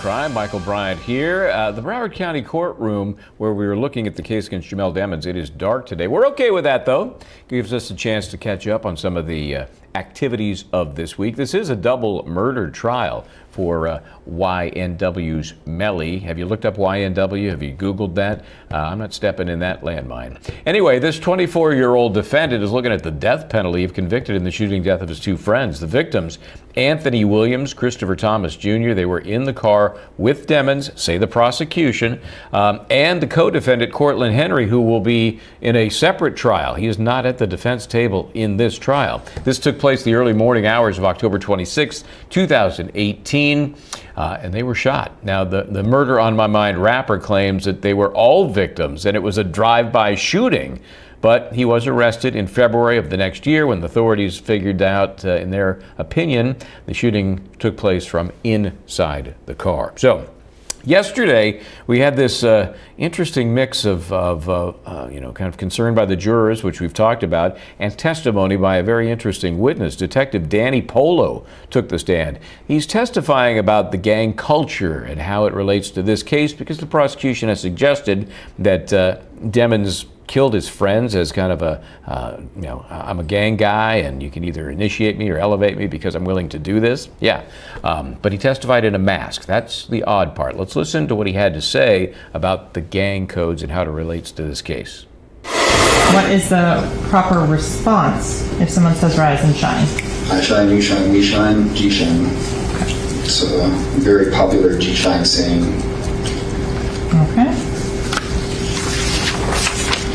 Crime. Michael Bryant here. The Broward County Courtroom, where we were looking at the case against Jamell Demons. It is dark today. We're okay with that, though. Gives us a chance to catch up on some of the activities of this week. This is a double murder trial for YNW's Melly. Have you looked up YNW? Have you Googled that? I'm not stepping in that landmine. Anyway, this 24-year-old defendant is looking at the death penalty if convicted in the shooting death of his two friends. The victims, Anthony Williams, Christopher Thomas Jr., they were in the car with Demons, say the prosecution, and the co-defendant, Cortlen Henry, who will be in a separate trial. He is not at the defense table in this trial. This took place the early morning hours of October 26, 2018. And they were shot. Now, the Murder on My Mind rapper claims that they were all victims and it was a drive-by shooting. But he was arrested in February of the next year when the authorities figured out, in their opinion, the shooting took place from inside the car. So, yesterday, we had this interesting mix of kind of concern by the jurors, which we've talked about, and testimony by a very interesting witness. Detective Danny Polo took the stand. He's testifying about the gang culture and how it relates to this case because the prosecution has suggested that Demons killed his friends as kind of I'm a gang guy and you can either initiate me or elevate me because I'm willing to do this. Yeah, but he testified in a mask. That's the odd part. Let's listen to what he had to say about the gang codes and how it relates to this case. What is the proper response if someone says rise and shine? I shine, you shine, we shine, G shine. It's a very popular G shine saying. Okay.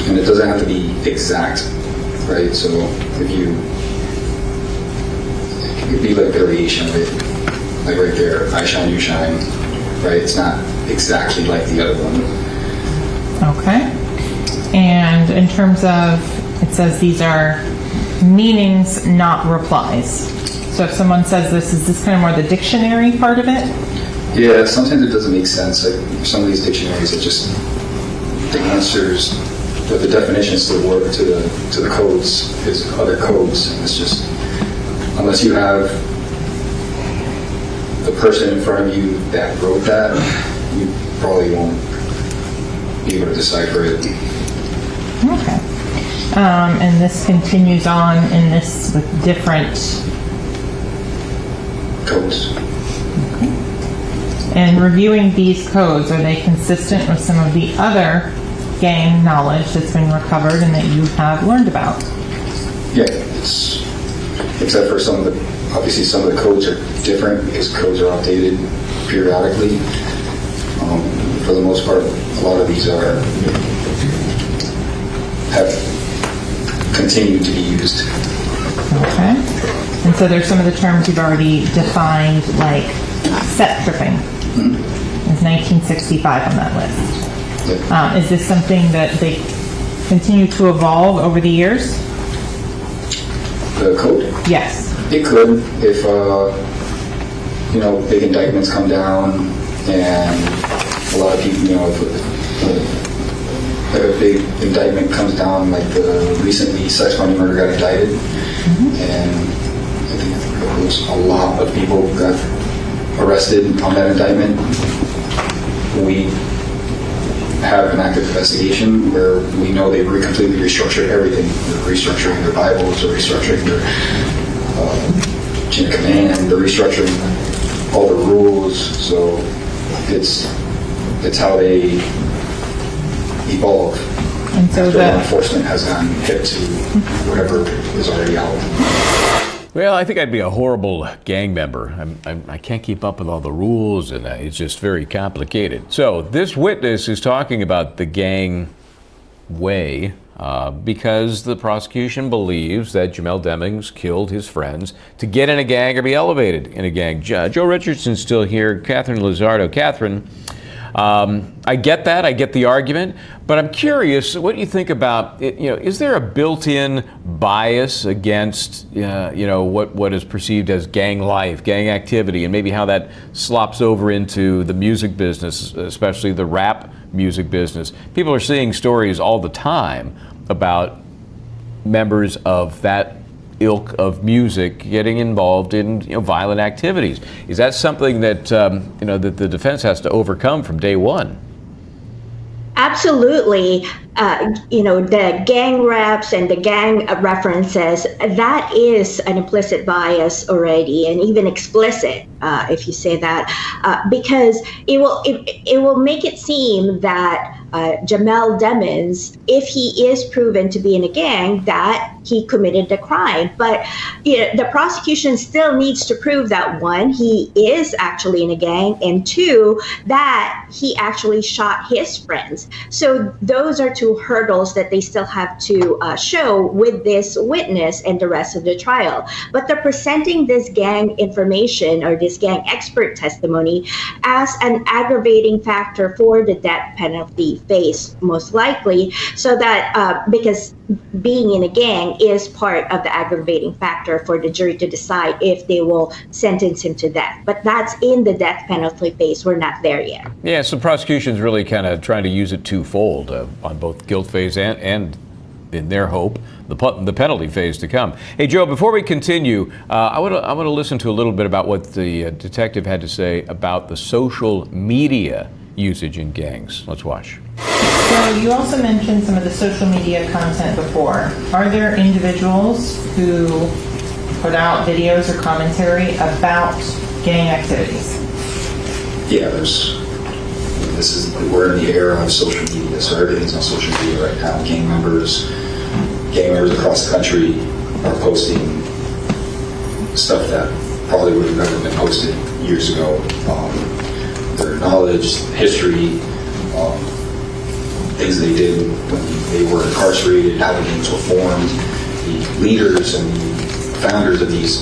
And it doesn't have to be exact, right? So if it could be like variation of it, like right there, I shine, you shine, right? It's not exactly like the other one. Okay. And in terms of, it says these are meanings, not replies. So if someone says this, is this kind of more the dictionary part of it? Yeah, sometimes it doesn't make sense. Like some of these dictionaries, it just, the answers, but the definitions to the word, to the codes is other codes. And it's just, unless you have the person in front of you that wrote that, you probably won't be able to decipher it. Okay. And this continues on in this with different codes. Okay. And reviewing these codes, are they consistent with some of the other gang knowledge that's been recovered and that you have learned about? Yeah, except for some of the codes are different because codes are updated periodically. For the most part, a lot of these have continued to be used. Okay. And so there's some of the terms you've already defined, like set tripping. Mm-hmm. Is 1965 on that list. Is this something that they continue to evolve over the years? The code? Yes. It could if, big indictments come down and a lot of people, if a big indictment comes down, like the recently sex money murder got indicted, and I think there was a lot of people got arrested on that indictment. We have an active investigation where we know they've completely restructured everything. They're restructuring their Bibles, they're restructuring their chain of command, they're restructuring all the rules. So it's how they evolve. And so law enforcement has gotten hip to whatever is already out. Well, I think I'd be a horrible gang member. I can't keep up with all the rules, and it's just very complicated. So this witness is talking about the gang way because the prosecution believes that Jamell Demons killed his friends to get in a gang or be elevated in a gang. Joe Richardson's still here. Catherine Lizardo. Catherine, I get that. I get the argument. But I'm curious what you think about it. Is there a built-in bias against, what is perceived as gang life, gang activity, and maybe how that slops over into the music business, especially the rap music business? People are seeing stories all the time about members of that ilk of music getting involved in violent activities. Is that something that that the defense has to overcome from day one? Absolutely. The gang reps and the gang references, that is an implicit bias already, and even explicit, if you say that, because it will make it seem that Jamell Demons, if he is proven to be in a gang, that he committed the crime. But the prosecution still needs to prove that, one, he is actually in a gang, and two, that he actually shot his friends. So those are two hurdles that they still have to show with this witness and the rest of the trial. But they're presenting this gang information or this gang expert testimony as an aggravating factor for the death penalty phase, most likely, so that because being in a gang is part of the aggravating factor for the jury to decide if they will sentence him to death. But that's in the death penalty phase. We're not there yet. Yeah, so prosecution's really kind of trying to use it twofold on both guilt phase and in their hope, the penalty phase to come. Hey, Joe, before we continue, I want to listen to a little bit about what the detective had to say about the social media usage in gangs. Let's watch. So you also mentioned some of the social media content before. Are there individuals who put out videos or commentary about gang activities? Yeah, we're in the era of social media, so everything's on social media right now. Gang members across the country are posting stuff that probably would have never been posted years ago. Their knowledge, history, things they did when they were incarcerated, how the gangs were formed, the leaders and the founders of these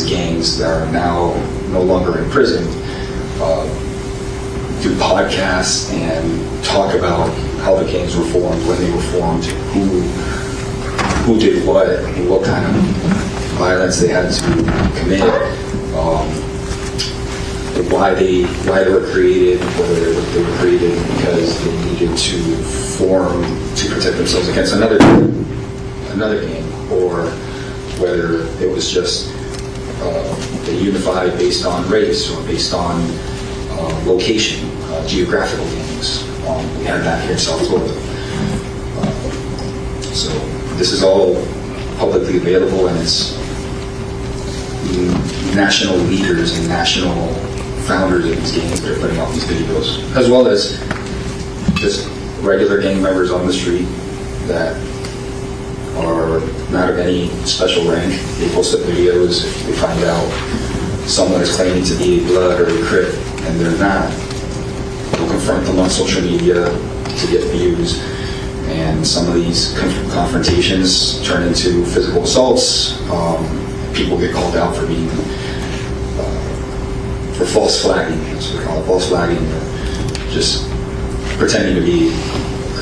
gangs that are now no longer in prison do podcasts and talk about how the gangs were formed, when they were formed, who did what kind of violence they had to commit, why they were created, whether they were created because they needed to protect themselves against another gang, or whether it was just they unified based on race or based on location, geographical gangs. We have that here in South Florida. So this is all publicly available, and it's national leaders and national founders of these gangs that are putting out these videos, as well as just regular gang members on the street that are not of any special rank. They post up videos. If they find out someone is claiming to be a blood or a Crip and they're not, they'll confront them on social media to get views. And some of these confrontations turn into physical assaults. People get called out for being for false flagging. That's what we call it, false flagging, or just pretending to be,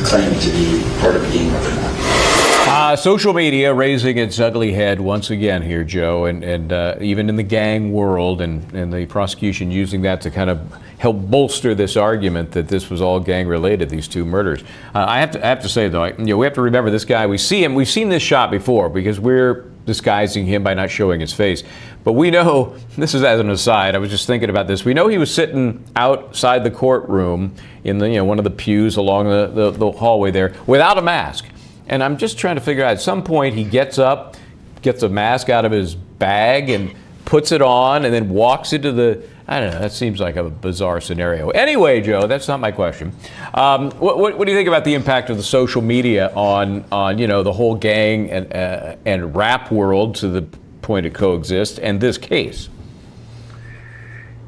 claiming to be part of a gang when they're not. Social media raising its ugly head once again here, Joe, and even in the gang world, and the prosecution using that to kind of help bolster this argument that this was all gang related, these two murders. I have to say though, we have to remember this guy. We've seen this shot before because we're disguising him by not showing his face. But we know, this is as an aside, I was just thinking about this. We know he was sitting outside the courtroom in the one of the pews along the hallway there without a mask. And I'm just trying to figure out, at some point he gets up, gets a mask out of his bag and puts it on and then walks into the, I don't know, that seems like a bizarre scenario. Anyway, Joe, that's not my question. What do you think about the impact of the social media on the whole gang and rap world to the point it coexists and this case?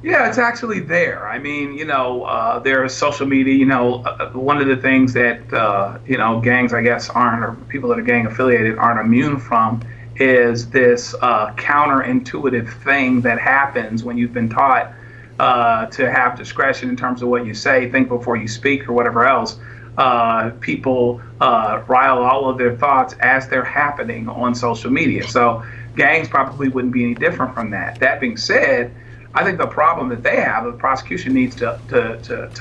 Yeah, it's actually there. I mean, there's social media. One of the things that gangs, I guess, aren't, or people that are gang affiliated aren't immune from, is this counterintuitive thing that happens when you've been taught to have discretion in terms of what you say, think before you speak, or whatever else. People rile all of their thoughts as they're happening on social media. So gangs probably wouldn't be any different from that. That being said, I think the problem that they have, the prosecution needs to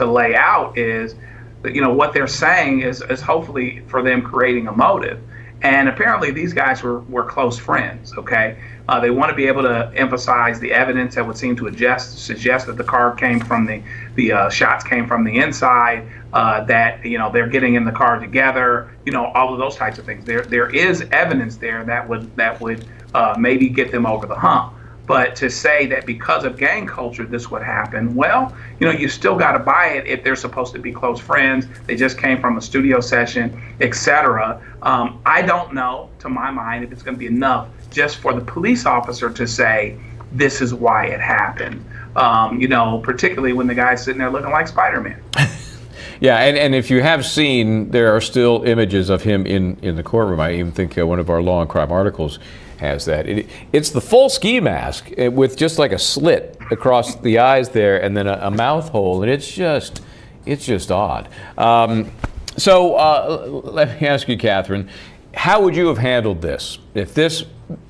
lay out, is that what they're saying is hopefully for them creating a motive. And apparently these guys were close friends, okay? They want to be able to emphasize the evidence that would seem to suggest that the car came from the shots came from the inside, that, they're getting in the car together, all of those types of things. There is evidence there that would maybe get them over the hump. But to say that because of gang culture this would happen, well, you still got to buy it if they're supposed to be close friends. They just came from a studio session, etc. I don't know, to my mind, if it's going to be enough just for the police officer to say this is why it happened. Particularly when the guy's sitting there looking like Spider-Man. Yeah, and if you have seen, there are still images of him in the courtroom. I even think one of our Law and Crime articles has that. It's the full ski mask with just like a slit across the eyes there, and then a mouth hole, and it's just odd. So let me ask you, Catherine, how would you have handled this if this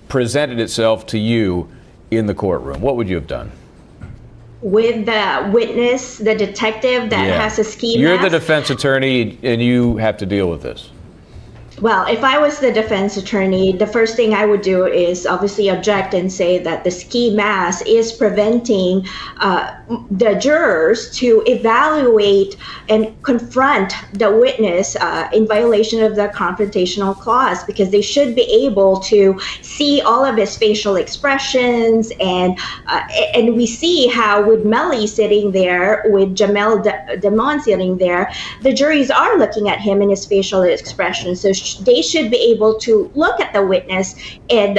presented itself to you in the courtroom? What would you have done? With the witness, the detective that has a ski mask? You're the defense attorney, and you have to deal with this. Well, if I was the defense attorney, the first thing I would do is obviously object and say that the ski mask is preventing the jurors to evaluate and confront the witness in violation of the confrontational clause, because they should be able to see all of his facial expressions. And we see how with Melly sitting there, with Jamell Demons sitting there, the juries are looking at him and his facial expressions. So they should be able to look at the witness and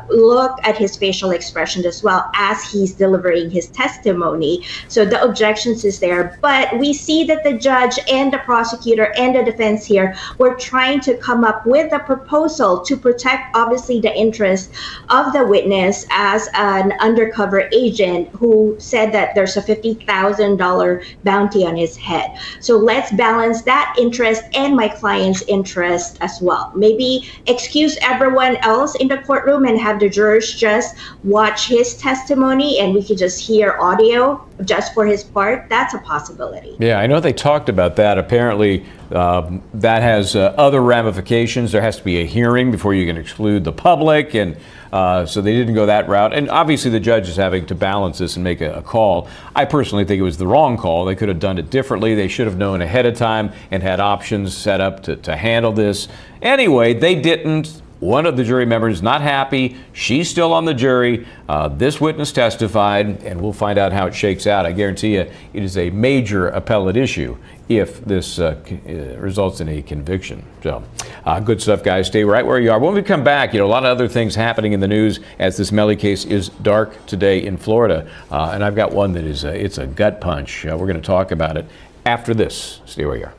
look at his facial expressions as well as he's delivering his testimony. So the objections is there, but we see that the judge and the prosecutor and the defense here were trying to come up with a proposal to protect obviously the interest of the witness as an undercover agent who said that there's a $50,000 bounty on his head. So let's balance that interest and my client's interest as well. Maybe excuse everyone else in the courtroom and have the jurors just watch his testimony and we could just hear audio just for his part. That's a possibility. Yeah, I know they talked about that. Apparently, that has other ramifications. There has to be a hearing before you can exclude the public, and so they didn't go that route. And obviously, the judge is having to balance this and make a call. I personally think it was the wrong call. They could have done it differently. They should have known ahead of time and had options set up to handle this. Anyway, they didn't. One of the jury members not happy. She's still on the jury. This witness testified, and we'll find out how it shakes out. I guarantee you it is a major appellate issue if this results in a conviction. So good stuff, guys. Stay right where you are. When we come back, a lot of other things happening in the news as this Melly case is dark today in Florida. And I've got one that is it's a gut punch. We're going to talk about it after this. Stay where you are.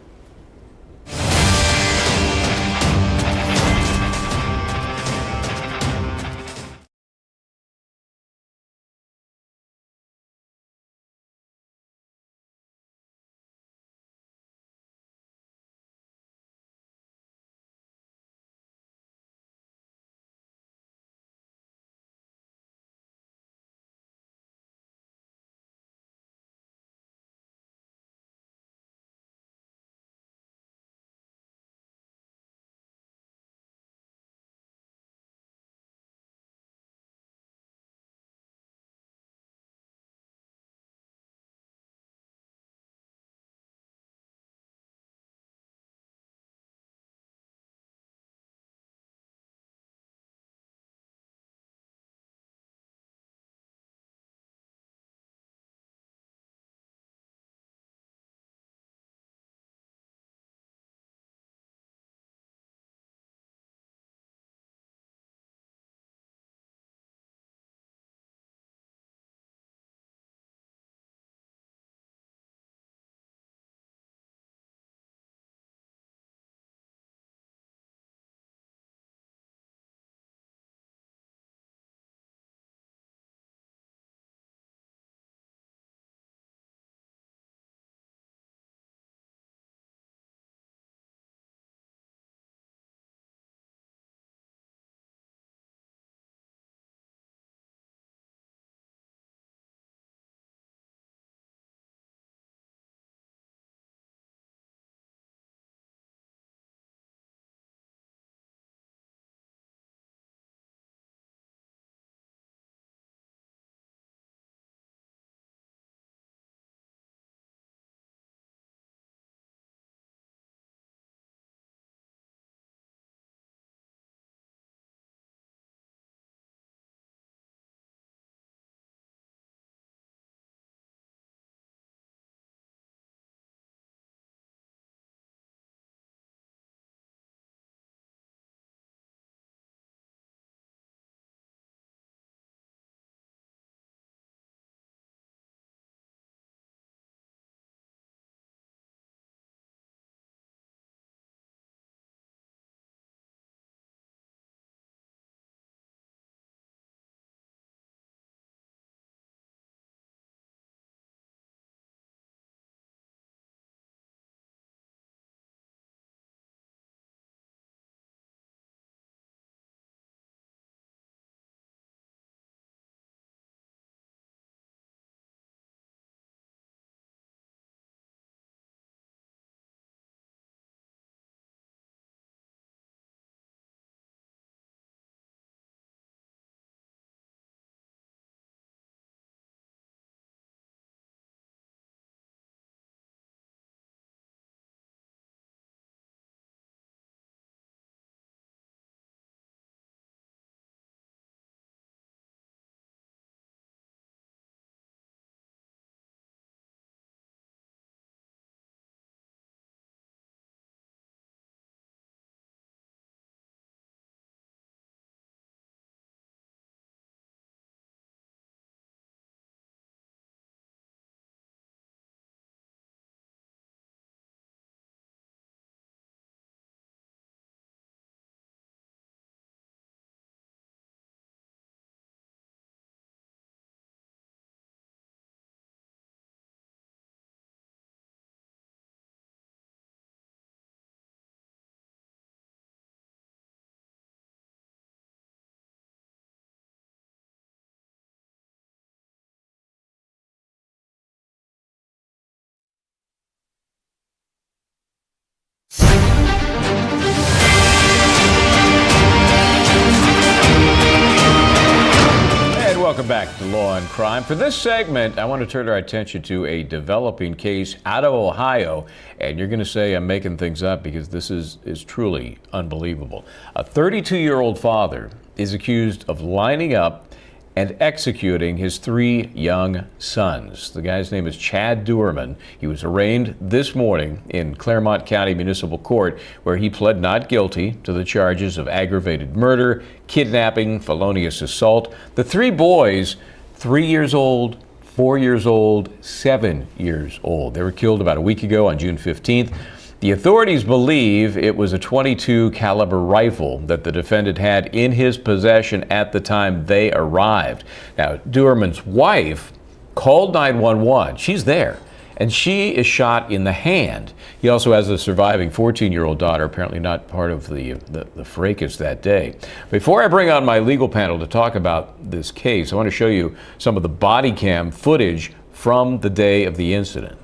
Welcome back to Law and Crime. For this segment, I want to turn our attention to a developing case out of Ohio. And you're going to say I'm making things up because this is truly unbelievable. A 32-year-old father is accused of lining up and executing his 3 young sons. The guy's name is Chad Duerman. He was arraigned this morning in Claremont County Municipal Court, where he pled not guilty to the charges of aggravated murder, kidnapping, felonious assault. The 3 boys, 3 years old, 4 years old, 7 years old. They were killed about a week ago on June 15th. The authorities believe it was a .22 caliber rifle that the defendant had in his possession at the time they arrived. Now, Duerman's wife called 911. She's there, and she is shot in the hand. He also has a surviving 14-year-old daughter, apparently not part of the fracas that day. Before I bring on my legal panel to talk about this case, I want to show you some of the body cam footage from the day of the incident.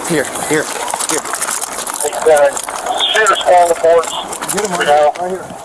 Here. Shooter's on the boards. Get him right here.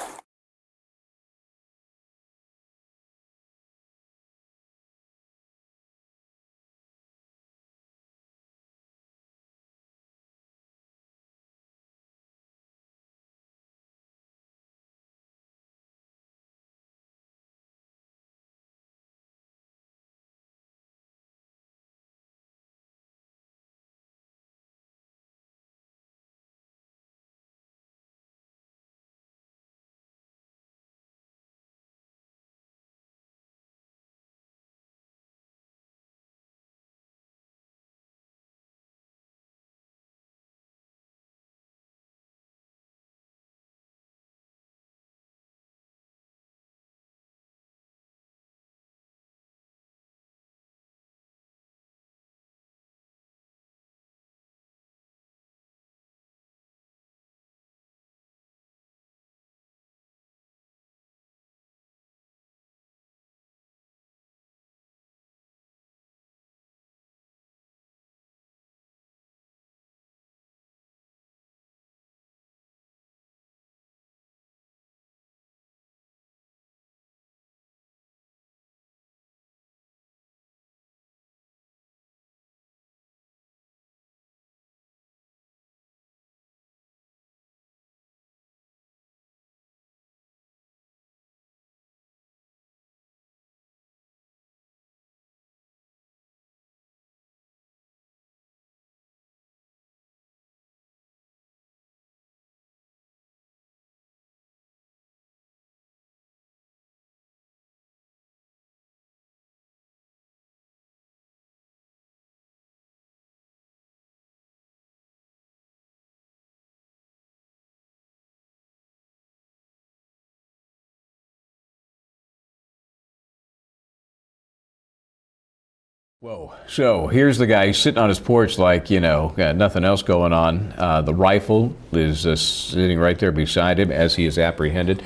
Whoa. So here's the guy. He's sitting on his porch like, got nothing else going on. The rifle is sitting right there beside him as he is apprehended.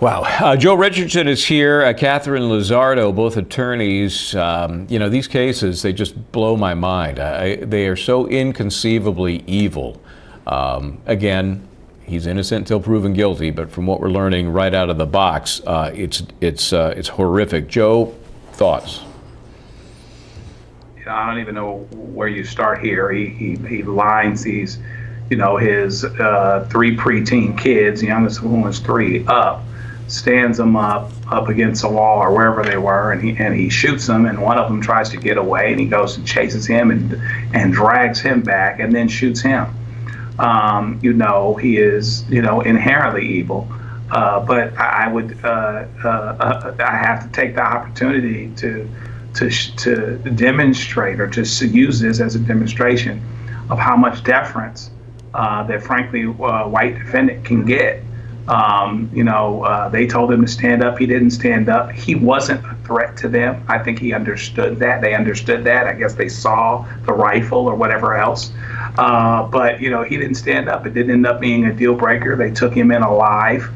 Wow. Joe Richardson is here. Catherine Lizardo, both attorneys. These cases, they just blow my mind. They are so inconceivably evil. Again, he's innocent until proven guilty, but from what we're learning right out of the box, it's horrific. Joe, thoughts? I don't even know where you start here. He lines these, his 3 preteen kids, the youngest of whom was 3, up, stands them up against the wall or wherever they were, and he shoots them, and one of them tries to get away, and he goes and chases him and drags him back and then shoots him. He is, inherently evil. But I would, I have to take the opportunity to demonstrate, or just to use this as a demonstration of how much deference that frankly white defendant can get. They told him to stand up. He didn't stand up. He wasn't a threat to them. I think he understood that. They understood that. I guess they saw the rifle or whatever else. But he didn't stand up. It didn't end up being a deal breaker. They took him in alive.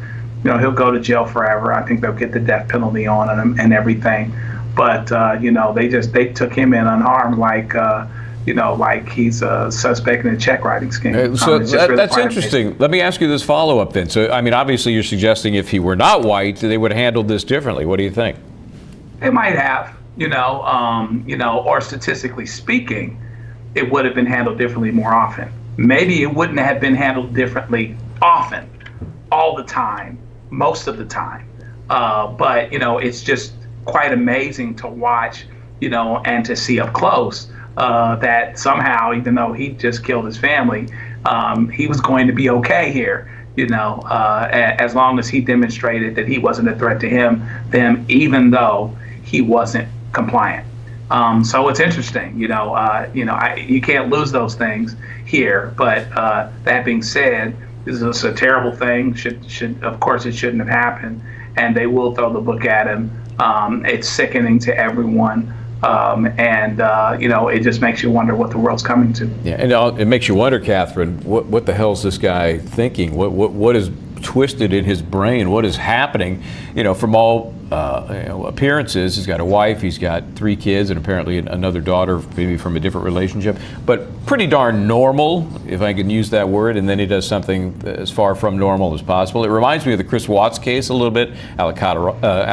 He'll go to jail forever. I think they'll get the death penalty on him and everything. But they took him in unharmed, like like he's a suspect in a check writing scheme. So It's just really that's quite interesting. Let me ask you this follow-up then. So, I mean, obviously you're suggesting if he were not white, they would have handled this differently. What do you think? They might have, or statistically speaking, it would have been handled differently more often. Maybe it wouldn't have been handled differently often, all the time, most of the time. But, it's just quite amazing to watch, and to see up close that somehow, even though he just killed his family, he was going to be okay here. As long as he demonstrated that he wasn't a threat to them, even though he wasn't compliant. So it's interesting, you can't lose those things here. But that being said, this is a terrible thing. Of course, it shouldn't have happened, and they will throw the book at him. It's sickening to everyone. It just makes you wonder what the world's coming to. Yeah, and it makes you wonder, Catherine, what the hell's this guy thinking? What is twisted in his brain? What is happening? From all appearances, he's got a wife, he's got 3 kids, and apparently another daughter, maybe from a different relationship, but pretty darn normal, if I can use that word. And then he does something as far from normal as possible. It reminds me of the Chris Watts case a little bit, out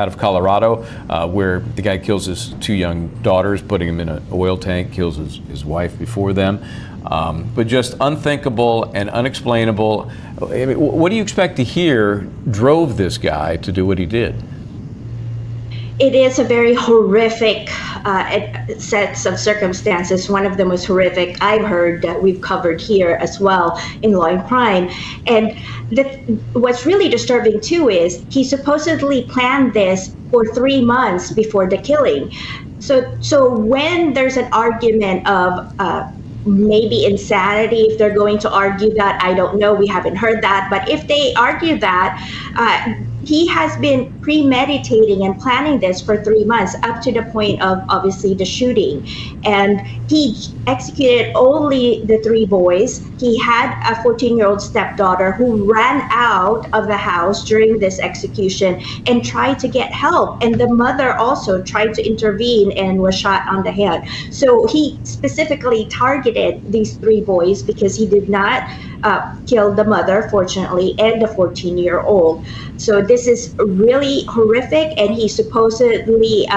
of Colorado, where the guy kills his 2 young daughters, putting them in an oil tank, kills his wife before them. But just unthinkable and unexplainable. I mean, what do you expect to hear drove this guy to do what he did? It is a very horrific sets of circumstances. One of the most horrific I've heard that we've covered here as well in Law&Crime. And what's really disturbing too is he supposedly planned this for 3 months before the killing. So when there's an argument of maybe insanity, if they're going to argue that, I don't know, we haven't heard that, but if they argue that, he has been premeditating and planning this for 3 months, up to the point of obviously the shooting. And he executed only the 3 boys. He had a 14-year-old stepdaughter who ran out of the house during this execution and tried to get help. And the mother also tried to intervene and was shot on the head. So he specifically targeted these 3 boys because he did not kill the mother, fortunately, and the 14-year-old. So this is really horrific, and he supposedly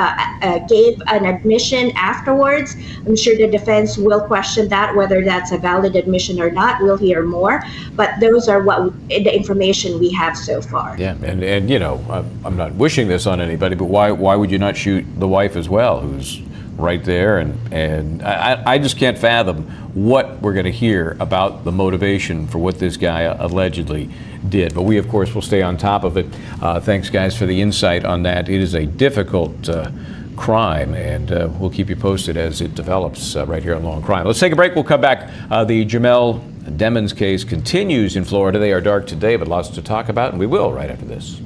gave an admission afterwards. I'm sure the defense will question that, whether that's a valid admission or not. We'll hear more, but those are the information we have so far. Yeah, and I'm not wishing this on anybody, but why would you not shoot the wife as well, who's right there? And I just can't fathom what we're going to hear about the motivation for what this guy allegedly did. But we, of course, will stay on top of it. Thanks, guys, for the insight on that. It is a difficult crime, and we'll keep you posted as it develops right here on Law&Crime. Let's take a break. We'll come back. The Jamell Demons case continues in Florida. They are dark today, but lots to talk about, and we will right after this.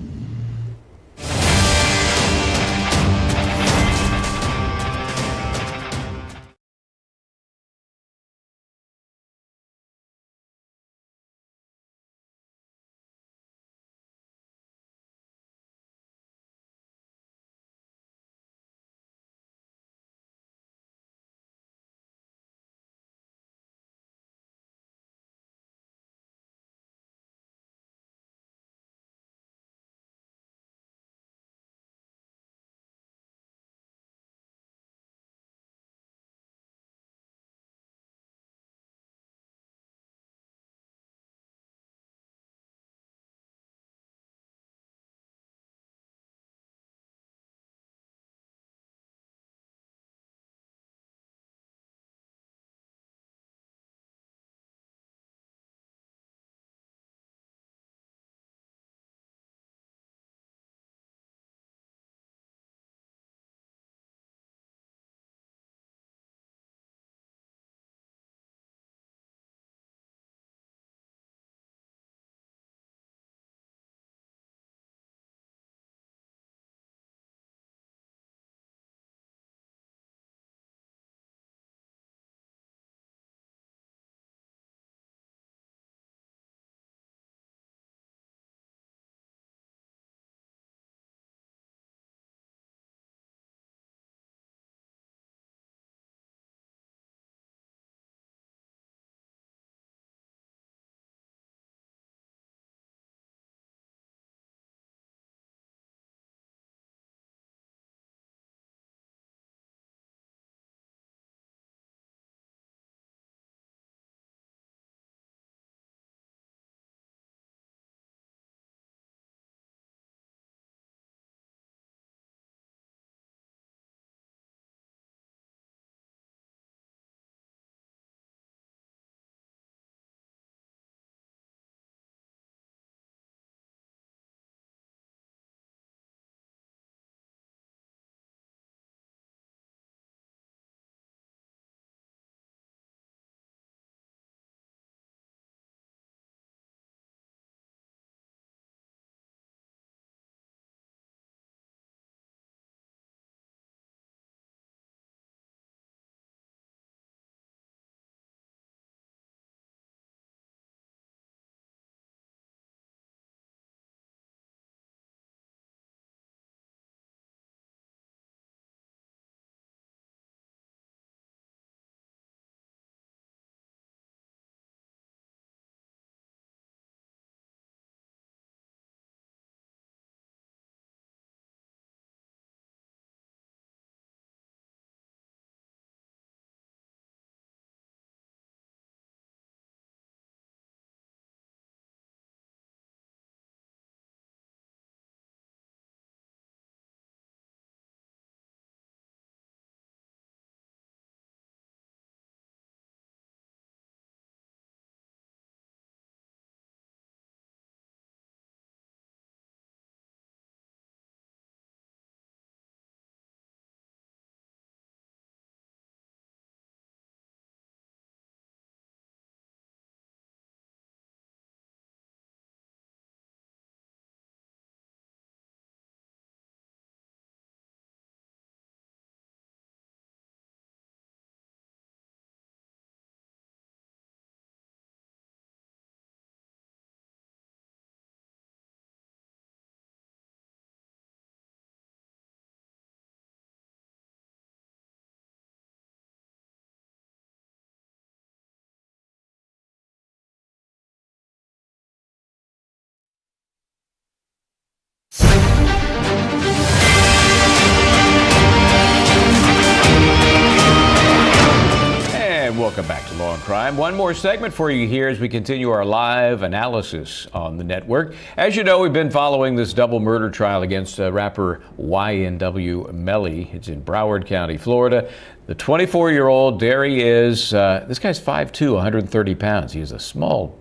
Law&Crime. One more segment for you here as we continue our live analysis on the network. As you know, we've been following this double murder trial against rapper YNW Melly. It's in Broward County, Florida. The 24-year-old, there he is. This guy's 5'2", 130 pounds. He is a small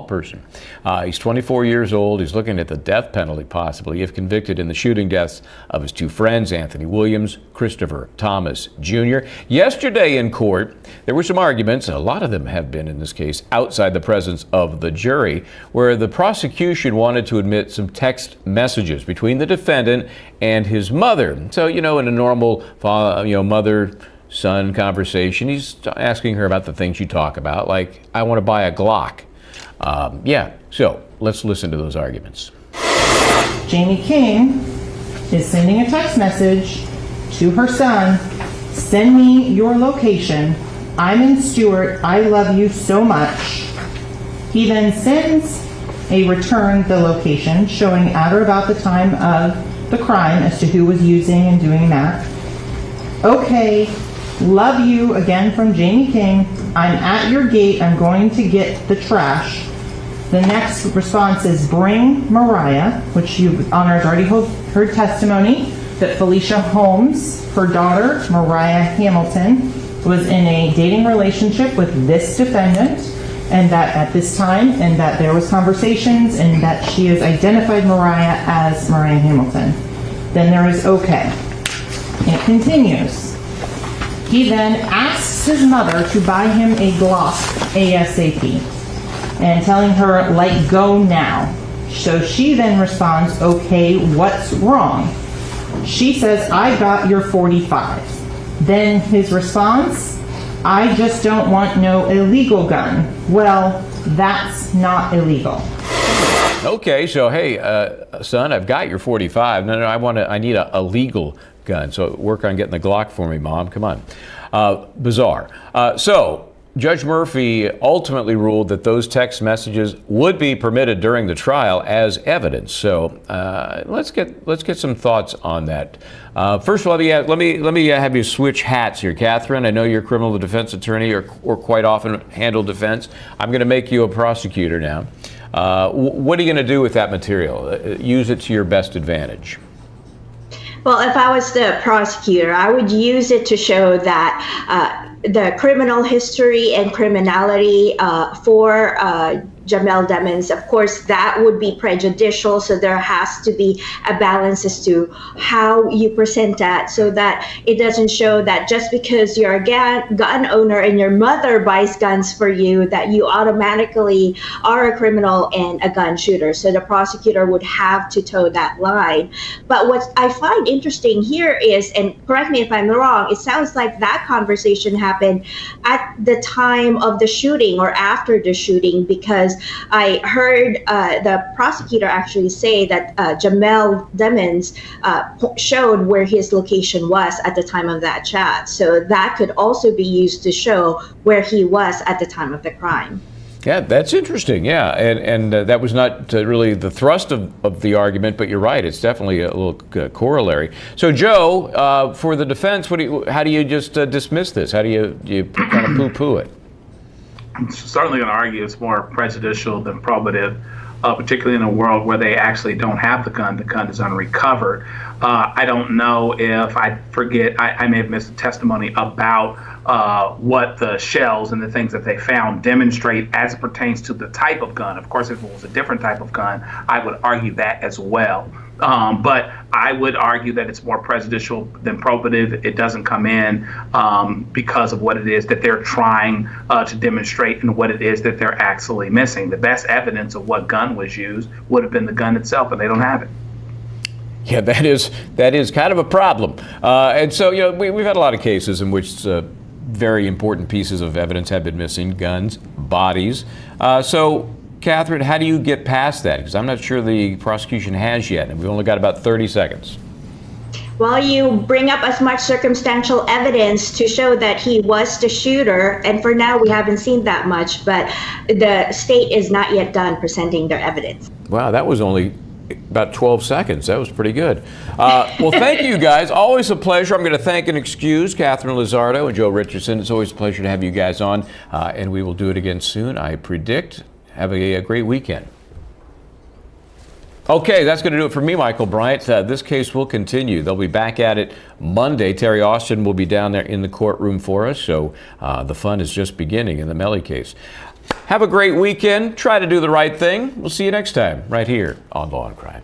person. He's 24 years old. He's looking at the death penalty, possibly, if convicted in the shooting deaths of his two friends, Anthony Williams, Christopher Thomas Jr. Yesterday in court, there were some arguments, a lot of them have been in this case, outside the presence of the jury, where the prosecution wanted to admit some text messages between the defendant and his mother. So, in a normal, mother-son conversation, he's asking her about the things you talk about, like, I want to buy a Glock. So let's listen to those arguments. Jamie King is sending a text message to her son, send me your location. I'm in Stewart. I love you so much. He then sends a return the location showing at or about the time of the crime as to who was using and doing that. Okay, love you again from Jamie King. I'm at your gate. I'm going to get the trash. The next response is bring Mariah, which you honors already heard testimony that Felicia Holmes, her daughter, Mariah Hamilton, was in a dating relationship with this defendant, and that at this time, and that there was conversations, and that she has identified Mariah as Mariah Hamilton. Then there is okay. It continues. He then asks his mother to buy him a Glock ASAP, and telling her, like, go now. So she then responds, okay, what's wrong? She says, I got your 45. Then his response, I just don't want no illegal gun. Well, that's not illegal. Okay, so hey, son, I've got your 45. No, I need a legal gun. So work on getting the Glock for me, Mom. Come on. Bizarre. So Judge Murphy ultimately ruled that those text messages would be permitted during the trial as evidence. So let's get some thoughts on that. First of all, let me have you switch hats here, Catherine. I know you're a criminal defense attorney or quite often handle defense. I'm going to make you a prosecutor now. What are you going to do with that material? Use it to your best advantage. Well, if I was the prosecutor, I would use it to show that the criminal history and criminality for Jamell Demons, of course, that would be prejudicial. So there has to be a balance as to how you present that, so that it doesn't show that just because you're a gun owner and your mother buys guns for you, that you automatically are a criminal and a gun shooter. So the prosecutor would have to toe that line. But what I find interesting here is, and correct me if I'm wrong, it sounds like that conversation happened at the time of the shooting or after the shooting, because I heard the prosecutor actually say that Jamell Demons showed where his location was at the time of that chat. So that could also be used to show where he was at the time of the crime. Yeah, that's interesting. Yeah, and that was not really the thrust of the argument, but you're right. It's definitely a little corollary. So, Joe, for the defense, how do you just dismiss this? How do you kind of poo-poo it? I'm certainly going to argue it's more prejudicial than probative, particularly in a world where they actually don't have the gun. The gun is unrecovered. I don't know if I may have missed the testimony about what the shells and the things that they found demonstrate as it pertains to the type of gun. Of course, if it was a different type of gun, I would argue that as well. But I would argue that it's more prejudicial than probative. It doesn't come in because of what it is that they're trying to demonstrate and what it is that they're actually missing. The best evidence of what gun was used would have been the gun itself, and they don't have it. Yeah, that is kind of a problem. And so, we've had a lot of cases in which very important pieces of evidence have been missing: guns, bodies. So, Catherine, how do you get past that? Because I'm not sure the prosecution has yet, and we've only got about 30 seconds. Well, you bring up as much circumstantial evidence to show that he was the shooter, and for now we haven't seen that much, but the state is not yet done presenting their evidence. Wow, that was only About 12 seconds. That was pretty good. Well, thank you guys. Always a pleasure. I'm going to thank and excuse Catherine Lizardo and Joe Richardson. It's always a pleasure to have you guys on, and we will do it again soon, I predict. Have a great weekend. Okay, that's going to do it for me, Michael Bryant. This case will continue. They'll be back at it Monday. Terry Austin will be down there in the courtroom for us, so the fun is just beginning in the Melly case. Have a great weekend. Try to do the right thing. We'll see you next time right here on Law and Crime.